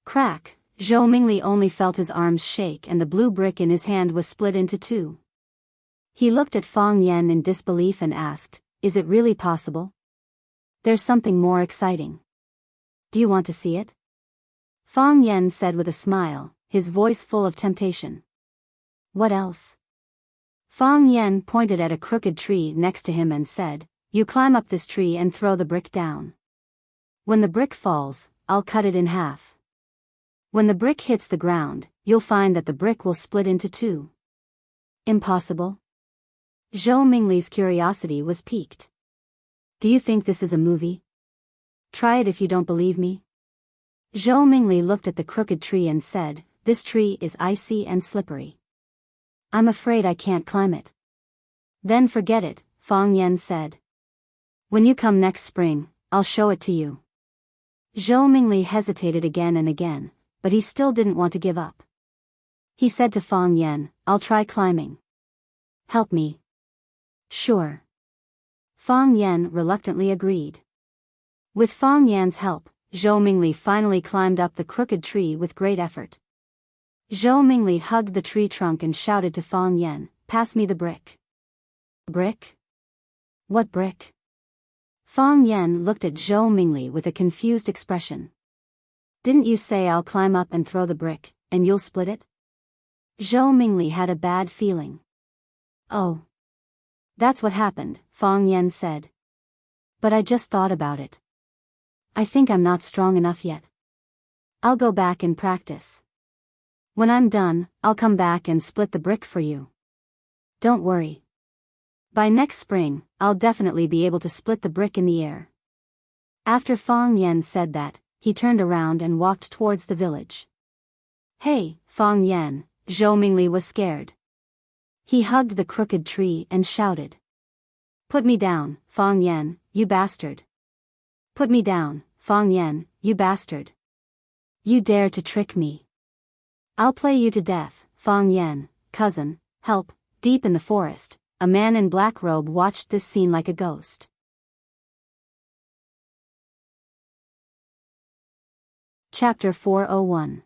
Speaker 1: Crack! Zhou Mingli only felt his arms shake and the blue brick in his hand was split into two. He looked at Fang Yan in disbelief and asked, "Is it really possible? There's something more exciting. Do you want to see it?" Fang Yan said with a smile, his voice full of temptation. "What else?" Fang Yan pointed at a crooked tree next to him and said, "You climb up this tree and throw the brick down. When the brick falls, I'll cut it in half. When the brick hits the ground, you'll find that the brick will split into two." "Impossible?" Zhou Mingli's curiosity was piqued. "Do you think this is a movie? Try it if you don't believe me." Zhou Mingli looked at the crooked tree and said, "This tree is icy and slippery. I'm afraid I can't climb it." "Then forget it," Fang Yan said. "When you come next spring, I'll show it to you." Zhou Mingli hesitated again and again, but he still didn't want to give up. He said to Fang Yan, "I'll try climbing. Help me." "Sure." Fang Yan reluctantly agreed. With Fang Yan's help, Zhou Mingli finally climbed up the crooked tree with great effort. Zhou Mingli hugged the tree trunk and shouted to Fang Yan, "Pass me the brick." "Brick? What brick?" Fang Yan looked at Zhou Mingli with a confused expression. "Didn't you say I'll climb up and throw the brick, and you'll split it?" Zhou Mingli had a bad feeling. "Oh. That's what happened," Fang Yan said. "But I just thought about it. I think I'm not strong enough yet. I'll go back and practice. When I'm done, I'll come back and split the brick for you. Don't worry. By next spring, I'll definitely be able to split the brick in the air." After Fang Yan said that, he turned around and walked towards the village. "Hey, Fang Yan," Zhou Mingli was scared. He hugged the crooked tree and shouted. "Put me down, Fang Yan, you bastard. Put me down, Fang Yan, you bastard. You dare to trick me. I'll play you to death, Fang Yan, cousin, help." Deep in the forest, a man in black robe watched this scene like a ghost. Chapter 401.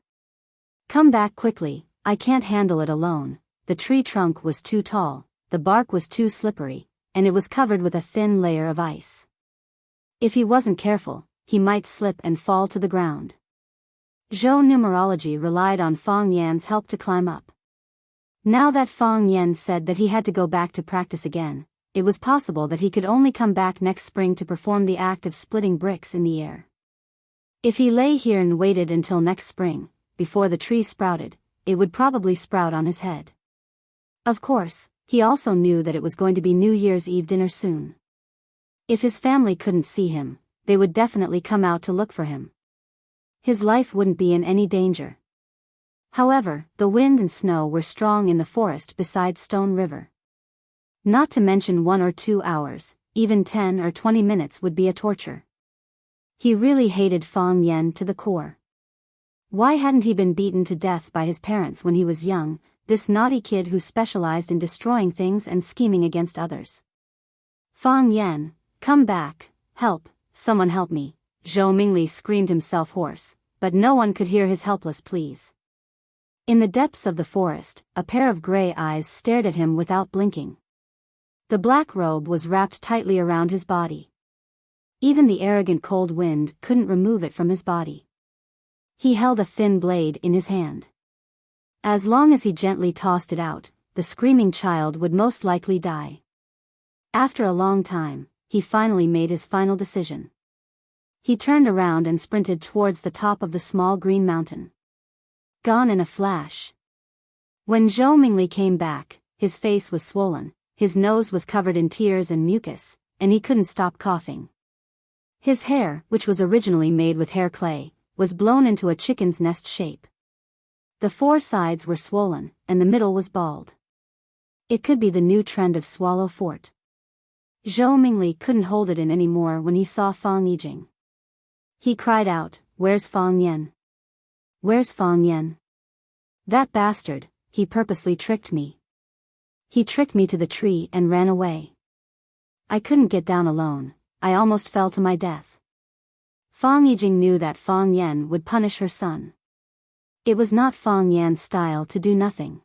Speaker 1: "Come back quickly, I can't handle it alone." The tree trunk was too tall, the bark was too slippery, and it was covered with a thin layer of ice. If he wasn't careful, he might slip and fall to the ground. Zhou numerology relied on Fang Yan's help to climb up. Now that Fang Yan said that he had to go back to practice again, it was possible that he could only come back next spring to perform the act of splitting bricks in the air. If he lay here and waited until next spring, before the tree sprouted, it would probably sprout on his head. Of course, he also knew that it was going to be New Year's Eve dinner soon. If his family couldn't see him, they would definitely come out to look for him. His life wouldn't be in any danger. However, the wind and snow were strong in the forest beside Stone River. Not to mention 1 or 2 hours, even 10 or 20 minutes would be a torture. He really hated Fang Yen to the core. Why hadn't he been beaten to death by his parents when he was young, this naughty kid who specialized in destroying things and scheming against others? Fang Yen, come back, help, someone help me, Zhou Mingli screamed himself hoarse, but no one could hear his helpless pleas. In the depths of the forest, a pair of gray eyes stared at him without blinking. The black robe was wrapped tightly around his body. Even the arrogant cold wind couldn't remove it from his body. He held a thin blade in his hand. As long as he gently tossed it out, the screaming child would most likely die. After a long time, he finally made his final decision. He turned around and sprinted towards the top of the small green mountain. Gone in a flash. When Zhou Mingli came back, his face was swollen, his nose was covered in tears and mucus, and he couldn't stop coughing. His hair, which was originally made with hair clay, was blown into a chicken's nest shape. The 4 sides were swollen, and the middle was bald. It could be the new trend of swallow fort. Zhou Mingli couldn't hold it in anymore when he saw Fang Yijing. He cried out, "Where's Fang Yen? Where's Fang Yen? That bastard, he purposely tricked me. He tricked me to the tree and ran away. I couldn't get down alone, I almost fell to my death." Fang Yijing knew that Fang Yen would punish her son. It was not Fang Yan's style to do nothing.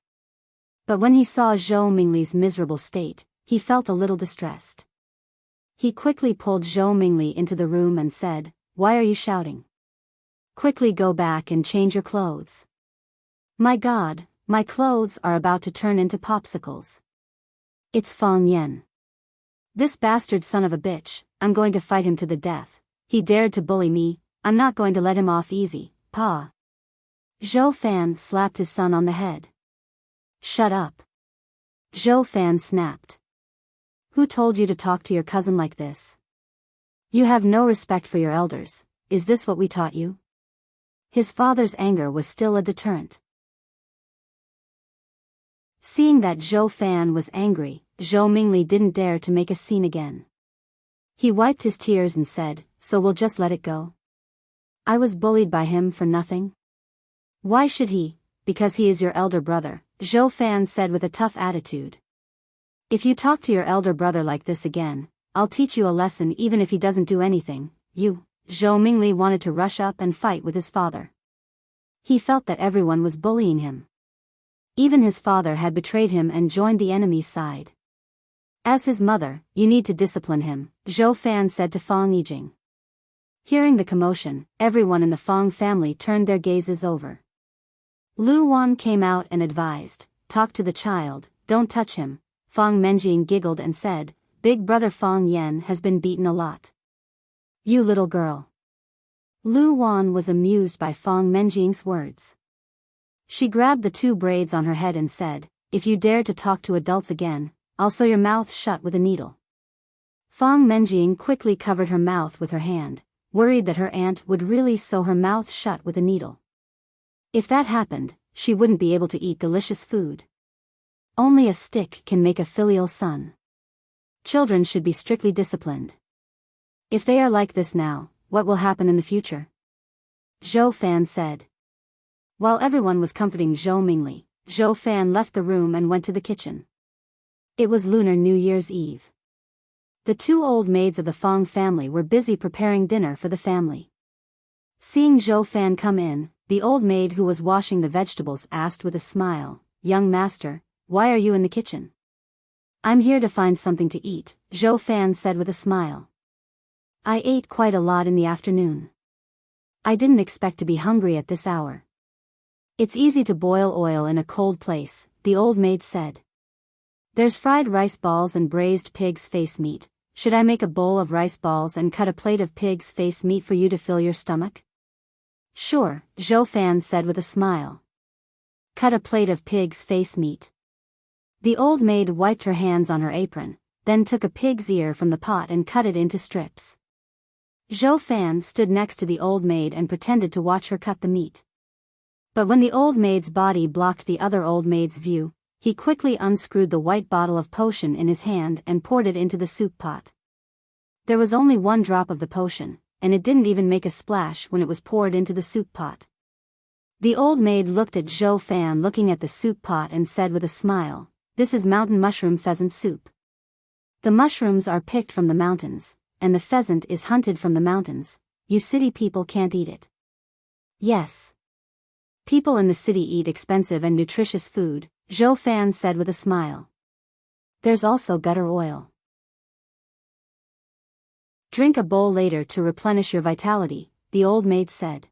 Speaker 1: But when he saw Zhou Mingli's miserable state, he felt a little distressed. He quickly pulled Zhou Mingli into the room and said, "Why are you shouting? Quickly go back and change your clothes. My God, my clothes are about to turn into popsicles. It's Fang Yen. This bastard son of a bitch, I'm going to fight him to the death. He dared to bully me, I'm not going to let him off easy, Pa." Zhou Fan slapped his son on the head. "Shut up." Zhou Fan snapped. "Who told you to talk to your cousin like this? You have no respect for your elders, is this what we taught you?" His father's anger was still a deterrent. Seeing that Zhou Fan was angry, Zhou Mingli didn't dare to make a scene again. He wiped his tears and said, "So we'll just let it go? I was bullied by him for nothing? Why should he? Because he is your elder brother," Zhou Fan said with a tough attitude. "If you talk to your elder brother like this again, I'll teach you a lesson even if he doesn't do anything, you." Zhou Mingli wanted to rush up and fight with his father. He felt that everyone was bullying him. Even his father had betrayed him and joined the enemy's side. As his mother, "You need to discipline him," Zhou Fan said to Fang Yijing. Hearing the commotion, everyone in the Fang family turned their gazes over. Lu Wan came out and advised, "Talk to the child, don't touch him." Fang Menjing giggled and said, "Big brother Fang Yen has been beaten a lot. You little girl." Lu Wan was amused by Fang Menjing's words. She grabbed the 2 braids on her head and said, "If you dare to talk to adults again, I'll sew your mouth shut with a needle." Fang Menjing quickly covered her mouth with her hand, worried that her aunt would really sew her mouth shut with a needle. If that happened, she wouldn't be able to eat delicious food. Only a stick can make a filial son. Children should be strictly disciplined. If they are like this now, what will happen in the future? Zhou Fan said. While everyone was comforting Zhou Mingli, Zhou Fan left the room and went to the kitchen. It was Lunar New Year's Eve. The 2 old maids of the Fang family were busy preparing dinner for the family. Seeing Zhou Fan come in, the old maid who was washing the vegetables asked with a smile, "Young master, why are you in the kitchen?" "I'm here to find something to eat," Zhou Fan said with a smile. "I ate quite a lot in the afternoon. I didn't expect to be hungry at this hour." "It's easy to boil oil in a cold place," the old maid said. "There's fried rice balls and braised pig's face meat. Should I make a bowl of rice balls and cut a plate of pig's face meat for you to fill your stomach?" Sure, Zhou Fan said with a smile. Cut a plate of pig's face meat. The old maid wiped her hands on her apron, then took a pig's ear from the pot and cut it into strips. Zhou Fan stood next to the old maid and pretended to watch her cut the meat. But when the old maid's body blocked the other old maid's view, he quickly unscrewed the white bottle of potion in his hand and poured it into the soup pot. There was only one drop of the potion, and it didn't even make a splash when it was poured into the soup pot. The old maid looked at Zhou Fan looking at the soup pot and said with a smile, "This is mountain mushroom pheasant soup. The mushrooms are picked from the mountains, and the pheasant is hunted from the mountains. You city people can't eat it." Yes. People in the city eat expensive and nutritious food, Zhou Fan said with a smile. There's also gutter oil. Drink a bowl later to replenish your vitality, the old maid said.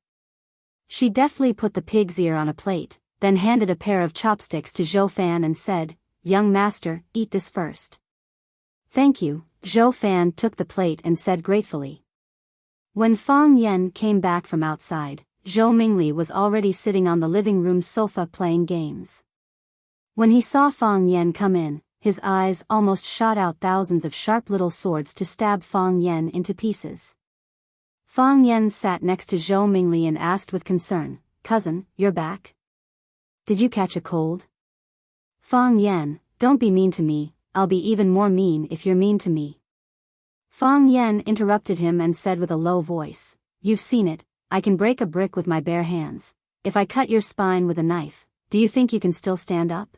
Speaker 1: She deftly put the pig's ear on a plate, then handed a pair of chopsticks to Zhou Fan and said, "Young master, eat this first." "Thank you," Zhou Fan took the plate and said gratefully. When Fang Yan came back from outside, Zhou Mingli was already sitting on the living room sofa playing games. When he saw Fang Yan come in, his eyes almost shot out thousands of sharp little swords to stab Fang Yan into pieces. Fang Yan sat next to Zhou Mingli and asked with concern, "Cousin, you're back? Did you catch a cold?" "Fang Yan, don't be mean to me, I'll be even more mean if you're mean to me." Fang Yan interrupted him and said with a low voice, "You've seen it, I can break a brick with my bare hands. If I cut your spine with a knife, do you think you can still stand up?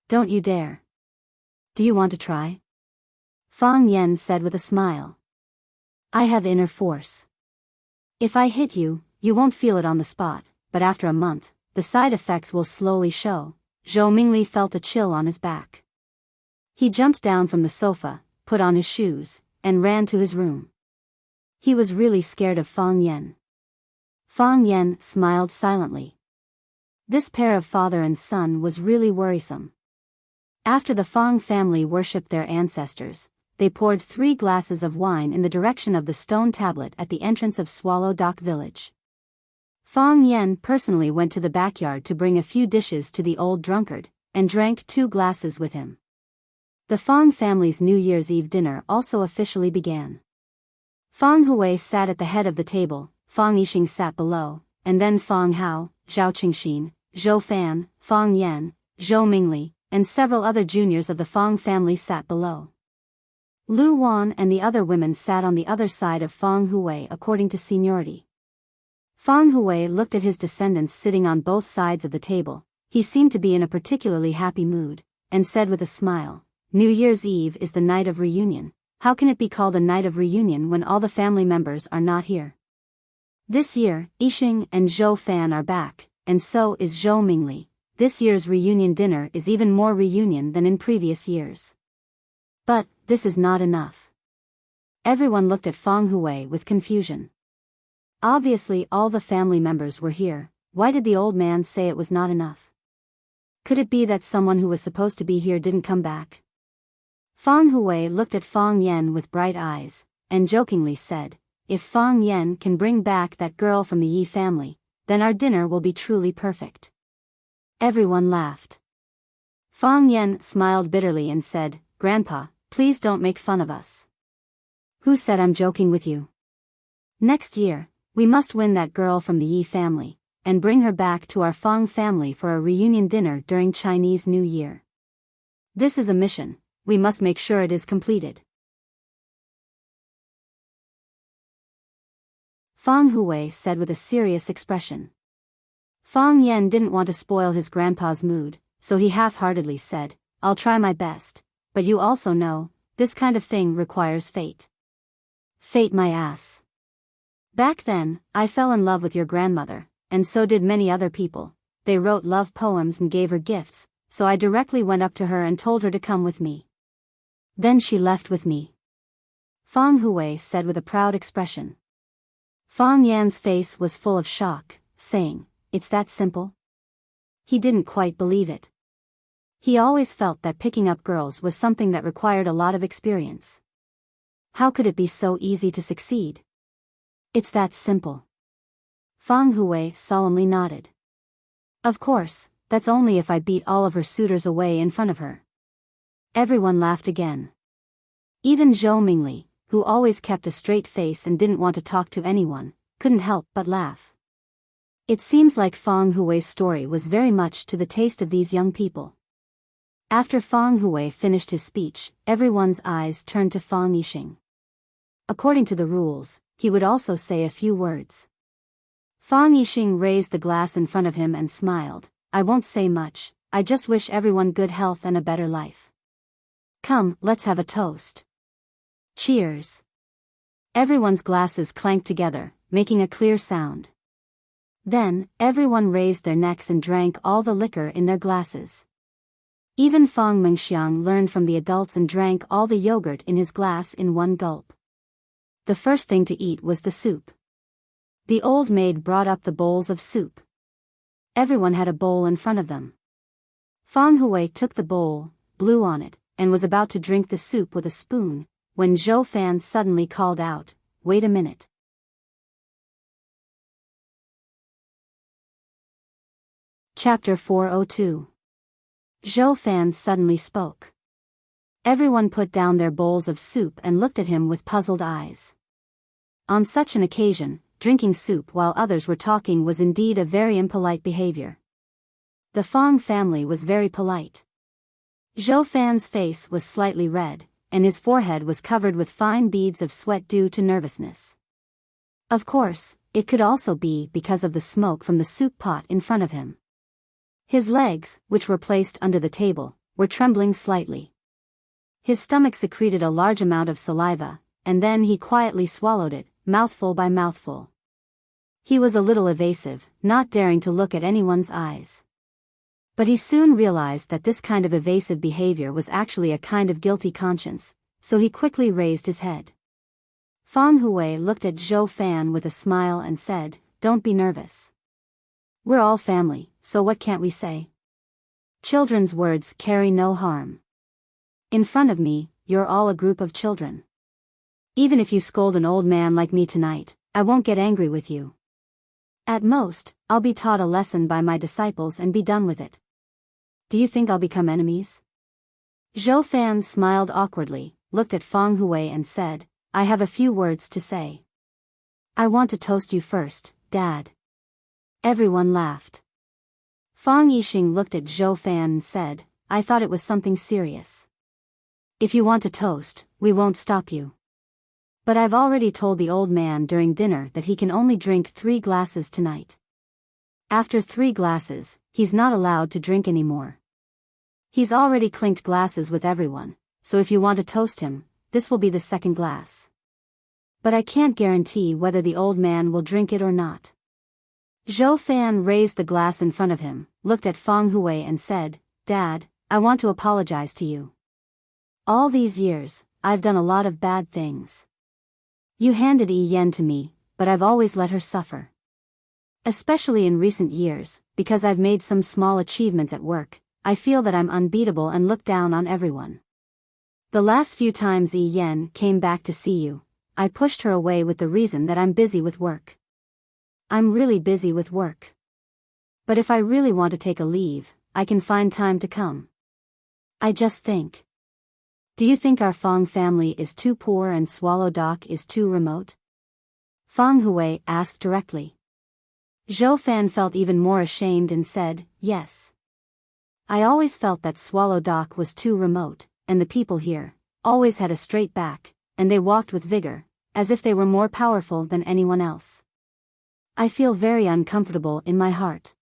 Speaker 1: Don't you dare. Do you want to try?" Fang Yan said with a smile. "I have inner force. If I hit you, you won't feel it on the spot, but after a month, the side effects will slowly show." Zhou Mingli felt a chill on his back. He jumped down from the sofa, put on his shoes, and ran to his room. He was really scared of Fang Yan. Fang Yan smiled silently. This pair of father and son was really worrisome. After the Fang family worshipped their ancestors, they poured 3 glasses of wine in the direction of the stone tablet at the entrance of Swallow Dock village. Fang Yan personally went to the backyard to bring a few dishes to the old drunkard, and drank 2 glasses with him. The Fang family's New Year's Eve dinner also officially began. Fang Hui sat at the head of the table, Fang Yixing sat below, and then Fang Hao, Zhao Qingxin, Zhou Fan, Fang Yan, Zhou Mingli, and several other juniors of the Fang family sat below. Lu Wan and the other women sat on the other side of Fang Hui according to seniority. Fang Hui looked at his descendants sitting on both sides of the table. He seemed to be in a particularly happy mood, and said with a smile, "New Year's Eve is the night of reunion. How can it be called a night of reunion when all the family members are not here? This year, Yixing and Zhou Fan are back, and so is Zhou Mingli. This year's reunion dinner is even more reunion than in previous years. But, this is not enough." Everyone looked at Fang Hui with confusion. Obviously all the family members were here. Why did the old man say it was not enough? Could it be that someone who was supposed to be here didn't come back? Fang Hui looked at Fang Yan with bright eyes, and jokingly said, "If Fang Yan can bring back that girl from the Yi family, then our dinner will be truly perfect." Everyone laughed. Fang Yan smiled bitterly and said, "Grandpa, please don't make fun of us." "Who said I'm joking with you? Next year, we must win that girl from the Yi family, and bring her back to our Fang family for a reunion dinner during Chinese New Year. This is a mission, we must make sure it is completed." Fang Hui said with a serious expression. Fang Yan didn't want to spoil his grandpa's mood, so he half-heartedly said, "I'll try my best, but you also know, this kind of thing requires fate." "Fate my ass. Back then, I fell in love with your grandmother, and so did many other people. They wrote love poems and gave her gifts, so I directly went up to her and told her to come with me. Then she left with me." Fang Hui said with a proud expression. Fang Yan's face was full of shock, saying, "It's that simple?" He didn't quite believe it. He always felt that picking up girls was something that required a lot of experience. How could it be so easy to succeed? It's that simple. Fang Hui solemnly nodded. Of course, that's only if I beat all of her suitors away in front of her. Everyone laughed again. Even Zhou Mingli, who always kept a straight face and didn't want to talk to anyone, couldn't help but laugh. It seems like Fang Hui's story was very much to the taste of these young people. After Fang Hui finished his speech, everyone's eyes turned to Fang Yixing. According to the rules, he would also say a few words. Fang Yixing raised the glass in front of him and smiled. I won't say much, I just wish everyone good health and a better life. Come, let's have a toast. Cheers. Everyone's glasses clanked together, making a clear sound. Then, everyone raised their necks and drank all the liquor in their glasses. Even Fang Mengxiang learned from the adults and drank all the yogurt in his glass in one gulp. The first thing to eat was the soup. The old maid brought up the bowls of soup. Everyone had a bowl in front of them. Fang Hui took the bowl, blew on it, and was about to drink the soup with a spoon, when Zhou Fan suddenly called out, "Wait a minute." Chapter 402. Zhou Fan suddenly spoke. Everyone put down their bowls of soup and looked at him with puzzled eyes. On such an occasion, drinking soup while others were talking was indeed a very impolite behavior. The Fang family was very polite. Zhou Fan's face was slightly red, and his forehead was covered with fine beads of sweat due to nervousness. Of course, it could also be because of the smoke from the soup pot in front of him. His legs, which were placed under the table, were trembling slightly. His stomach secreted a large amount of saliva, and then he quietly swallowed it, mouthful by mouthful. He was a little evasive, not daring to look at anyone's eyes. But he soon realized that this kind of evasive behavior was actually a kind of guilty conscience, so he quickly raised his head. Fang Hui looked at Zhou Fan with a smile and said, "Don't be nervous. We're all family, so what can't we say? Children's words carry no harm. In front of me, you're all a group of children. Even if you scold an old man like me tonight, I won't get angry with you. At most, I'll be taught a lesson by my disciples and be done with it. Do you think I'll become enemies?" Zhou Fan smiled awkwardly, looked at Fang Hui and said, "I have a few words to say. I want to toast you first, Dad." Everyone laughed. Fang Yixing looked at Zhou Fan and said, "I thought it was something serious. If you want to toast, we won't stop you. But I've already told the old man during dinner that he can only drink 3 glasses tonight. After 3 glasses, he's not allowed to drink anymore. He's already clinked glasses with everyone, so if you want to toast him, this will be the 2nd glass. But I can't guarantee whether the old man will drink it or not." Zhou Fan raised the glass in front of him, looked at Fang Hui and said, "Dad, I want to apologize to you. All these years, I've done a lot of bad things. You handed Yi Yan to me, but I've always let her suffer. Especially in recent years, because I've made some small achievements at work, I feel that I'm unbeatable and look down on everyone. The last few times Yi Yan came back to see you, I pushed her away with the reason that I'm busy with work. I'm really busy with work. But if I really want to take a leave, I can find time to come. I just think. Do you think our Fang family is too poor and Swallow Dock is too remote?" Fang Hui asked directly. Zhou Fan felt even more ashamed and said, "Yes. I always felt that Swallow Dock was too remote, and the people here always had a straight back, and they walked with vigor, as if they were more powerful than anyone else. I feel very uncomfortable in my heart."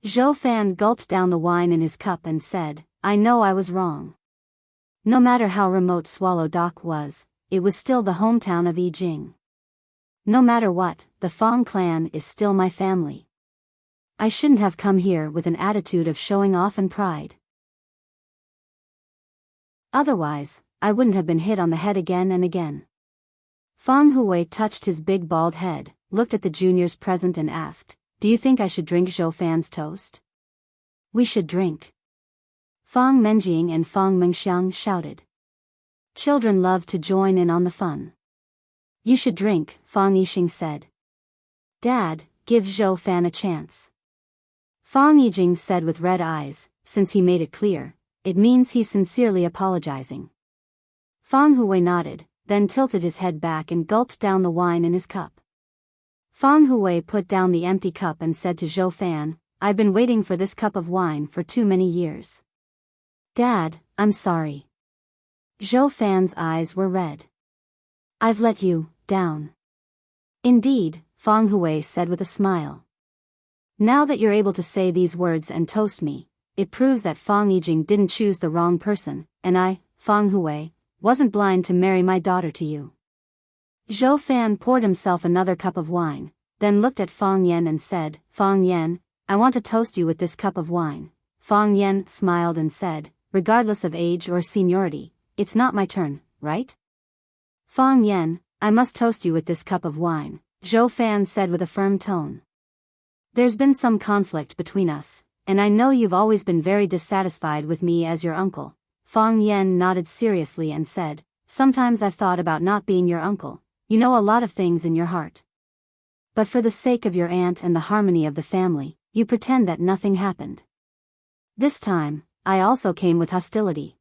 Speaker 1: Zhou Fan gulped down the wine in his cup and said, "I know I was wrong. No matter how remote Swallow Dock was, it was still the hometown of Yi Jing. No matter what, the Fang clan is still my family. I shouldn't have come here with an attitude of showing off and pride. Otherwise, I wouldn't have been hit on the head again and again." Fang Hui touched his big bald head, looked at the juniors present and asked, "Do you think I should drink Zhou Fan's toast?" "We should drink." Fang Menjing and Fang Mengxiang shouted. Children loved to join in on the fun. "You should drink," Fang Yixing said. "Dad, give Zhou Fan a chance. Fang Yijing said with red eyes, since he made it clear, it means he's sincerely apologizing. Fang Hui nodded, then tilted his head back and gulped down the wine in his cup. Fang Hui put down the empty cup and said to Zhou Fan, I've been waiting for this cup of wine for too many years. Dad, I'm sorry. Zhou Fan's eyes were red. I've let you down. Indeed, Fang Hui said with a smile. Now that you're able to say these words and toast me, it proves that Fang Yijing didn't choose the wrong person, and I, Fang Hui, wasn't blind to marry my daughter to you. Zhou Fan poured himself another cup of wine, then looked at Fang Yan and said, Fang Yan, I want to toast you with this cup of wine. Fang Yan smiled and said, regardless of age or seniority, it's not my turn, right? Fang Yan, I must toast you with this cup of wine, Zhou Fan said with a firm tone. There's been some conflict between us, and I know you've always been very dissatisfied with me as your uncle. Fang Yan nodded seriously and said, sometimes I've thought about not being your uncle. You know a lot of things in your heart. But for the sake of your aunt and the harmony of the family, you pretend that nothing happened. This time, I also came with hostility.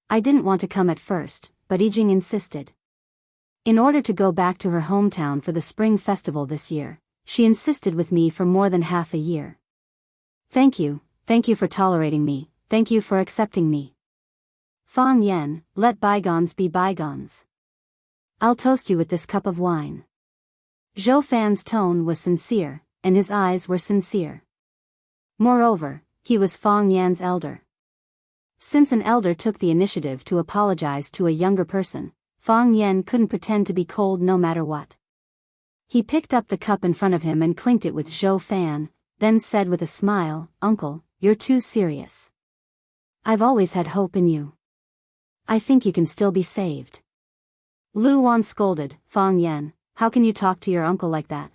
Speaker 1: I didn't want to come at first, but Yijing insisted. In order to go back to her hometown for the spring festival this year, she insisted with me for more than half a year. Thank you for tolerating me, thank you for accepting me. Fang Yan, let bygones be bygones. I'll toast you with this cup of wine. Zhou Fan's tone was sincere, and his eyes were sincere. Moreover, he was Fang Yan's elder. Since an elder took the initiative to apologize to a younger person, Fang Yan couldn't pretend to be cold no matter what. He picked up the cup in front of him and clinked it with Zhou Fan, then said with a smile, Uncle, you're too serious. I've always had hope in you. I think you can still be saved. Lu Wan scolded, Fang Yan, how can you talk to your uncle like that?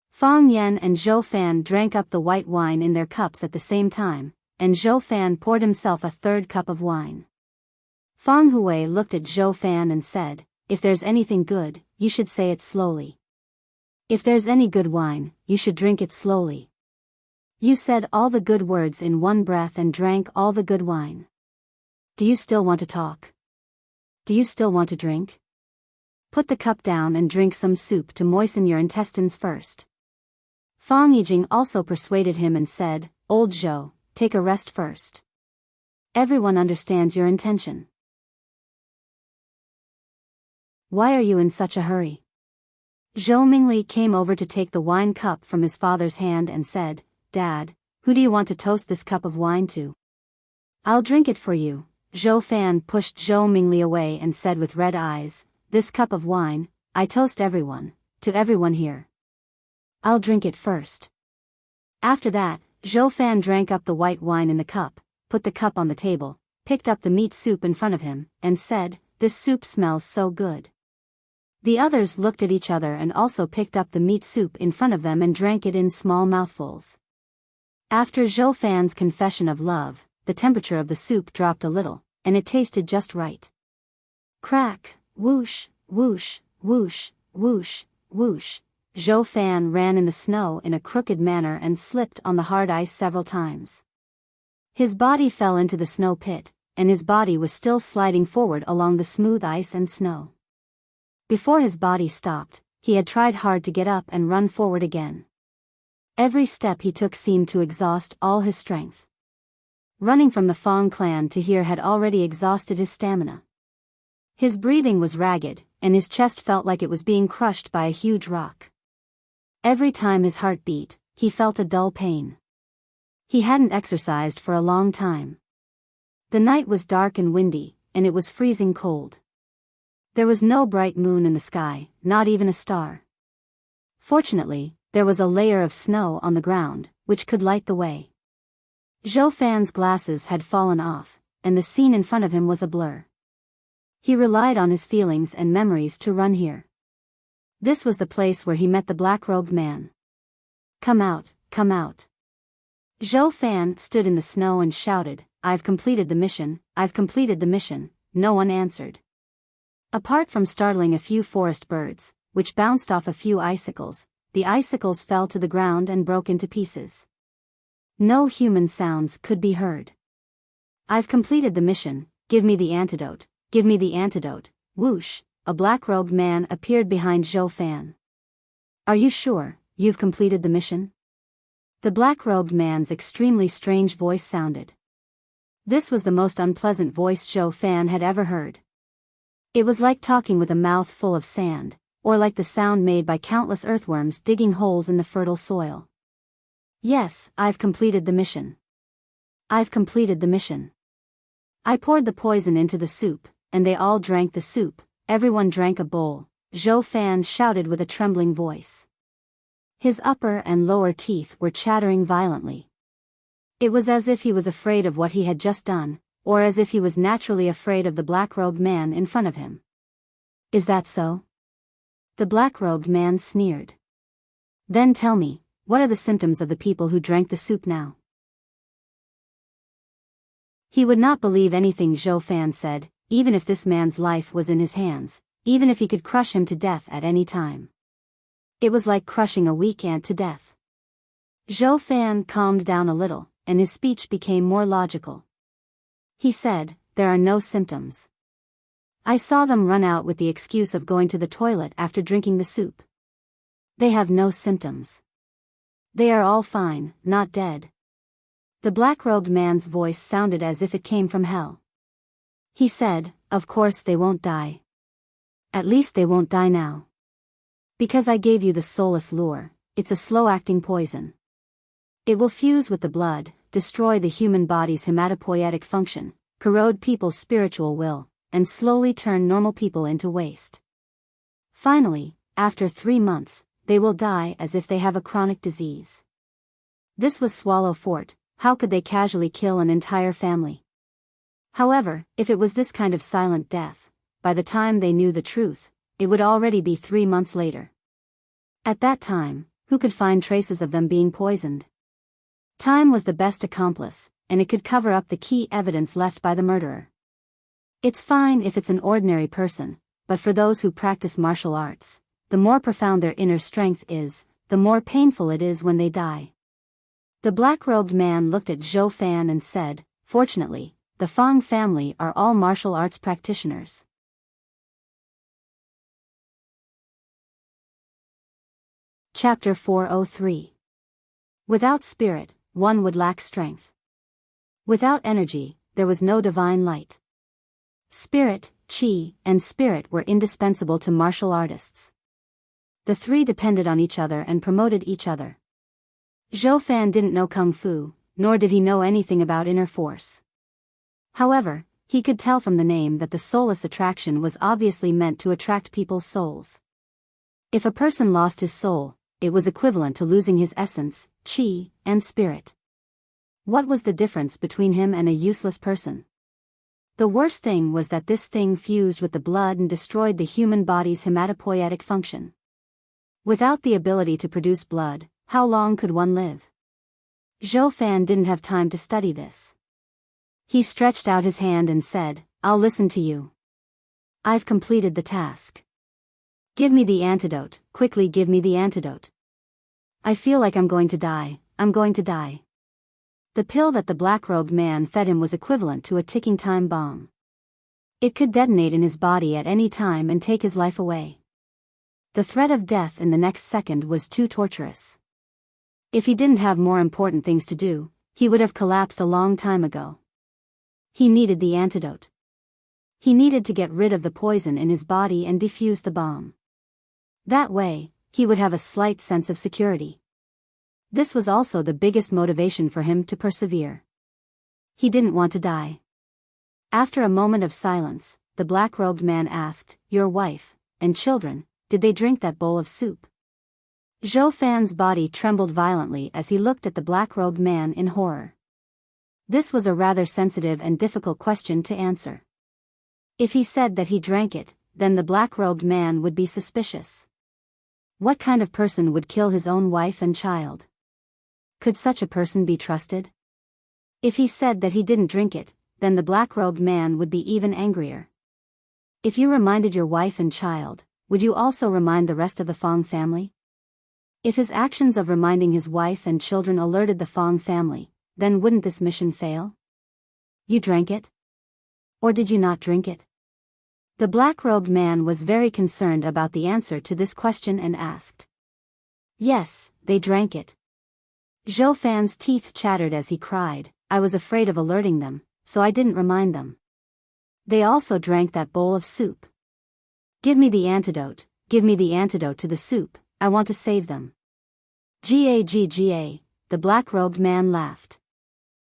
Speaker 1: Fang Yan and Zhou Fan drank up the white wine in their cups at the same time, and Zhou Fan poured himself a third cup of wine. Fang Hui looked at Zhou Fan and said, if there's anything good, you should say it slowly. If there's any good wine, you should drink it slowly. You said all the good words in one breath and drank all the good wine. Do you still want to talk? Do you still want to drink? Put the cup down and drink some soup to moisten your intestines first. Fang Yijing also persuaded him and said, Old Zhou, take a rest first. Everyone understands your intention. Why are you in such a hurry? Zhou Mingli came over to take the wine cup from his father's hand and said, Dad, who do you want to toast this cup of wine to? I'll drink it for you. Zhou Fan pushed Zhou Mingli away and said with red eyes, this cup of wine, I toast everyone, to everyone here. I'll drink it first. After that, Zhou Fan drank up the white wine in the cup, put the cup on the table, picked up the meat soup in front of him, and said, this soup smells so good. The others looked at each other and also picked up the meat soup in front of them and drank it in small mouthfuls. After Zhou Fan's confession of love, the temperature of the soup dropped a little, and it tasted just right. Crack, whoosh, whoosh, whoosh, whoosh, whoosh. Zhou Fan ran in the snow in a crooked manner and slipped on the hard ice several times. His body fell into the snow pit, and his body was still sliding forward along the smooth ice and snow. Before his body stopped, he had tried hard to get up and run forward again. Every step he took seemed to exhaust all his strength. Running from the Fang clan to here had already exhausted his stamina. His breathing was ragged, and his chest felt like it was being crushed by a huge rock. Every time his heart beat, he felt a dull pain. He hadn't exercised for a long time. The night was dark and windy, and it was freezing cold. There was no bright moon in the sky, not even a star. Fortunately, there was a layer of snow on the ground, which could light the way. Zhou Fan's glasses had fallen off, and the scene in front of him was a blur. He relied on his feelings and memories to run here. This was the place where he met the black-robed man. Come out, come out. Zhou Fan stood in the snow and shouted, I've completed the mission, I've completed the mission. No one answered. Apart from startling a few forest birds, which bounced off a few icicles, the icicles fell to the ground and broke into pieces. No human sounds could be heard. I've completed the mission, give me the antidote, give me the antidote. Whoosh, a black-robed man appeared behind Zhou Fan. Are you sure you've completed the mission? The black-robed man's extremely strange voice sounded. This was the most unpleasant voice Zhou Fan had ever heard. It was like talking with a mouth full of sand, or like the sound made by countless earthworms digging holes in the fertile soil. Yes, I've completed the mission. I've completed the mission. I poured the poison into the soup, and they all drank the soup. Everyone drank a bowl, Zhou Fan shouted with a trembling voice. His upper and lower teeth were chattering violently. It was as if he was afraid of what he had just done, or as if he was naturally afraid of the black-robed man in front of him. Is that so? The black-robed man sneered. Then tell me, what are the symptoms of the people who drank the soup now? He would not believe anything Zhou Fan said, even if this man's life was in his hands, even if he could crush him to death at any time. It was like crushing a weak ant to death. Zhou Fan calmed down a little, and his speech became more logical. He said, there are no symptoms. I saw them run out with the excuse of going to the toilet after drinking the soup. They have no symptoms. They are all fine, not dead. The black-robed man's voice sounded as if it came from hell. He said, of course they won't die. At least they won't die now. Because I gave you the soulless lure, it's a slow-acting poison. It will fuse with the blood, destroy the human body's hematopoietic function, corrode people's spiritual will, and slowly turn normal people into waste. Finally, after 3 months, they will die as if they have a chronic disease. This was Swallow Fort. How could they casually kill an entire family? However, if it was this kind of silent death, by the time they knew the truth, it would already be 3 months later. At that time, who could find traces of them being poisoned? Time was the best accomplice, and it could cover up the key evidence left by the murderer. It's fine if it's an ordinary person, but for those who practice martial arts, the more profound their inner strength is, the more painful it is when they die. The black-robed man looked at Zhou Fan and said, fortunately, the Fang family are all martial arts practitioners. Chapter 403. Without spirit, one would lack strength. Without energy, there was no divine light. Spirit, chi, and spirit were indispensable to martial artists. The three depended on each other and promoted each other. Zhou Fan didn't know kung fu, nor did he know anything about inner force. However, he could tell from the name that the soulless attraction was obviously meant to attract people's souls. If a person lost his soul, it was equivalent to losing his essence, chi, and spirit. What was the difference between him and a useless person? The worst thing was that this thing fused with the blood and destroyed the human body's hematopoietic function. Without the ability to produce blood, how long could one live? Zhou Fan didn't have time to study this. He stretched out his hand and said, I'll listen to you. I've completed the task. Give me the antidote, quickly give me the antidote. I feel like I'm going to die, I'm going to die. The pill that the black-robed man fed him was equivalent to a ticking time bomb. It could detonate in his body at any time and take his life away. The threat of death in the next second was too torturous. If he didn't have more important things to do, he would have collapsed a long time ago. He needed the antidote. He needed to get rid of the poison in his body and defuse the bomb. That way, he would have a slight sense of security. This was also the biggest motivation for him to persevere. He didn't want to die. After a moment of silence, the black-robed man asked, Your wife and children, did they drink that bowl of soup? Zhou Fan's body trembled violently as he looked at the black-robed man in horror. This was a rather sensitive and difficult question to answer. If he said that he drank it, then the black-robed man would be suspicious. What kind of person would kill his own wife and child? Could such a person be trusted? If he said that he didn't drink it, then the black-robed man would be even angrier. If you reminded your wife and child, would you also remind the rest of the Fang family? If his actions of reminding his wife and children alerted the Fong family, then wouldn't this mission fail? You drank it? Or did you not drink it? The black-robed man was very concerned about the answer to this question and asked. Yes, they drank it. Zhou Fan's teeth chattered as he cried, I was afraid of alerting them, so I didn't remind them. They also drank that bowl of soup. Give me the antidote, give me the antidote to the soup, I want to save them. Gagga, the black-robed man laughed.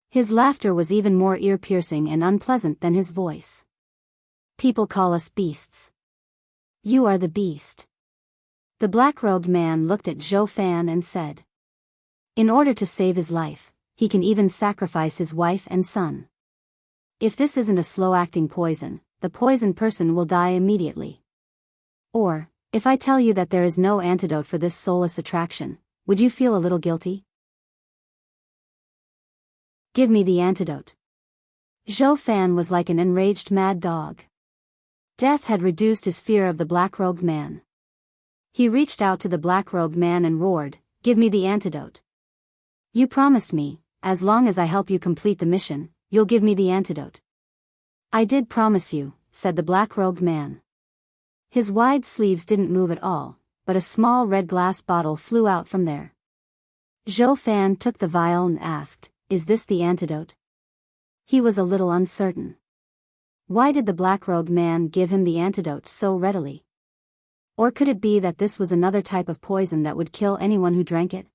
Speaker 1: His laughter was even more ear-piercing and unpleasant than his voice. People call us beasts. You are the beast. The black-robed man looked at Zhou Fan and said. In order to save his life, he can even sacrifice his wife and son. If this isn't a slow-acting poison, the poisoned person will die immediately. Or, if I tell you that there is no antidote for this soulless attraction, would you feel a little guilty? Give me the antidote. Zhou Fan was like an enraged mad dog. Death had reduced his fear of the black-robed man. He reached out to the black-robed man and roared, Give me the antidote. You promised me, as long as I help you complete the mission, you'll give me the antidote. I did promise you, said the black-robed man. His wide sleeves didn't move at all, but a small red glass bottle flew out from there. Zhou Fan took the vial and asked, Is this the antidote? He was a little uncertain. Why did the black-robed man give him the antidote so readily? Or could it be that this was another type of poison that would kill anyone who drank it?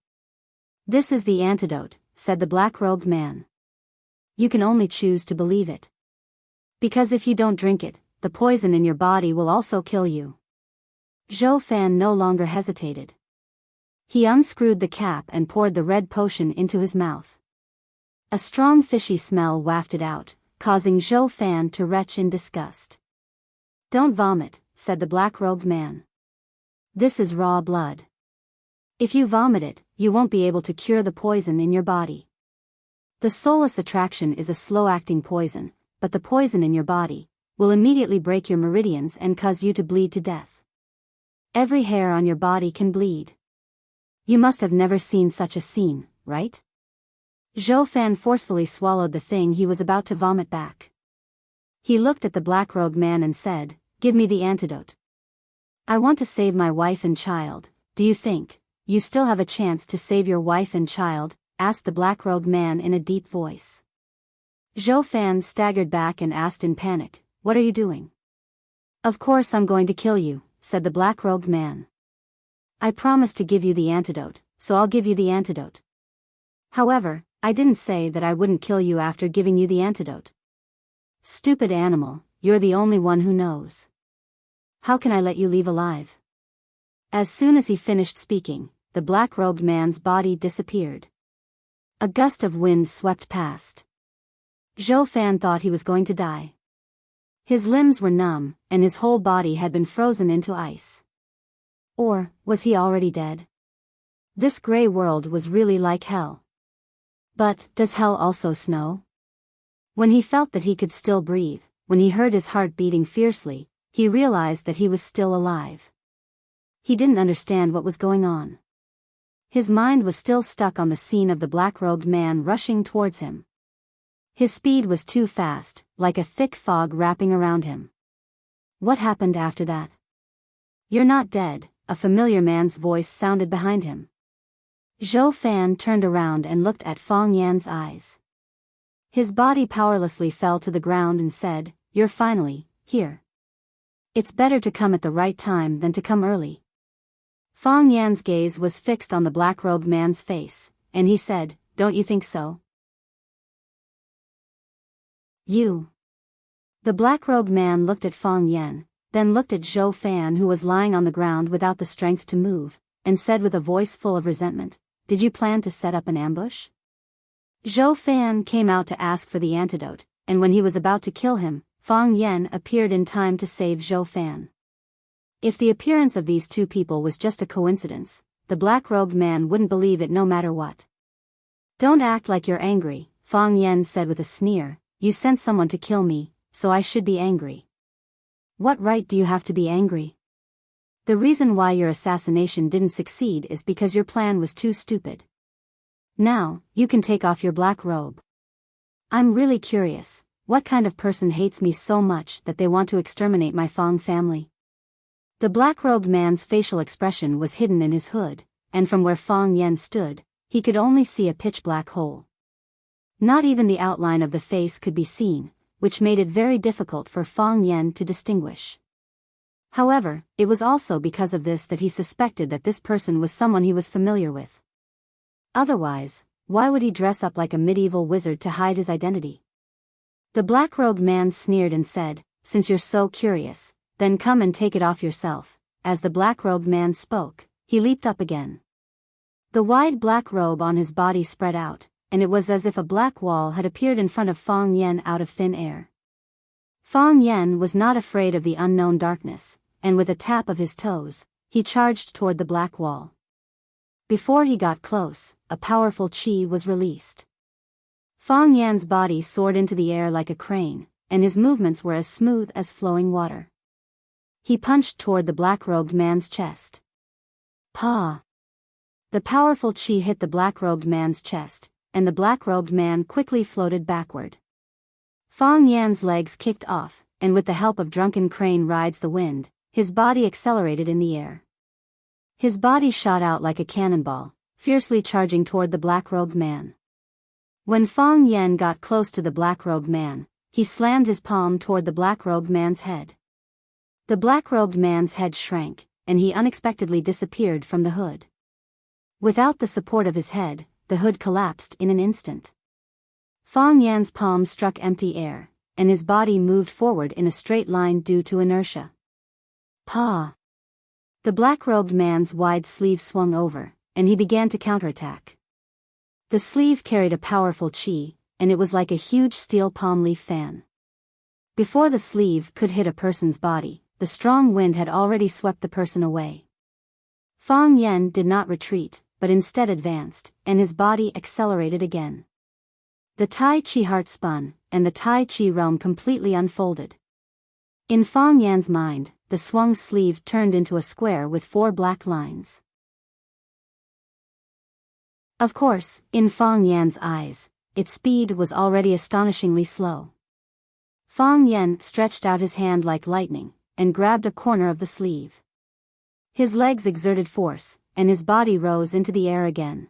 Speaker 1: This is the antidote, said the black-robed man. You can only choose to believe it. Because if you don't drink it, the poison in your body will also kill you. Zhou Fan no longer hesitated. He unscrewed the cap and poured the red potion into his mouth. A strong fishy smell wafted out, causing Zhou Fan to retch in disgust. Don't vomit, said the black-robed man. This is raw blood. If you vomit it, you won't be able to cure the poison in your body. The soulless attraction is a slow-acting poison, but the poison in your body will immediately break your meridians and cause you to bleed to death. Every hair on your body can bleed. You must have never seen such a scene, right? Zhou Fan forcefully swallowed the thing he was about to vomit back. He looked at the black-robed man and said, Give me the antidote. I want to save my wife and child. Do you think you still have a chance to save your wife and child? Asked the black-robed man in a deep voice. Zhou Fan staggered back and asked in panic, What are you doing? Of course I'm going to kill you, said the black-robed man. I promised to give you the antidote, so I'll give you the antidote. However, I didn't say that I wouldn't kill you after giving you the antidote. Stupid animal, you're the only one who knows. How can I let you leave alive? As soon as he finished speaking, the black-robed man's body disappeared. A gust of wind swept past. Zhou Fan thought he was going to die. His limbs were numb, and his whole body had been frozen into ice. Or, was he already dead? This gray world was really like hell. But, does hell also snow? When he felt that he could still breathe, when he heard his heart beating fiercely, he realized that he was still alive. He didn't understand what was going on. His mind was still stuck on the scene of the black-robed man rushing towards him. His speed was too fast, like a thick fog wrapping around him. What happened after that? You're not dead, a familiar man's voice sounded behind him. Zhou Fan turned around and looked at Fong Yan's eyes. His body powerlessly fell to the ground and said, You're finally here. It's better to come at the right time than to come early. Fong Yan's gaze was fixed on the black-robed man's face, and he said, Don't you think so? You. The black-robed man looked at Fong Yan, then looked at Zhou Fan who was lying on the ground without the strength to move, and said with a voice full of resentment, Did you plan to set up an ambush? Zhou Fan came out to ask for the antidote, and when he was about to kill him, Fong Yan appeared in time to save Zhou Fan. If the appearance of these two people was just a coincidence, the black-robed man wouldn't believe it no matter what. Don't act like you're angry, Fong Yan said with a sneer, You sent someone to kill me, so I should be angry. What right do you have to be angry? The reason why your assassination didn't succeed is because your plan was too stupid. Now, you can take off your black robe. I'm really curious, what kind of person hates me so much that they want to exterminate my Fong family? The black-robed man's facial expression was hidden in his hood, and from where Fong Yen stood, he could only see a pitch-black hole. Not even the outline of the face could be seen, which made it very difficult for Fong Yen to distinguish. However, it was also because of this that he suspected that this person was someone he was familiar with. Otherwise, why would he dress up like a medieval wizard to hide his identity? The black-robed man sneered and said, "Since you're so curious, then come and take it off yourself." As the black-robed man spoke, he leaped up again. The wide black robe on his body spread out, and it was as if a black wall had appeared in front of Fong Yen out of thin air. Fong Yen was not afraid of the unknown darkness, and with a tap of his toes, he charged toward the black wall. Before he got close, a powerful chi was released. Fong Yan's body soared into the air like a crane, and his movements were as smooth as flowing water. He punched toward the black-robed man's chest. Pa! The powerful chi hit the black-robed man's chest, and the black-robed man quickly floated backward. Fong Yan's legs kicked off, and with the help of drunken crane rides the wind, his body accelerated in the air. His body shot out like a cannonball, fiercely charging toward the black-robed man. When Fong Yen got close to the black-robed man, he slammed his palm toward the black-robed man's head. The black-robed man's head shrank, and he unexpectedly disappeared from the hood. Without the support of his head, the hood collapsed in an instant. Fong Yan's palm struck empty air, and his body moved forward in a straight line due to inertia. Pa! The black-robed man's wide sleeve swung over, and he began to counterattack. The sleeve carried a powerful chi, and it was like a huge steel palm leaf fan. Before the sleeve could hit a person's body, the strong wind had already swept the person away. Fong Yen did not retreat, but instead advanced, and his body accelerated again. The Tai Chi heart spun, and the Tai Chi realm completely unfolded. In Fong Yan's mind, the swung sleeve turned into a square with 4 black lines. Of course, in Fong Yan's eyes, its speed was already astonishingly slow. Fong Yen stretched out his hand like lightning, and grabbed a corner of the sleeve. His legs exerted force, and his body rose into the air again.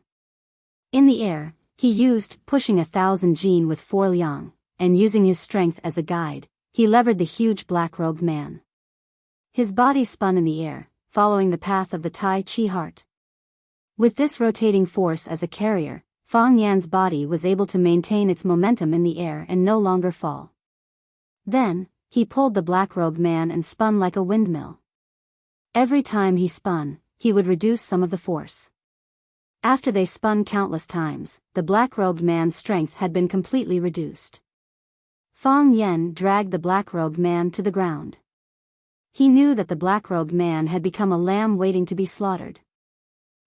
Speaker 1: In the air, he used pushing 1,000 jin with 4 liang, and using his strength as a guide, he levered the huge black-robed man. His body spun in the air, following the path of the Tai Chi heart. With this rotating force as a carrier, Fong Yan's body was able to maintain its momentum in the air and no longer fall. Then, he pulled the black-robed man and spun like a windmill. Every time he spun, he would reduce some of the force. After they spun countless times, the black-robed man's strength had been completely reduced. Fong Yen dragged the black-robed man to the ground. He knew that the black-robed man had become a lamb waiting to be slaughtered.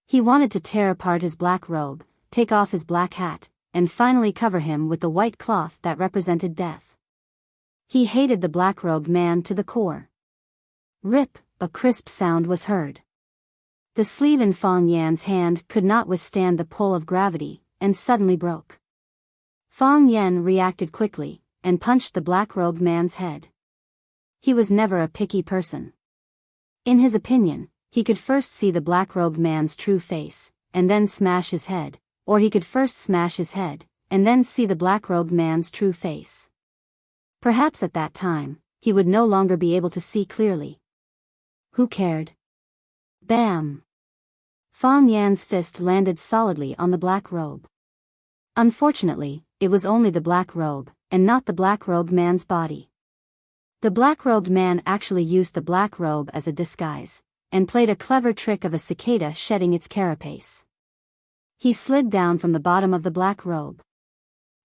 Speaker 1: He wanted to tear apart his black robe, take off his black hat, and finally cover him with the white cloth that represented death. He hated the black-robed man to the core. Rip, a crisp sound was heard. The sleeve in Fong Yan's hand could not withstand the pull of gravity, and suddenly broke. Fong Yen reacted quickly, and punched the black-robed man's head. He was never a picky person. In his opinion, he could first see the black-robed man's true face, and then smash his head, or he could first smash his head, and then see the black-robed man's true face. Perhaps at that time, he would no longer be able to see clearly. Who cared? Bam! Fong Yan's fist landed solidly on the black robe. Unfortunately, it was only the black robe, and not the black-robed man's body. The black-robed man actually used the black robe as a disguise, and played a clever trick of a cicada shedding its carapace. He slid down from the bottom of the black robe.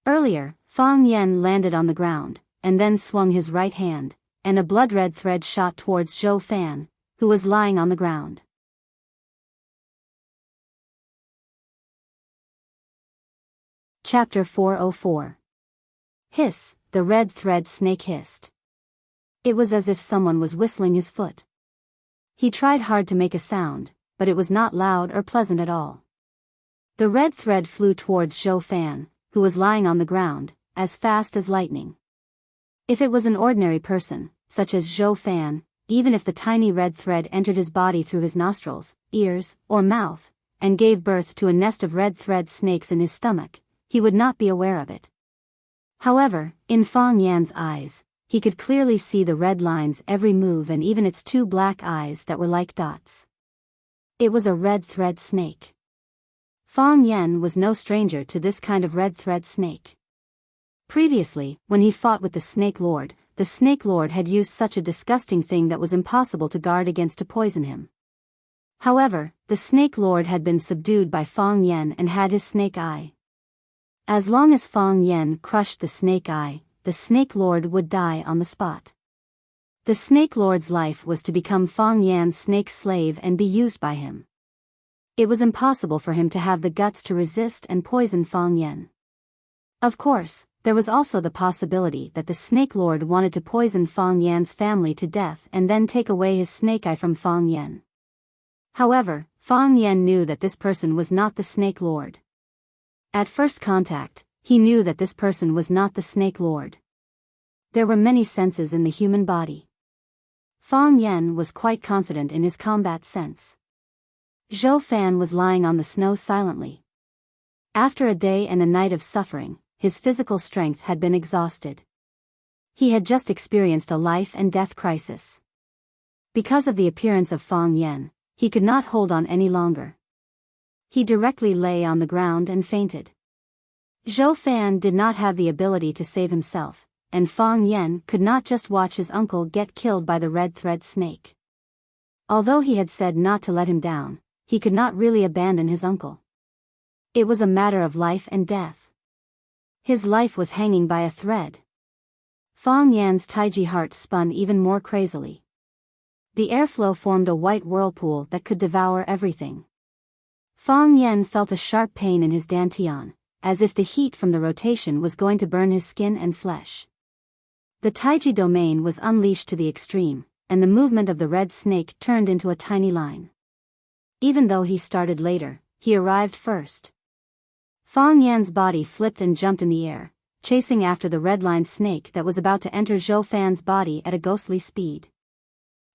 Speaker 1: Earlier, Fong Yen landed on the ground, and then swung his right hand, and a blood-red thread shot towards Zhou Fan, who was lying on the ground. Chapter 404. Hiss, the red thread snake hissed. It was as if someone was whistling his foot. He tried hard to make a sound, but it was not loud or pleasant at all. The red thread flew towards Zhou Fan, who was lying on the ground, as fast as lightning. If it was an ordinary person, such as Zhou Fan, even if the tiny red thread entered his body through his nostrils, ears, or mouth, and gave birth to a nest of red thread snakes in his stomach, he would not be aware of it. However, in Fang Yan's eyes, he could clearly see the red lines every move and even its two black eyes that were like dots. It was a red thread snake. Fang Yan was no stranger to this kind of red thread snake. Previously, when he fought with the Snake Lord had used such a disgusting thing that was impossible to guard against to poison him. However, the Snake Lord had been subdued by Fang Yan and had his snake eye. As long as Fang Yan crushed the snake eye, the Snake Lord would die on the spot. The Snake Lord's life was to become Fang Yan's snake slave and be used by him. It was impossible for him to have the guts to resist and poison Fang Yan. Of course, there was also the possibility that the Snake Lord wanted to poison Fang Yan's family to death and then take away his snake eye from Fang Yan. However, Fang Yan knew that this person was not the Snake Lord. At first contact, he knew that this person was not the Snake Lord. There were many senses in the human body. Fang Yan was quite confident in his combat sense. Zhou Fan was lying on the snow silently. After a day and a night of suffering, his physical strength had been exhausted. He had just experienced a life and death crisis. Because of the appearance of Fang Yan, he could not hold on any longer. He directly lay on the ground and fainted. Zhou Fan did not have the ability to save himself, and Fang Yan could not just watch his uncle get killed by the red thread snake. Although he had said not to let him down, he could not really abandon his uncle. It was a matter of life and death. His life was hanging by a thread. Fang Yan's Taiji heart spun even more crazily. The airflow formed a white whirlpool that could devour everything. Fang Yan felt a sharp pain in his dantian, as if the heat from the rotation was going to burn his skin and flesh. The Taiji domain was unleashed to the extreme, and the movement of the red snake turned into a tiny line. Even though he started later, he arrived first. Fang Yan's body flipped and jumped in the air, chasing after the red-lined snake that was about to enter Zhou Fan's body at a ghostly speed.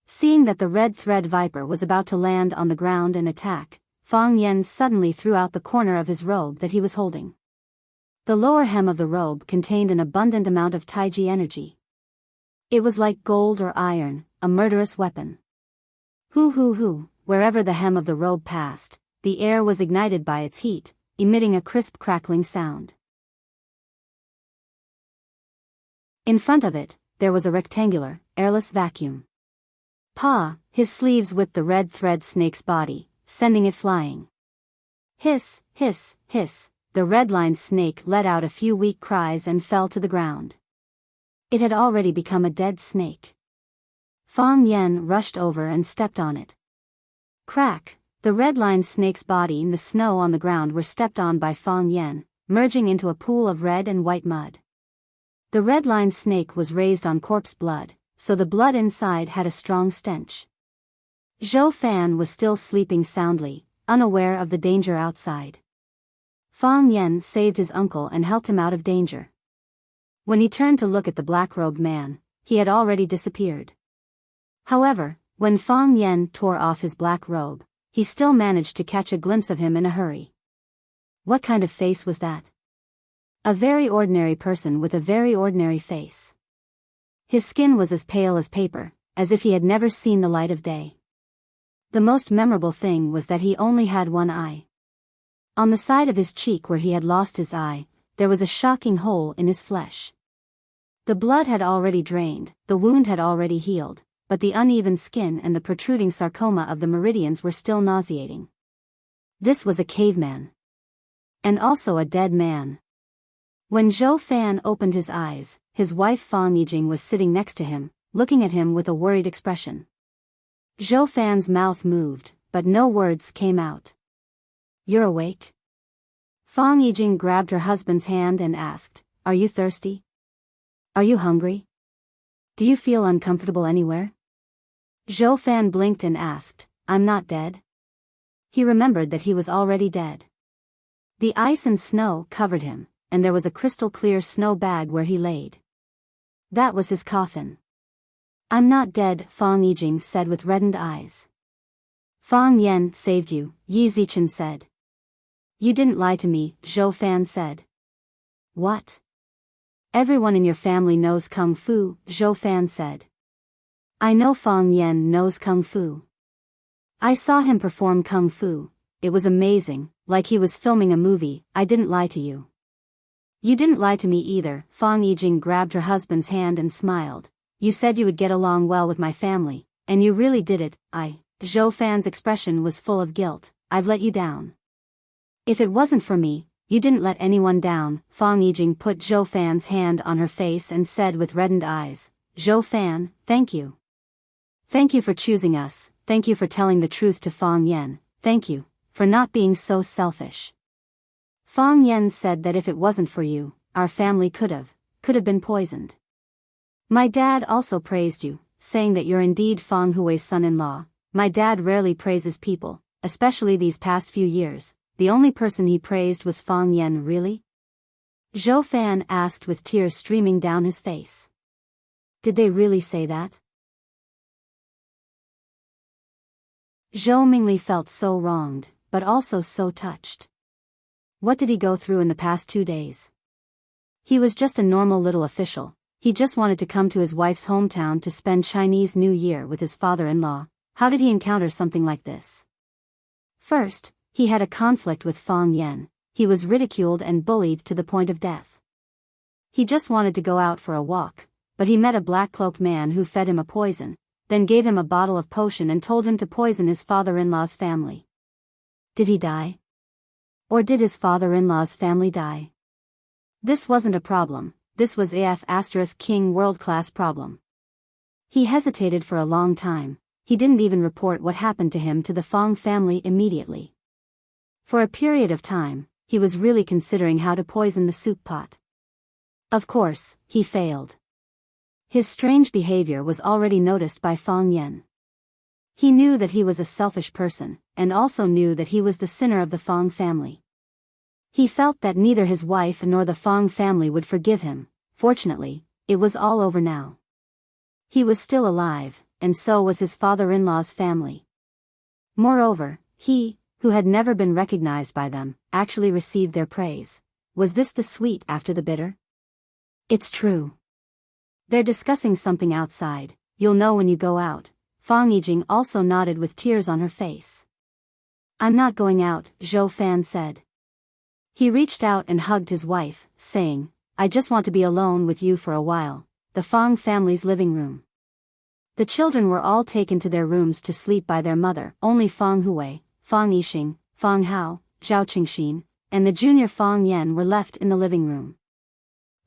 Speaker 1: Seeing that the red thread viper was about to land on the ground and attack, Fang Yan suddenly threw out the corner of his robe that he was holding. The lower hem of the robe contained an abundant amount of Taiji energy. It was like gold or iron, a murderous weapon. Hoo, wherever the hem of the robe passed, the air was ignited by its heat, emitting a crisp crackling sound. In front of it, there was a rectangular, airless vacuum. His sleeves whipped the red thread snake's body, sending it flying. Hiss, hiss, hiss, the red-lined snake let out a few weak cries and fell to the ground. It had already become a dead snake. Fang Yan rushed over and stepped on it. Crack, the red-lined snake's body and the snow on the ground were stepped on by Fang Yan, merging into a pool of red and white mud. The red-lined snake was raised on corpse blood, so the blood inside had a strong stench. Zhou Fan was still sleeping soundly, unaware of the danger outside. Fang Yan saved his uncle and helped him out of danger. When he turned to look at the black-robed man, he had already disappeared. However, when Fang Yan tore off his black robe, he still managed to catch a glimpse of him in a hurry. What kind of face was that? A very ordinary person with a very ordinary face. His skin was as pale as paper, as if he had never seen the light of day. The most memorable thing was that he only had one eye. On the side of his cheek where he had lost his eye, there was a shocking hole in his flesh. The blood had already drained, the wound had already healed, but the uneven skin and the protruding sarcoma of the meridians were still nauseating. This was a caveman. And also a dead man. When Zhou Fan opened his eyes, his wife Fang Yijing was sitting next to him, looking at him with a worried expression. Zhou Fan's mouth moved, but no words came out. "You're awake?" Fang Yijing grabbed her husband's hand and asked, "Are you thirsty? Are you hungry? Do you feel uncomfortable anywhere?" Zhou Fan blinked and asked, I'm not dead? He remembered that he was already dead. The ice and snow covered him, and there was a crystal-clear snow bag where he laid. That was his coffin. I'm not dead, Fang Yijing said with reddened eyes. Fang Yan saved you, Yi Zichen said. You didn't lie to me, Zhou Fan said. What? Everyone in your family knows Kung Fu, Zhou Fan said. I know Fang Yan knows Kung Fu. I saw him perform Kung Fu. It was amazing, like he was filming a movie. I didn't lie to you. You didn't lie to me either, Fang Yijing grabbed her husband's hand and smiled. You said you would get along well with my family, and you really did it. Zhou Fan's expression was full of guilt. I've let you down. If it wasn't for me, you didn't let anyone down. Fang Yijing put Zhou Fan's hand on her face and said with reddened eyes, Zhou Fan, thank you. Thank you for choosing us, thank you for telling the truth to Fang Yan, thank you, for not being so selfish. Fang Yan said that if it wasn't for you, our family could have been poisoned. My dad also praised you, saying that you're indeed Fang Hui's son-in-law. My dad rarely praises people, especially these past few years. The only person he praised was Fang Yan. Really? Zhou Fan asked with tears streaming down his face. Did they really say that? Zhou Mingli felt so wronged, but also so touched. What did he go through in the past 2 days? He was just a normal little official. He just wanted to come to his wife's hometown to spend Chinese New Year with his father-in-law. How did he encounter something like this? First, he had a conflict with Fang Yan. He was ridiculed and bullied to the point of death. He just wanted to go out for a walk, but he met a black-cloaked man who fed him a poison, then gave him a bottle of potion and told him to poison his father-in-law's family. Did he die? Or did his father-in-law's family die? This wasn't a problem, this was King world-class problem. He hesitated for a long time. He didn't even report what happened to him to the Fang family immediately. For a period of time, he was really considering how to poison the soup pot. Of course, he failed. His strange behavior was already noticed by Fang Yan. He knew that he was a selfish person, and also knew that he was the sinner of the Fang family. He felt that neither his wife nor the Fang family would forgive him. Fortunately, it was all over now. He was still alive, and so was his father-in-law's family. Moreover, he, who had never been recognized by them, actually received their praise. Was this the sweet after the bitter? It's true. They're discussing something outside. You'll know when you go out. Fang Yijing also nodded with tears on her face. I'm not going out, Zhou Fan said. He reached out and hugged his wife, saying, I just want to be alone with you for a while. The Fang family's living room. The children were all taken to their rooms to sleep by their mother. Only Fang Hui, Fang Yixing, Fang Hao, Zhao Qingxin, and the junior Fang Yan were left in the living room.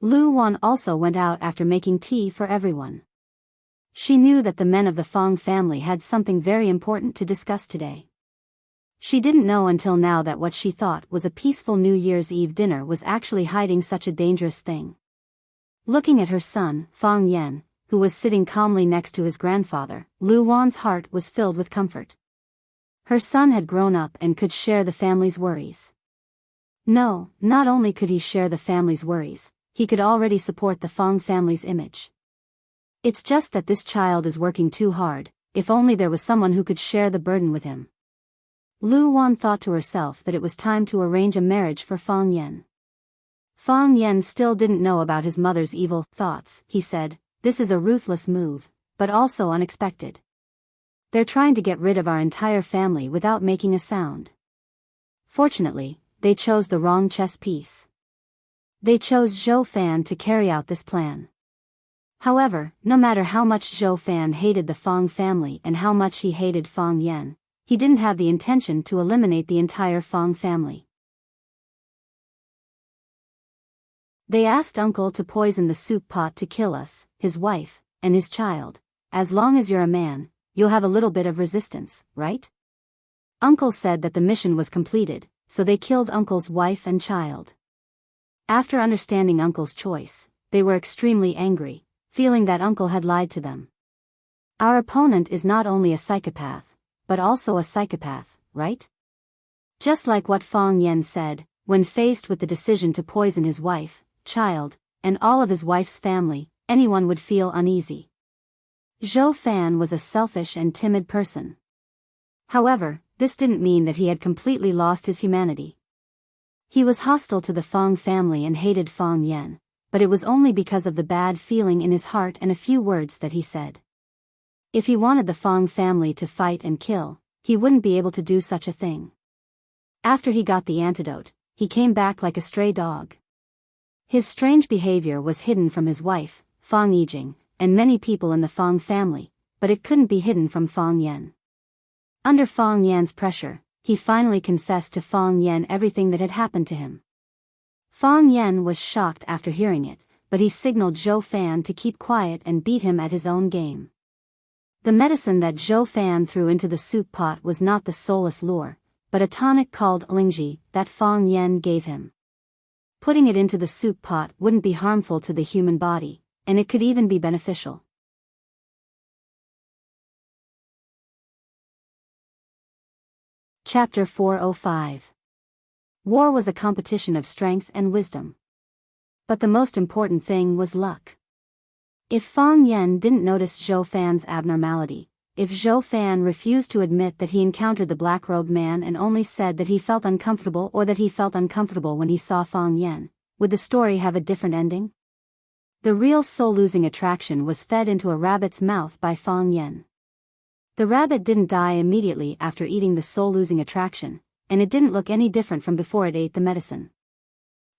Speaker 1: Lu Wan also went out after making tea for everyone. She knew that the men of the Fang family had something very important to discuss today. She didn't know until now that what she thought was a peaceful New Year's Eve dinner was actually hiding such a dangerous thing. Looking at her son, Fang Yan, who was sitting calmly next to his grandfather, Lu Wan's heart was filled with comfort. Her son had grown up and could share the family's worries. No, not only could he share the family's worries, he could already support the Fang family's image. It's just that this child is working too hard. If only there was someone who could share the burden with him. Lu Wan thought to herself that it was time to arrange a marriage for Fang Yan. Fang Yan still didn't know about his mother's evil thoughts. He said, this is a ruthless move, but also unexpected. They're trying to get rid of our entire family without making a sound. Fortunately, they chose the wrong chess piece. They chose Zhou Fan to carry out this plan. However, no matter how much Zhou Fan hated the Fang family and how much he hated Fang Yan, he didn't have the intention to eliminate the entire Fang family. They asked Uncle to poison the soup pot to kill us, his wife, and his child. As long as you're a man, you'll have a little bit of resistance, right? Uncle said that the mission was completed, so they killed Uncle's wife and child. After understanding Uncle's choice, they were extremely angry, feeling that Uncle had lied to them. Our opponent is not only a psychopath, but also a psychopath, right? Just like what Fang Yen said, when faced with the decision to poison his wife, child, and all of his wife's family, anyone would feel uneasy. Zhou Fan was a selfish and timid person. However, this didn't mean that he had completely lost his humanity. He was hostile to the Fang family and hated Fang Yen, but it was only because of the bad feeling in his heart and a few words that he said. If he wanted the Fang family to fight and kill, he wouldn't be able to do such a thing. After he got the antidote, he came back like a stray dog. His strange behavior was hidden from his wife, Fang Yijing, and many people in the Fang family, but it couldn't be hidden from Fang Yen. Under Fang Yan's pressure, he finally confessed to Fang Yen everything that had happened to him. Fang Yen was shocked after hearing it, but he signaled Zhou Fan to keep quiet and beat him at his own game. The medicine that Zhou Fan threw into the soup pot was not the soulless lure, but a tonic called Lingji that Fang Yen gave him. Putting it into the soup pot wouldn't be harmful to the human body, and it could even be beneficial. Chapter 405. War was a competition of strength and wisdom. But the most important thing was luck. If Fang Yen didn't notice Zhou Fan's abnormality, if Zhou Fan refused to admit that he encountered the black-robed man and only said that he felt uncomfortable or that he felt uncomfortable when he saw Fang Yen, would the story have a different ending? The real soul-losing attraction was fed into a rabbit's mouth by Fang Yen. The rabbit didn't die immediately after eating the soul-losing attraction, and it didn't look any different from before it ate the medicine.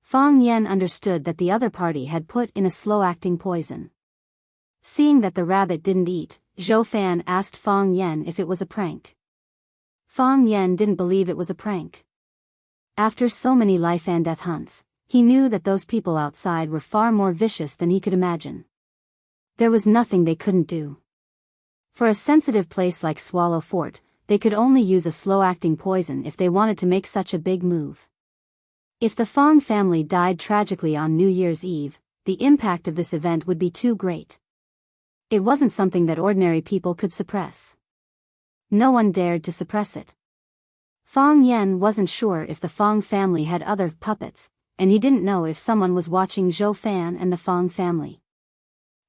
Speaker 1: Fang Yen understood that the other party had put in a slow-acting poison. Seeing that the rabbit didn't eat, Zhou Fan asked Fang Yen if it was a prank. Fang Yen didn't believe it was a prank. After so many life and death hunts, he knew that those people outside were far more vicious than he could imagine. There was nothing they couldn't do. For a sensitive place like Swallow Fort, they could only use a slow-acting poison if they wanted to make such a big move. If the Fang family died tragically on New Year's Eve, the impact of this event would be too great. It wasn't something that ordinary people could suppress. No one dared to suppress it. Fang Yen wasn't sure if the Fang family had other puppets, and he didn't know if someone was watching Zhou Fan and the Fang family.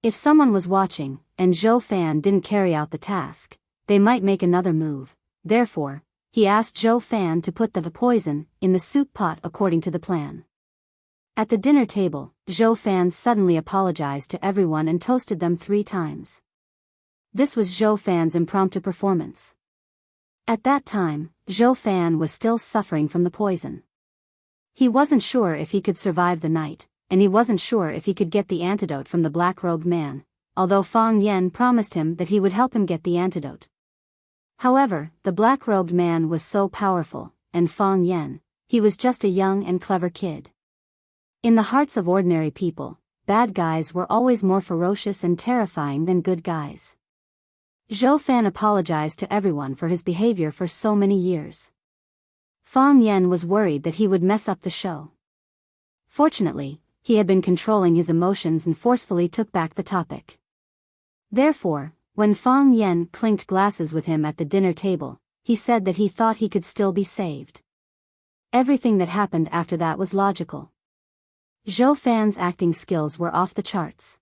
Speaker 1: If someone was watching, and Zhou Fan didn't carry out the task, they might make another move. Therefore, he asked Zhou Fan to put the poison in the soup pot according to the plan. At the dinner table, Zhou Fan suddenly apologized to everyone and toasted them 3 times. This was Zhou Fan's impromptu performance. At that time, Zhou Fan was still suffering from the poison. He wasn't sure if he could survive the night, and he wasn't sure if he could get the antidote from the black-robed man, although Fang Yen promised him that he would help him get the antidote. However, the black-robed man was so powerful, and Fang Yen, he was just a young and clever kid. In the hearts of ordinary people, bad guys were always more ferocious and terrifying than good guys. Zhou Fan apologized to everyone for his behavior for so many years. Fang Yen was worried that he would mess up the show. Fortunately, he had been controlling his emotions and forcefully took back the topic. Therefore, when Fang Yen clinked glasses with him at the dinner table, he said that he thought he could still be saved. Everything that happened after that was logical. Zhou Fan's acting skills were off the charts.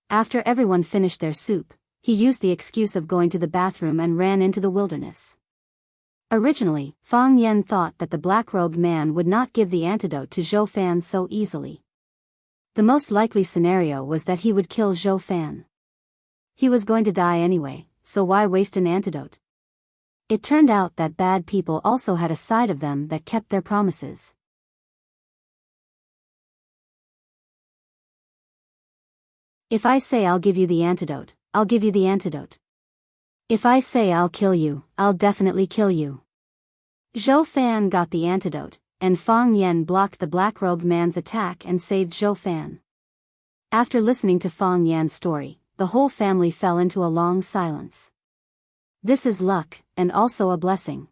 Speaker 1: After everyone finished their soup, he used the excuse of going to the bathroom and ran into the wilderness. Originally, Fang Yen thought that the black-robed man would not give the antidote to Zhou Fan so easily. The most likely scenario was that he would kill Zhou Fan. He was going to die anyway, so why waste an antidote? It turned out that bad people also had a side of them that kept their promises. If I say I'll give you the antidote, I'll give you the antidote. If I say I'll kill you, I'll definitely kill you. Zhou Fan got the antidote, and Fang Yen blocked the black-robed man's attack and saved Zhou Fan. After listening to Fang Yan's story, the whole family fell into a long silence. This is luck, and also a blessing.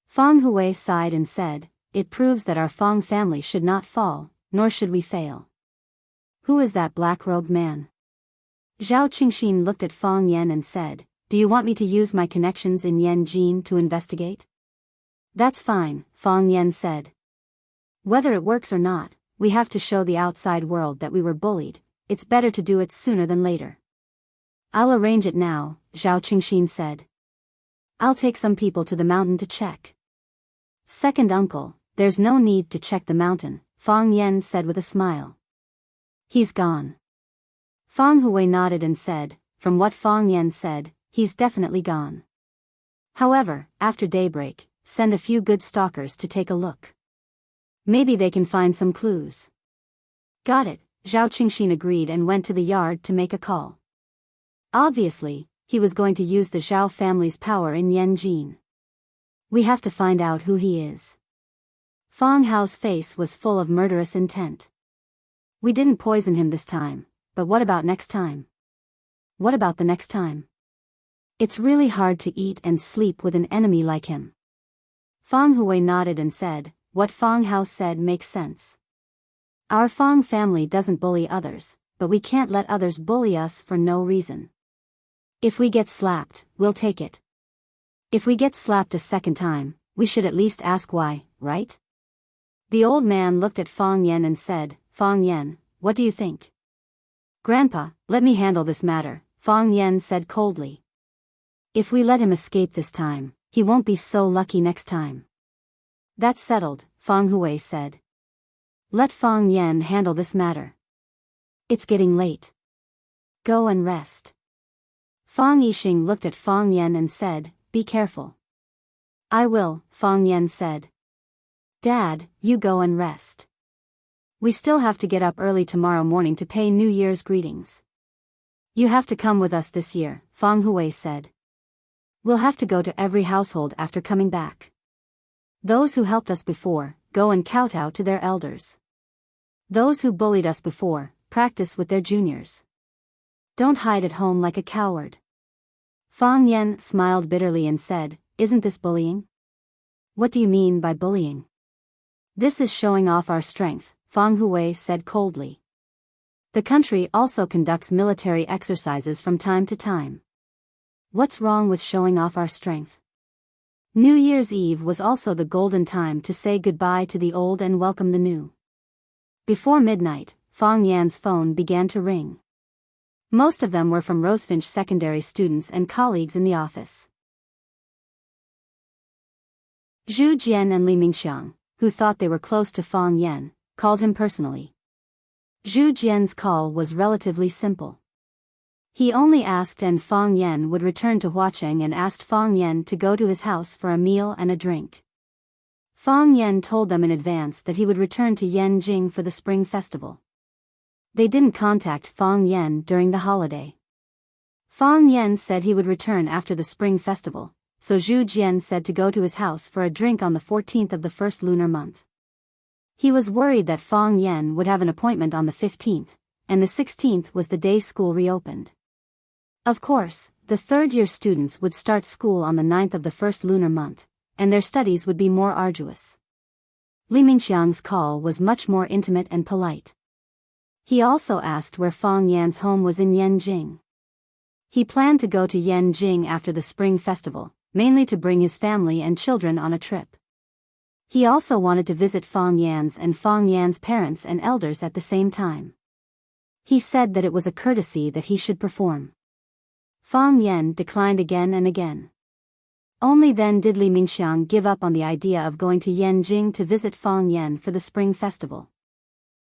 Speaker 1: Fang Hui sighed and said, "It proves that our Fang family should not fall, nor should we fail." Who is that black-robed man? Zhao Qingxin looked at Fang Yan and said, "Do you want me to use my connections in Yanjin to investigate?" "That's fine," Fang Yan said. "Whether it works or not, we have to show the outside world that we were bullied. It's better to do it sooner than later." "I'll arrange it now," Zhao Qingxin said. "I'll take some people to the mountain to check." "Second uncle, there's no need to check the mountain," Fang Yan said with a smile. "He's gone." Fang Hui nodded and said, "From what Fang Yan said, he's definitely gone. However, after daybreak, send a few good stalkers to take a look. Maybe they can find some clues." "Got it," Zhao Qingxin agreed and went to the yard to make a call. Obviously, he was going to use the Zhao family's power in Yanjin. "We have to find out who he is." Fang Hao's face was full of murderous intent. "We didn't poison him this time, but what about next time? What about the next time? It's really hard to eat and sleep with an enemy like him." Fang Hui nodded and said, "What Fang Hao said makes sense. Our Fang family doesn't bully others, but we can't let others bully us for no reason. If we get slapped, we'll take it. If we get slapped a second time, we should at least ask why, right?" The old man looked at Fang Yan and said, "Fang Yan, what do you think?" "Grandpa, let me handle this matter," Fang Yan said coldly. "If we let him escape this time, he won't be so lucky next time." "That's settled," Fang Hui said. "Let Fang Yan handle this matter. It's getting late. Go and rest." Fang Yixing looked at Fang Yan and said, "Be careful." "I will," Fang Yan said. "Dad, you go and rest. We still have to get up early tomorrow morning to pay New Year's greetings." "You have to come with us this year," Fang Hui said. "We'll have to go to every household after coming back. Those who helped us before, go and kowtow to their elders. Those who bullied us before, practice with their juniors. Don't hide at home like a coward." Fang Yan smiled bitterly and said, "Isn't this bullying?" "What do you mean by bullying?" "This is showing off our strength," Fang Hui said coldly. "The country also conducts military exercises from time to time. What's wrong with showing off our strength?" New Year's Eve was also the golden time to say goodbye to the old and welcome the new. Before midnight, Fang Yan's phone began to ring. Most of them were from Rosefinch Secondary students and colleagues in the office. Zhu Jian and Li Mingxiang, who thought they were close to Fang Yan, called him personally. Zhu Jian's call was relatively simple. He only asked and Fang Yan would return to Huacheng and asked Fang Yan to go to his house for a meal and a drink. Fang Yan told them in advance that he would return to Yanjing for the Spring Festival. They didn't contact Fang Yan during the holiday. Fang Yan said he would return after the Spring Festival, so Zhu Jian said to go to his house for a drink on the 14th of the first lunar month. He was worried that Fang Yan would have an appointment on the 15th, and the 16th was the day school reopened. Of course, the third-year students would start school on the 9th of the first lunar month, and their studies would be more arduous. Li Mingxiang's call was much more intimate and polite. He also asked where Fang Yan's home was in Yanjing. He planned to go to Yanjing after the Spring Festival, mainly to bring his family and children on a trip. He also wanted to visit Fang Yan's parents and elders at the same time. He said that it was a courtesy that he should perform. Fang Yan declined again and again. Only then did Li Mingxiang give up on the idea of going to Yanjing to visit Fang Yan for the Spring Festival.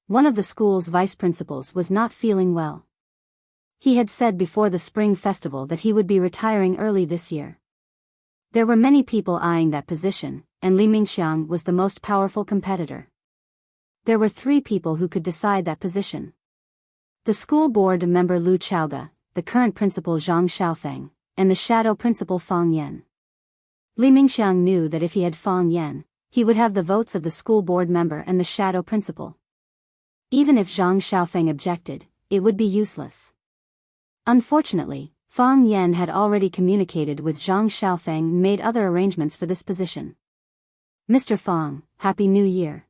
Speaker 1: One of the school's vice principals was not feeling well. He had said before the Spring Festival that he would be retiring early this year. There were many people eyeing that position, and Li Mingxiang was the most powerful competitor. There were 3 people who could decide that position. The school board member Lu Chaoge, the current principal Zhang Xiaofeng, and the shadow principal Fang Yan. Li Mingxiang knew that if he had Fang Yan, he would have the votes of the school board member and the shadow principal. Even if Zhang Xiaofeng objected, it would be useless. Unfortunately, Fang Yan had already communicated with Zhang Xiaofeng and made other arrangements for this position. "Mr. Fang, Happy New Year.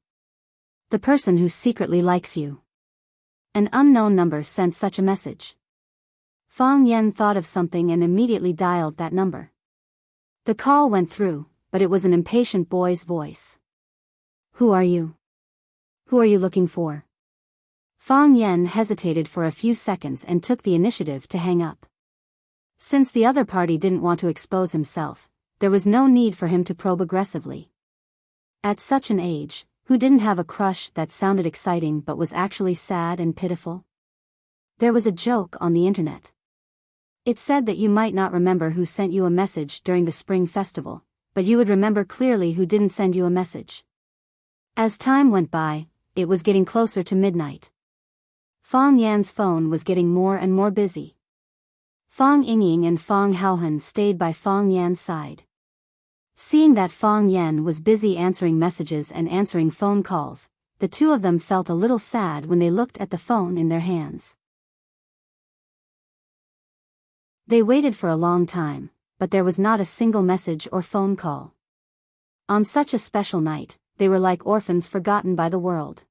Speaker 1: The person who secretly likes you." An unknown number sent such a message. Fong Yen thought of something and immediately dialed that number. The call went through, but it was an impatient boy's voice. Who are you? Who are you looking for? Fong Yen hesitated for a few seconds and took the initiative to hang up. Since the other party didn't want to expose himself, there was no need for him to probe aggressively. At such an age, who didn't have a crush that sounded exciting but was actually sad and pitiful? There was a joke on the internet. It said that you might not remember who sent you a message during the Spring Festival, but you would remember clearly who didn't send you a message. As time went by, it was getting closer to midnight. Fong Yan's phone was getting more and more busy. Fong Yingying and Fong Haohan stayed by Fong Yan's side. Seeing that Fong Yan was busy answering messages and answering phone calls, the two of them felt a little sad when they looked at the phone in their hands. They waited for a long time, but there was not a single message or phone call. On such a special night, they were like orphans forgotten by the world.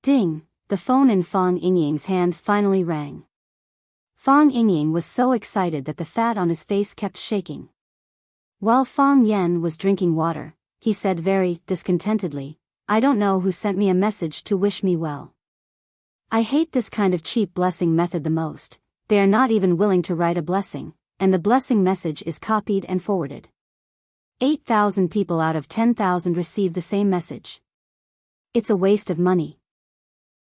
Speaker 1: Ding! The phone in Fong Yingying's hand finally rang. Fong Yingying was so excited that the fat on his face kept shaking. While Fong Yen was drinking water, he said very discontentedly, I don't know who sent me a message to wish me well. I hate this kind of cheap blessing method the most. They are not even willing to write a blessing, and the blessing message is copied and forwarded. 8,000 people out of 10,000 receive the same message. It's a waste of money.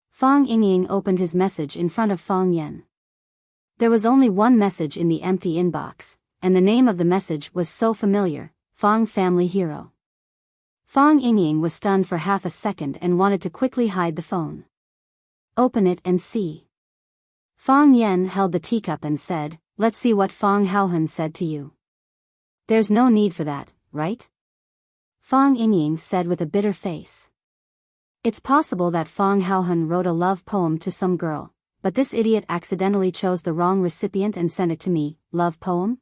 Speaker 1: Fong Yingying opened his message in front of Fong Yen. There was only one message in the empty inbox, and the name of the message was so familiar, Fong Family Hero. Fong Yingying was stunned for half a second and wanted to quickly hide the phone. Open it and see. Fong Yen held the teacup and said, let's see what Fong Haohan said to you. There's no need for that, right? Fong Yingying said with a bitter face. It's possible that Fong Haohan wrote a love poem to some girl, but this idiot accidentally chose the wrong recipient and sent it to me. Love poem?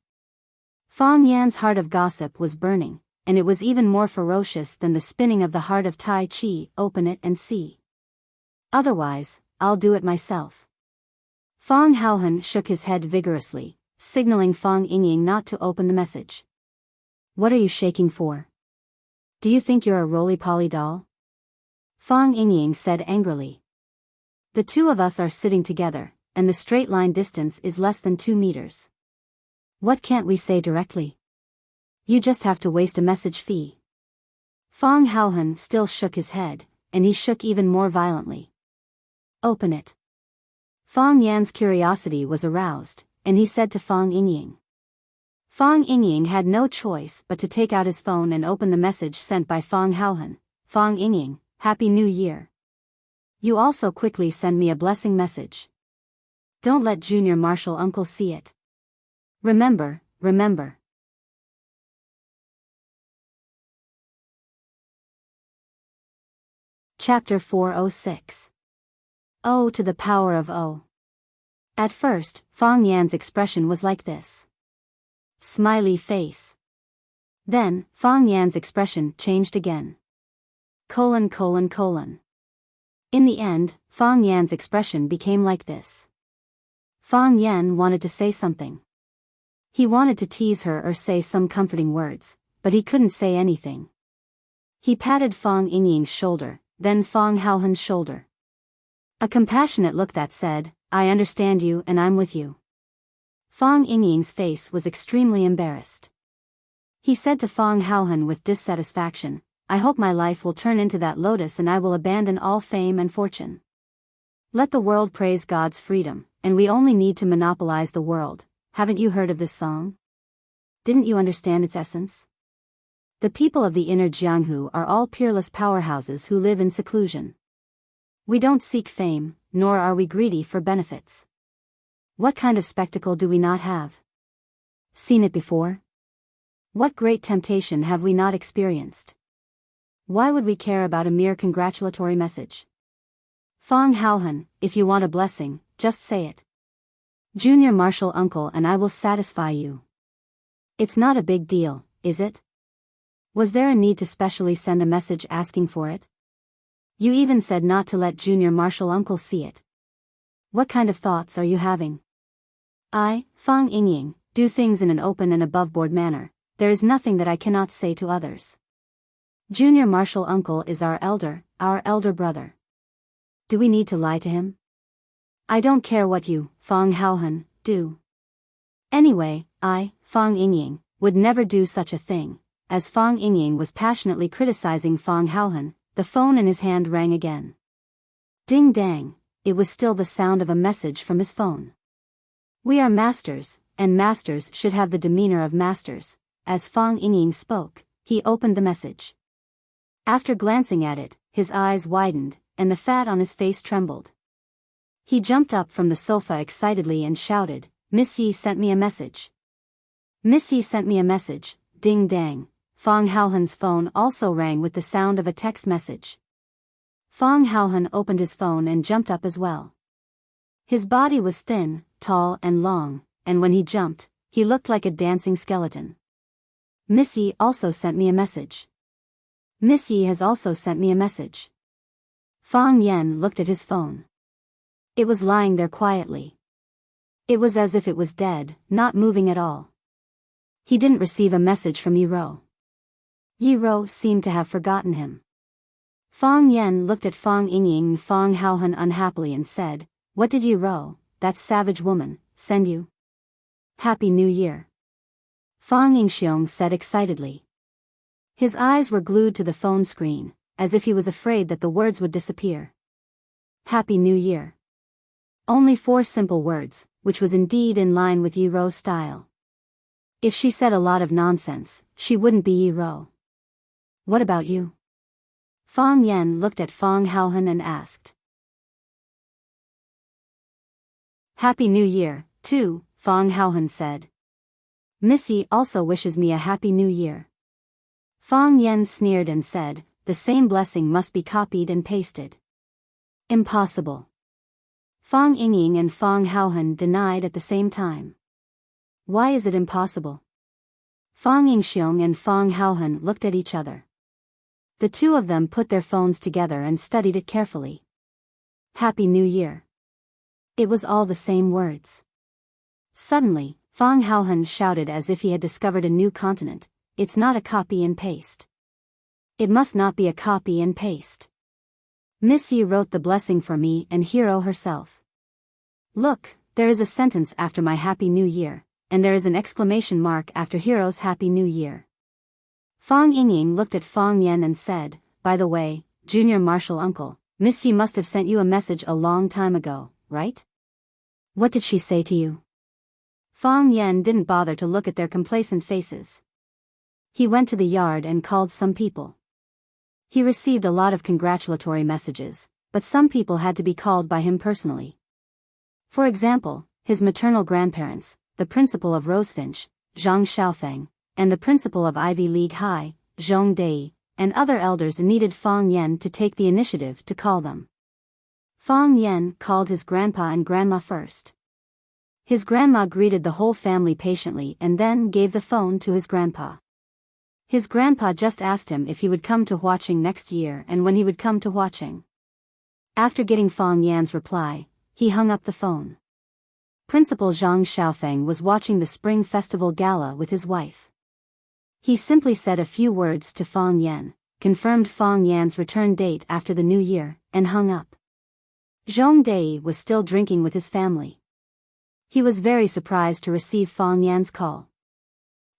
Speaker 1: Fong Yan's heart of gossip was burning, and it was even more ferocious than the spinning of the heart of Tai Chi. Open it and see. Otherwise, I'll do it myself. Fong Haohan shook his head vigorously, signaling Fong Yingying not to open the message. What are you shaking for? Do you think you're a roly-poly doll? Fong Yingying said angrily. The two of us are sitting together, and the straight line distance is less than 2 meters. What can't we say directly? You just have to waste a message fee. Fong Haohan still shook his head, and he shook even more violently. Open it. Fong Yan's curiosity was aroused, and he said to Fong Yingying. Fong Yingying had no choice but to take out his phone and open the message sent by Fong Haohan. Fong Yingying, Happy New Year. You also quickly send me a blessing message. Don't let Junior Marshall Uncle see it. Remember, remember. Chapter 406. O to the power of O. At first, Fong Yan's expression was like this. Smiley face. Then, Fong Yan's expression changed again. : In the end, Fong Yan's expression became like this. Fong Yan wanted to say something. He wanted to tease her or say some comforting words, but he couldn't say anything. He patted Fong Yingying's shoulder, then Fong Haohan's shoulder. A compassionate look that said, I understand you and I'm with you. Fong Yingying's face was extremely embarrassed. He said to Fong Haohan with dissatisfaction, I hope my life will turn into that lotus and I will abandon all fame and fortune. Let the world praise God's freedom, and we only need to monopolize the world. Haven't you heard of this song? Didn't you understand its essence? The people of the inner Jianghu are all peerless powerhouses who live in seclusion. We don't seek fame, nor are we greedy for benefits. What kind of spectacle do we not have? Seen it before? What great temptation have we not experienced? Why would we care about a mere congratulatory message? Fong Haohan, if you want a blessing, just say it. Junior Marshall Uncle and I will satisfy you. It's not a big deal, is it? Was there a need to specially send a message asking for it? You even said not to let Junior Marshall Uncle see it. What kind of thoughts are you having? I, Fang Yingying, do things in an open and aboveboard manner. There is nothing that I cannot say to others. Junior Marshal Uncle is our elder brother. Do we need to lie to him? I don't care what you, Fang Haohan, do. Anyway, I, Fang Yingying, would never do such a thing. As Fang Yingying was passionately criticizing Fang Haohan, the phone in his hand rang again. Ding dang, it was still the sound of a message from his phone. We are masters, and masters should have the demeanor of masters. As Fang Yingying spoke, he opened the message. After glancing at it, his eyes widened, and the fat on his face trembled. He jumped up from the sofa excitedly and shouted, Miss Yi sent me a message. Miss Yi sent me a message, ding dang. Fang Haohan's phone also rang with the sound of a text message. Fang Haohan opened his phone and jumped up as well. His body was thin, tall and long, and when he jumped, he looked like a dancing skeleton. Miss Yi also sent me a message. Miss Yi has also sent me a message. Fang Yan looked at his phone. It was lying there quietly. It was as if it was dead, not moving at all. He didn't receive a message from Yi Ro. Yi Ro seemed to have forgotten him. Fang Yan looked at Fang Yingying and Fang Haohan unhappily and said, What did Yi Ro, that savage woman, send you? Happy New Year. Fang Yingxiong said excitedly. His eyes were glued to the phone screen, as if he was afraid that the words would disappear. Happy New Year. Only 4 simple words, which was indeed in line with Yi Ro's style. If she said a lot of nonsense, she wouldn't be Yi Ro. What about you? Fang Yan looked at Fang Haohan and asked. Happy New Year, too, Fang Haohan said. Miss Yi also wishes me a Happy New Year. Fang Yan sneered and said, The same blessing must be copied and pasted. Impossible. Fang Yingying and Fang Haohan denied at the same time. Why is it impossible? Fang Yingxiong and Fang Haohan looked at each other. The two of them put their phones together and studied it carefully. Happy New Year. It was all the same words. Suddenly, Fang Haohan shouted as if he had discovered a new continent, It's not a copy and paste. It must not be a copy and paste. Miss Yi wrote the blessing for me and Hero herself. Look, there is a sentence after my Happy New Year, and there is an exclamation mark after Hero's Happy New Year. Fang Yingying looked at Fang Yan and said, By the way, Junior Marshal Uncle, Miss Yi must have sent you a message a long time ago, right? What did she say to you? Fang Yan didn't bother to look at their complacent faces. He went to the yard and called some people. He received a lot of congratulatory messages, but some people had to be called by him personally. For example, his maternal grandparents, the principal of Rosefinch, Zhang Xiaofeng, and the principal of Ivy League High, Zhong Dei, and other elders needed Fang Yan to take the initiative to call them. Fang Yan called his grandpa and grandma first. His grandma greeted the whole family patiently and then gave the phone to his grandpa. His grandpa just asked him if he would come to Huaqing next year and when he would come to Huaqing. After getting Fang Yan's reply, he hung up the phone. Principal Zhang Xiaofeng was watching the Spring Festival Gala with his wife. He simply said a few words to Fang Yan, confirmed Fang Yan's return date after the New Year, and hung up. Zhong Dei was still drinking with his family. He was very surprised to receive Fang Yan's call.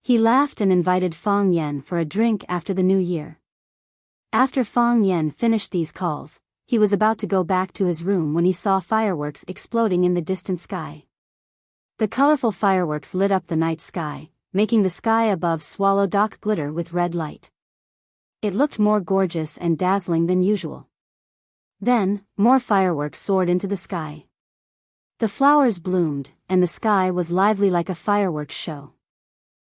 Speaker 1: He laughed and invited Fang Yan for a drink after the New Year. After Fang Yan finished these calls, he was about to go back to his room when he saw fireworks exploding in the distant sky. The colorful fireworks lit up the night sky, making the sky above Swallow Dock glitter with red light. It looked more gorgeous and dazzling than usual. Then, more fireworks soared into the sky. The flowers bloomed, and the sky was lively like a fireworks show.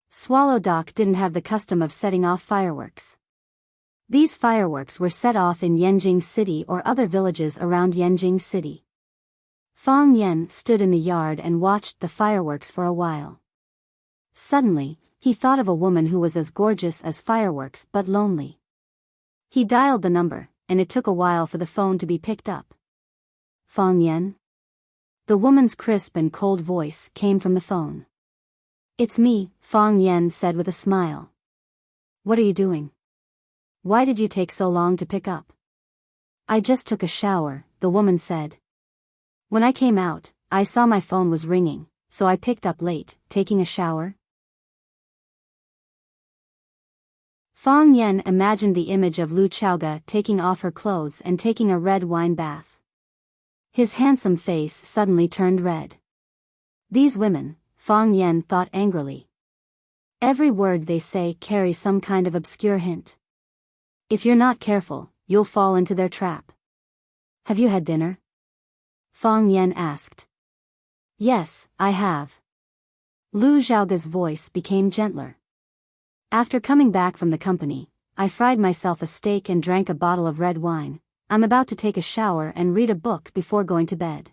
Speaker 1: Swallow Dock didn't have the custom of setting off fireworks. These fireworks were set off in Yanjing City or other villages around Yanjing City. Fang Yan stood in the yard and watched the fireworks for a while. Suddenly, he thought of a woman who was as gorgeous as fireworks but lonely. He dialed the number, and it took a while for the phone to be picked up. Fang Yan? The woman's crisp and cold voice came from the phone. "It's me," Fang Yan said with a smile. "What are you doing? Why did you take so long to pick up?" "I just took a shower," the woman said. "When I came out, I saw my phone was ringing, so I picked up late." Taking a shower? Fang Yan imagined the image of Lu Chaoga taking off her clothes and taking a red wine bath. His handsome face suddenly turned red. These women, Fang Yan thought angrily. Every word they say carries some kind of obscure hint. If you're not careful, you'll fall into their trap. "Have you had dinner?" Fang Yan asked. "Yes, I have." Lu Zhaoga's voice became gentler. "After coming back from the company, I fried myself a steak and drank a bottle of red wine. I'm about to take a shower and read a book before going to bed.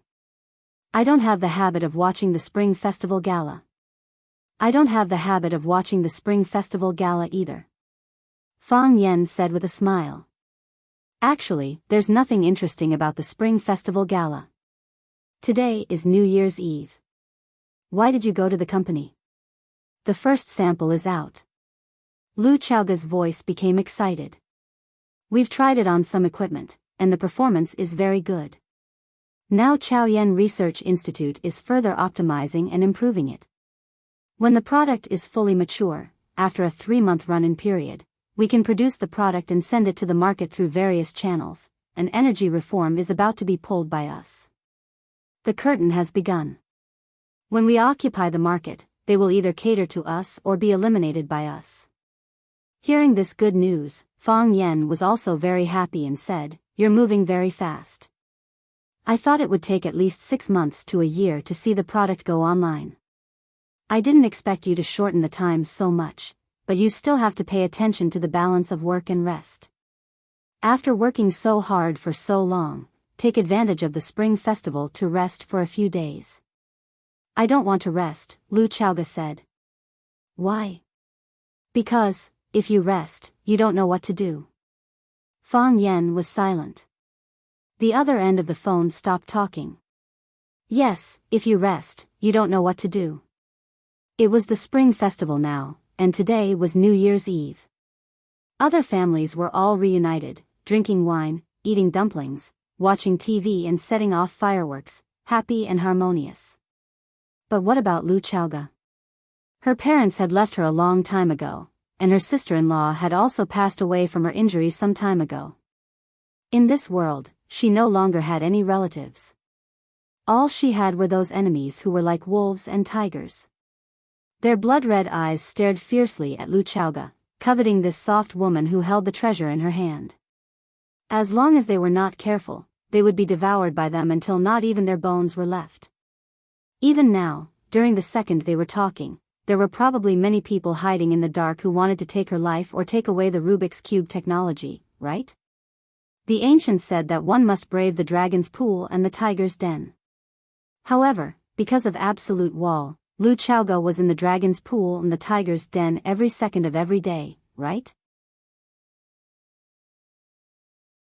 Speaker 1: I don't have the habit of watching the Spring Festival Gala." "I don't have the habit of watching the Spring Festival Gala either," Fang Yan said with a smile. "Actually, there's nothing interesting about the Spring Festival Gala. Today is New Year's Eve. Why did you go to the company? The first sample is out." Lu Chaoga's voice became excited. "We've tried it on some equipment, and the performance is very good. Now Chaoyan Research Institute is further optimizing and improving it. When the product is fully mature, after a 3-month run-in period, we can produce the product and send it to the market through various channels. An energy reform is about to be pulled by us. The curtain has begun. When we occupy the market, they will either cater to us or be eliminated by us." Hearing this good news, Fang Yan was also very happy and said, "You're moving very fast. I thought it would take at least 6 months to a year to see the product go online. I didn't expect you to shorten the time so much, but you still have to pay attention to the balance of work and rest. After working so hard for so long, take advantage of the Spring Festival to rest for a few days." "I don't want to rest," Lu Chaoga said. "Why?" "Because, if you rest, you don't know what to do." Fang Yan was silent. The other end of the phone stopped talking. "Yes, if you rest, you don't know what to do." It was the Spring Festival now, and today was New Year's Eve. Other families were all reunited, drinking wine, eating dumplings, watching TV and setting off fireworks, happy and harmonious. But what about Lu Chaoga? Her parents had left her a long time ago, and her sister-in-law had also passed away from her injuries some time ago. In this world, she no longer had any relatives. All she had were those enemies who were like wolves and tigers. Their blood-red eyes stared fiercely at Lu Chaoga, coveting this soft woman who held the treasure in her hand. As long as they were not careful, they would be devoured by them until not even their bones were left. Even now, during the second they were talking, there were probably many people hiding in the dark who wanted to take her life or take away the Rubik's Cube technology, right? The ancient said that one must brave the dragon's pool and the tiger's den. However, because of absolute wall, Lu Chaoga was in the dragon's pool and the tiger's den every second of every day, right?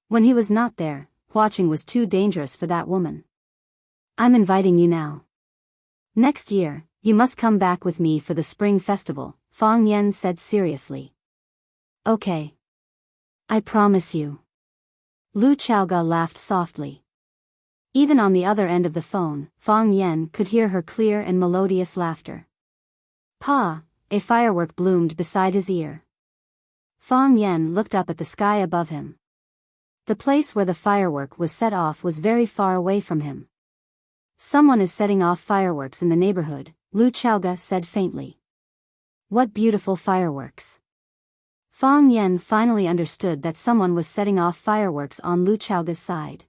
Speaker 1: When he was not there, watching was too dangerous for that woman. "I'm inviting you now. Next year, you must come back with me for the Spring Festival," Fang Yan said seriously. "Okay. I promise you." Lu Chaoga laughed softly. Even on the other end of the phone, Fang Yan could hear her clear and melodious laughter. "Pa!" A firework bloomed beside his ear. Fang Yan looked up at the sky above him. The place where the firework was set off was very far away from him. "Someone is setting off fireworks in the neighborhood," Lu Chaoga said faintly. "What beautiful fireworks." Fang Yan finally understood that someone was setting off fireworks on Lu Chaoga's side.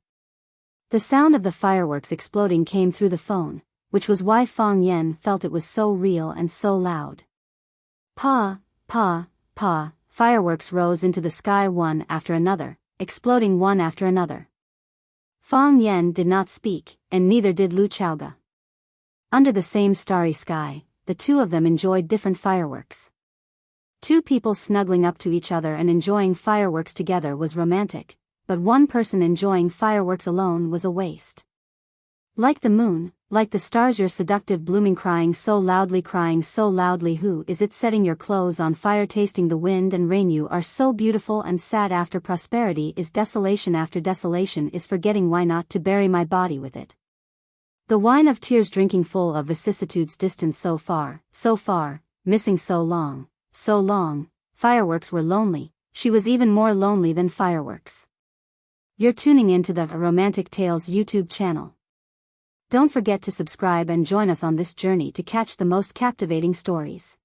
Speaker 1: The sound of the fireworks exploding came through the phone, which was why Fang Yan felt it was so real and so loud. "Pa, pa, pa," fireworks rose into the sky one after another, exploding one after another. Fang Yan did not speak, and neither did Lu Chaoga. Under the same starry sky, the two of them enjoyed different fireworks. Two people snuggling up to each other and enjoying fireworks together was romantic, but one person enjoying fireworks alone was a waste. Like the moon, Like the stars you're seductive blooming crying so loudly who is it setting your clothes on fire tasting the wind and rain you are so beautiful and sad after prosperity is desolation after desolation is forgetting why not to bury my body with it. The wine of tears drinking full of vicissitudes distant so far, missing so long, fireworks were lonely, she was even more lonely than fireworks. You're tuning into the Romantic Tales YouTube channel. Don't forget to subscribe and join us on this journey to catch the most captivating stories.